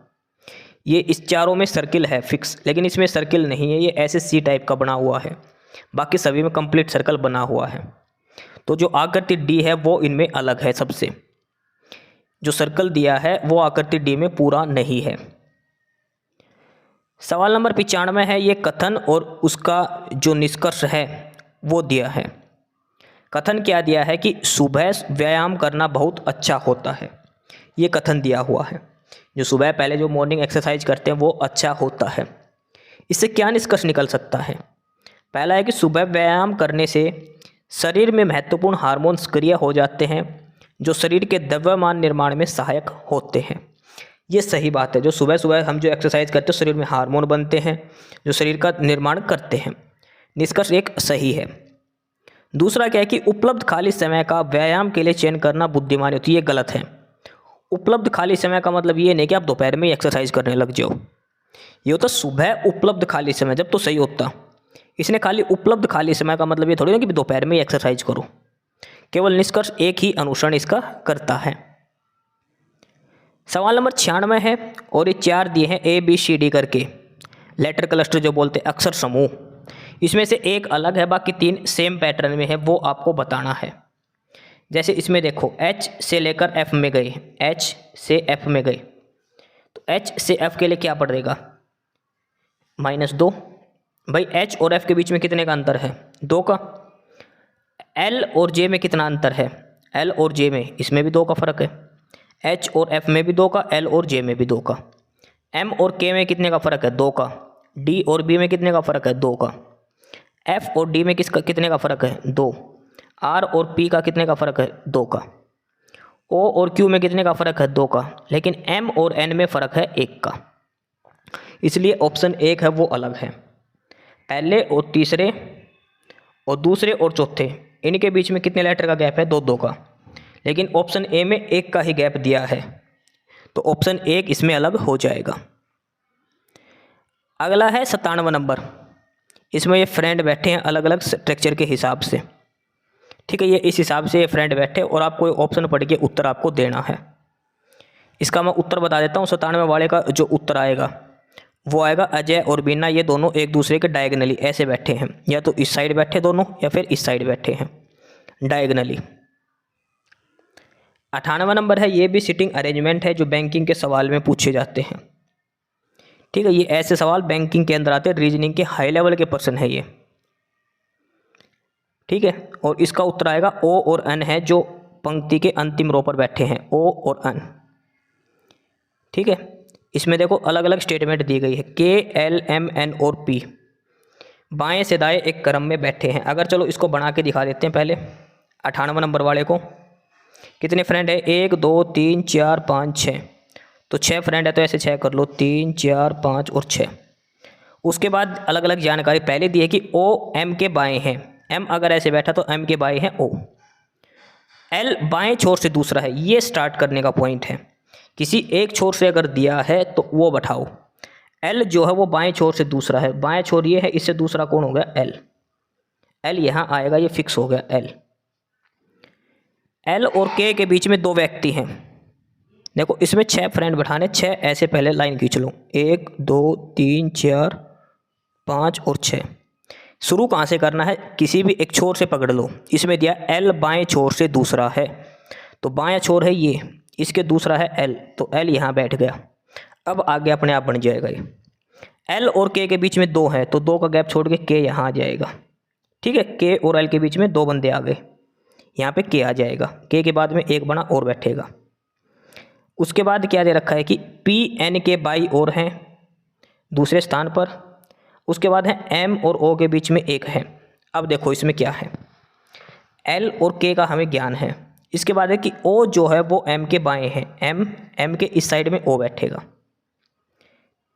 ये इस चारों में सर्किल है फिक्स, लेकिन इसमें सर्किल नहीं है, ये ऐसे सी टाइप का बना हुआ है, बाकी सभी में कंप्लीट सर्कल बना हुआ है। तो जो आकृति डी है वो इनमें अलग है सबसे, जो सर्कल दिया है वो आकृति डी में पूरा नहीं है। सवाल नंबर 95 है, ये कथन और उसका जो निष्कर्ष है वो दिया है। कथन क्या दिया है कि सुबह व्यायाम करना बहुत अच्छा होता है, ये कथन दिया हुआ है। जो सुबह पहले जो मॉर्निंग एक्सरसाइज करते हैं वो अच्छा होता है। इससे क्या निष्कर्ष निकल सकता है। पहला है कि सुबह व्यायाम करने से शरीर में महत्वपूर्ण हार्मोन सक्रिय हो जाते हैं, जो शरीर के द्रव्यमान निर्माण में सहायक होते हैं। ये सही बात है, जो सुबह सुबह हम जो एक्सरसाइज करते हैं शरीर में हार्मोन बनते हैं जो शरीर का निर्माण करते हैं। निष्कर्ष एक सही है। दूसरा क्या है कि उपलब्ध खाली समय का व्यायाम के लिए चयन करना बुद्धिमानी होती है, ये गलत है। उपलब्ध खाली समय का मतलब ये नहीं कि आप दोपहर में एक्सरसाइज करने लग जाओ, ये होता सुबह उपलब्ध खाली समय, जब तो सही होता। इसने खाली उपलब्ध खाली समय का मतलब ये थोड़ी ना कि दोपहर में एक्सरसाइज करो, केवल निष्कर्ष एक ही अनुसरण इसका करता है। सवाल नंबर 96 है, और ये 4 दिए हैं ए, बी, सी, डी करके, लेटर क्लस्टर जो बोलते हैं, अक्षर समूह। इसमें से एक अलग है, बाकी 3 सेम पैटर्न में है, वो आपको बताना है। जैसे इसमें देखो H से लेकर F में गए, H से F में गए, तो H से F के लिए क्या पड़ेगा, -2। भाई H और F के बीच में कितने का अंतर है, 2 का। L और J में कितना अंतर है, L और J में, इसमें भी 2 का फर्क है। H और F में भी 2 का, L और J में भी 2 का। M और K में कितने का फर्क है, 2 का। डी और बी में कितने का फ़र्क है? 2 का। एफ और डी में कितने का फ़र्क है? 2। आर और पी का कितने का फ़र्क है? 2 का। ओ और क्यू में कितने का फ़र्क है? 2 का। लेकिन एम और एन में फ़र्क है 1 का। इसलिए ऑप्शन 1 है वो अलग है। पहले और तीसरे और दूसरे और चौथे, इनके बीच में कितने लेटर का गैप है? 2-2 का। लेकिन ऑप्शन ए में 1 का ही गैप दिया है, तो ऑप्शन 1 इसमें अलग हो जाएगा। अगला है 97 नंबर। इसमें ये फ्रेंड बैठे हैं अलग अलग स्ट्रक्चर के हिसाब से। ठीक है, ये इस हिसाब से ये फ्रेंड बैठे और आपको ऑप्शन पढ़ के उत्तर आपको देना है। इसका मैं उत्तर बता देता हूँ। 97 वाले का जो उत्तर आएगा वो आएगा अजय और बीना, ये दोनों एक दूसरे के डायगनली ऐसे बैठे हैं, या तो इस साइड बैठे दोनों या फिर इस साइड बैठे हैं डायगनली। 98 नंबर है, ये भी सिटिंग अरेंजमेंट है जो बैंकिंग के सवाल में पूछे जाते हैं। ठीक है, ये ऐसे सवाल बैंकिंग के अंदर आते हैं, रीजनिंग के हाई लेवल के पर्सन है ये। ठीक है, और इसका उत्तर आएगा ओ और एन है, जो पंक्ति के अंतिम रो पर बैठे हैं, ओ और एन। ठीक है, इसमें देखो अलग अलग स्टेटमेंट दी गई है, के, एल, एम, एन और पी बाएं से दाएं एक क्रम में बैठे हैं। अगर चलो इसको बना के दिखा देते हैं पहले 98 नंबर वाले को। कितने फ्रेंड है? 1 2 3 4 5 6, तो 6 फ्रेंड है, तो ऐसे 6 कर लो, 3 4 5 और 6। उसके बाद अलग अलग जानकारी पहले दी है कि ओ एम के बाएं हैं, एम अगर ऐसे बैठा तो एम के बाएं हैं ओ। एल बाएं छोर से दूसरा है, ये स्टार्ट करने का पॉइंट है। किसी एक छोर से अगर दिया है तो वो बैठाओ। एल जो है वो बाएं छोर से दूसरा है, बाएं छोर ये है, इससे दूसरा कौन हो गया? एल। एल यहाँ आएगा, ये फिक्स हो गया एल। एल और के के बीच में 2 व्यक्ति हैं। देखो इसमें 6 फ्रेंड बैठाने, 6 ऐसे पहले लाइन खींच लो, 1 2 3 4 5 और 6। शुरू कहाँ से करना है? किसी भी एक छोर से पकड़ लो। इसमें दिया एल बाएं छोर से दूसरा है, तो बाएं छोर है ये, इसके दूसरा है एल, तो एल यहाँ बैठ गया। अब आगे अपने आप बन जाएगा ये। एल और के के बीच में 2 है, तो 2 का गैप छोड़ के के यहाँ आ जाएगा। ठीक है, के और एल के बीच में 2 बंदे आ गए, यहाँ पे के आ जाएगा, के बाद में एक बना और बैठेगा। उसके बाद क्या दे रखा है कि पी एन के बाई ओर हैं दूसरे स्थान पर। उसके बाद है एम और ओ के बीच में 1 है। अब देखो इसमें क्या है, एल और के का हमें ज्ञान है। इसके बाद है कि ओ जो है वो एम के बाएं हैं, एम के इस साइड में ओ बैठेगा।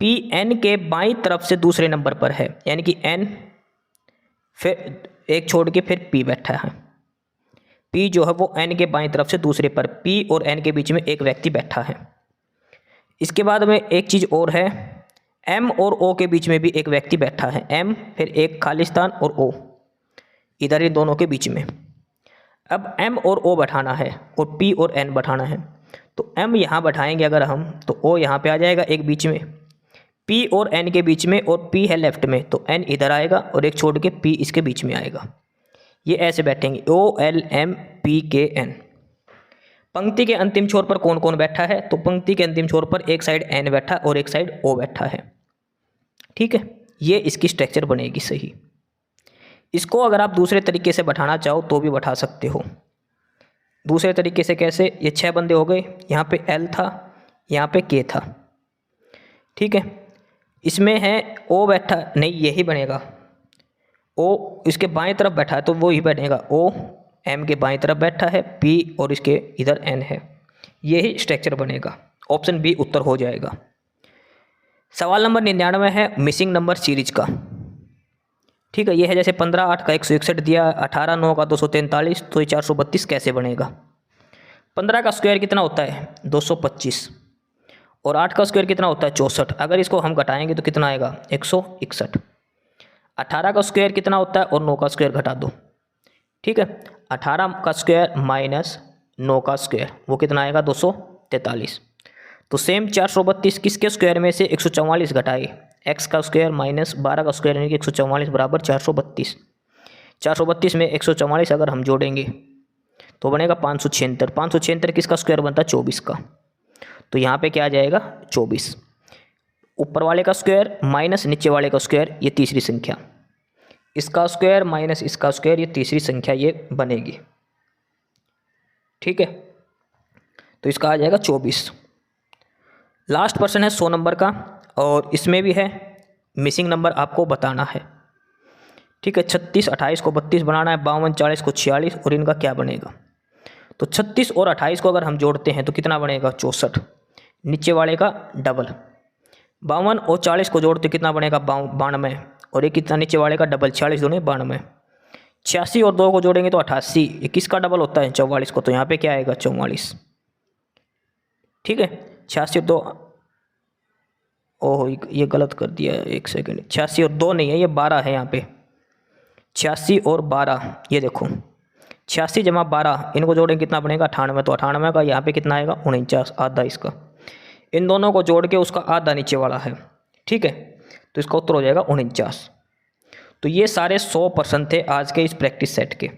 पी एन के बाईं तरफ से दूसरे नंबर पर है, यानी कि एन फिर एक छोड़ के फिर पी बैठा है। पी जो है वो एन के बाईं तरफ से दूसरे पर, पी और एन के बीच में एक व्यक्ति बैठा है। इसके बाद में एक चीज़ और है, एम और ओ के बीच में भी एक व्यक्ति बैठा है, एम फिर एक खाली स्थान और ओ इधर, इन दोनों के बीच में। अब एम और ओ बैठाना है और पी और एन बैठाना है, तो एम यहाँ बैठाएंगे अगर हम, तो ओ यहाँ पे आ जाएगा एक बीच में, पी और एन के बीच में, और पी है लेफ्ट में, तो एन इधर आएगा और एक छोड़ के पी इसके बीच में आएगा। ये ऐसे बैठेंगे, ओ एल एम पी के एन। पंक्ति के अंतिम छोर पर कौन कौन बैठा है? तो पंक्ति के अंतिम छोर पर एक साइड एन बैठा और एक साइड ओ बैठा है। ठीक है, ये इसकी स्ट्रक्चर बनेगी सही। इसको अगर आप दूसरे तरीके से बैठाना चाहो तो भी बैठा सकते हो। दूसरे तरीके से कैसे? ये 6 बंदे हो गए, यहाँ पे एल था, यहाँ पे के था। ठीक है, इसमें है ओ बैठा, नहीं यही बनेगा, ओ इसके बाएं तरफ बैठा है तो वो ही बनेगा, ओ एम के बाएं तरफ बैठा है, पी और इसके इधर एन है, यही स्ट्रक्चर बनेगा। ऑप्शन बी उत्तर हो जाएगा। सवाल नंबर 99 है मिसिंग नंबर सीरीज का। ठीक है, ये है जैसे 15/8 का 161 दिया, 18/9 का 243, तो ये 432 कैसे बनेगा? 15 का स्क्वायर कितना होता है? 225, और 8 का स्क्वायर कितना होता है? 64। अगर इसको हम घटाएंगे तो कितना आएगा? 161। 18 का स्क्वायर कितना होता है? और 9 का स्क्वायर घटा दो। ठीक है, 18 का स्क्वायर माइनस 9 का स्क्वायर, वो कितना आएगा? 243। तो सेम 432 किसके स्क्वायर में से 144 घटाए? x का स्क्वायर माइनस 12 का स्क्वायर, यानी कि 144 बराबर 432। 432 में 144 अगर हम जोड़ेंगे तो बनेगा 576। 576 किसका स्क्वायर बनता है? 24 का। तो यहाँ पे क्या आ जाएगा? 24। ऊपर वाले का स्क्वायर माइनस नीचे वाले का स्क्वायर, ये तीसरी संख्या। इसका स्क्वायर माइनस इसका स्क्वायर, ये तीसरी संख्या ये बनेगी। ठीक है, तो इसका आ जाएगा 24। लास्ट पर्सन है 100 नंबर का, और इसमें भी है मिसिंग नंबर आपको बताना है। ठीक है, 36 28 को 32 बनाना है, 52 40 को 46, और इनका क्या बनेगा। तो 36 और 28 को अगर हम जोड़ते हैं तो कितना बनेगा 64, नीचे वाले का डबल। 52 और 40 को जोड़ते कितना बनेगा 92, और ये कितना नीचे वाले का डबल, 40 दूनी 92। 86 और 2 को जोड़ेंगे तो 88, 21 का डबल होता है 44 को, तो यहाँ पे क्या आएगा 44। ठीक है, 86 और 2, ओह ये गलत कर दिया है, एक सेकेंड, 86 और 2 नहीं है, ये 12 है यहाँ पे। 86 और 12, ये देखो 86 जमा 12, इनको जोड़ेंगे कितना बनेगा 98, तो 98 का यहाँ पे कितना आएगा 49, आधा इसका। इन दोनों को जोड़ के उसका आधा नीचे वाला है। ठीक है, तो इसका उत्तर हो जाएगा 49। तो ये सारे 100% थे आज के इस प्रैक्टिस सेट के।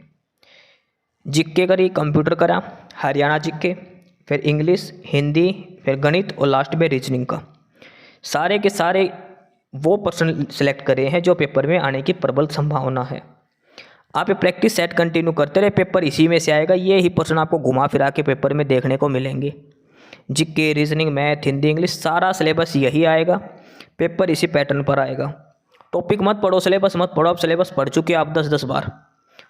जिक्के करी, कंप्यूटर करा, हरियाणा जिक्के, फिर इंग्लिश, हिंदी, फिर गणित, और लास्ट में रीजनिंग का। सारे के सारे वो प्रश्न सेलेक्ट करे हैं जो पेपर में आने की प्रबल संभावना है। आप ये प्रैक्टिस सेट कंटिन्यू करते रहे, पेपर इसी में से आएगा। ये ही प्रश्न आपको घुमा फिरा के पेपर में देखने को मिलेंगे। GK, reasoning, math, Hindi, English, सारा सिलेबस यही आएगा, पेपर इसी पैटर्न पर आएगा। टॉपिक मत पढ़ो, सिलेबस मत पढ़ो, आप सिलेबस पढ़ चुके आप 10-10 बार,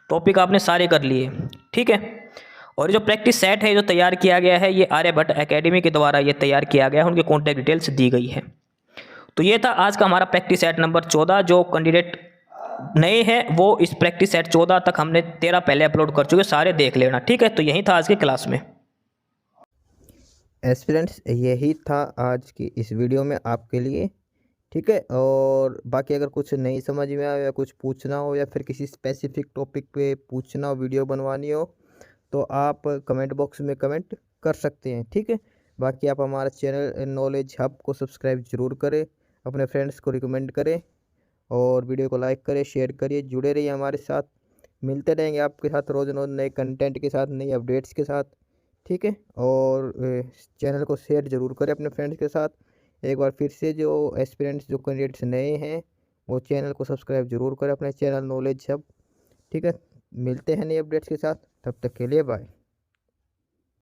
टॉपिक आपने सारे कर लिए। ठीक है, और जो प्रैक्टिस सेट है जो तैयार किया गया है, ये आर्यभट्ट एकेडमी के द्वारा ये तैयार किया गया है, उनके कॉन्टैक्ट डिटेल्स दी गई है। तो ये था आज का हमारा प्रैक्टिस सेट नंबर 14। जो कैंडिडेट नए हैं वो इस प्रैक्टिस सेट 14 तक हमने 13 पहले अपलोड कर चुके, सारे देख लेना। ठीक है, तो यही था आज की क्लास में। एस्पिरेंट्स, यही था आज की इस वीडियो में आपके लिए। ठीक है, और बाकी अगर कुछ नहीं समझ में आया या कुछ पूछना हो या फिर किसी स्पेसिफिक टॉपिक पे पूछना हो, वीडियो बनवानी हो, तो आप कमेंट बॉक्स में कमेंट कर सकते हैं। ठीक है, बाकी आप हमारा चैनल नॉलेज हब को सब्सक्राइब ज़रूर करें, अपने फ्रेंड्स को रिकमेंड करें, और वीडियो को लाइक करें, शेयर करिए, जुड़े रहिए हमारे साथ। मिलते रहेंगे आपके साथ रोज़ रोज़ नए कंटेंट के साथ, नई अपडेट्स के साथ। ठीक है, और चैनल को शेयर ज़रूर करें अपने फ्रेंड्स के साथ। एक बार फिर से जो एस्पिरेंट्स, जो कैंडिडेट्स नए हैं, वो चैनल को सब्सक्राइब ज़रूर करें, अपने चैनल नॉलेज हब। ठीक है, मिलते हैं नई अपडेट्स के साथ, तब तक के लिए बाय।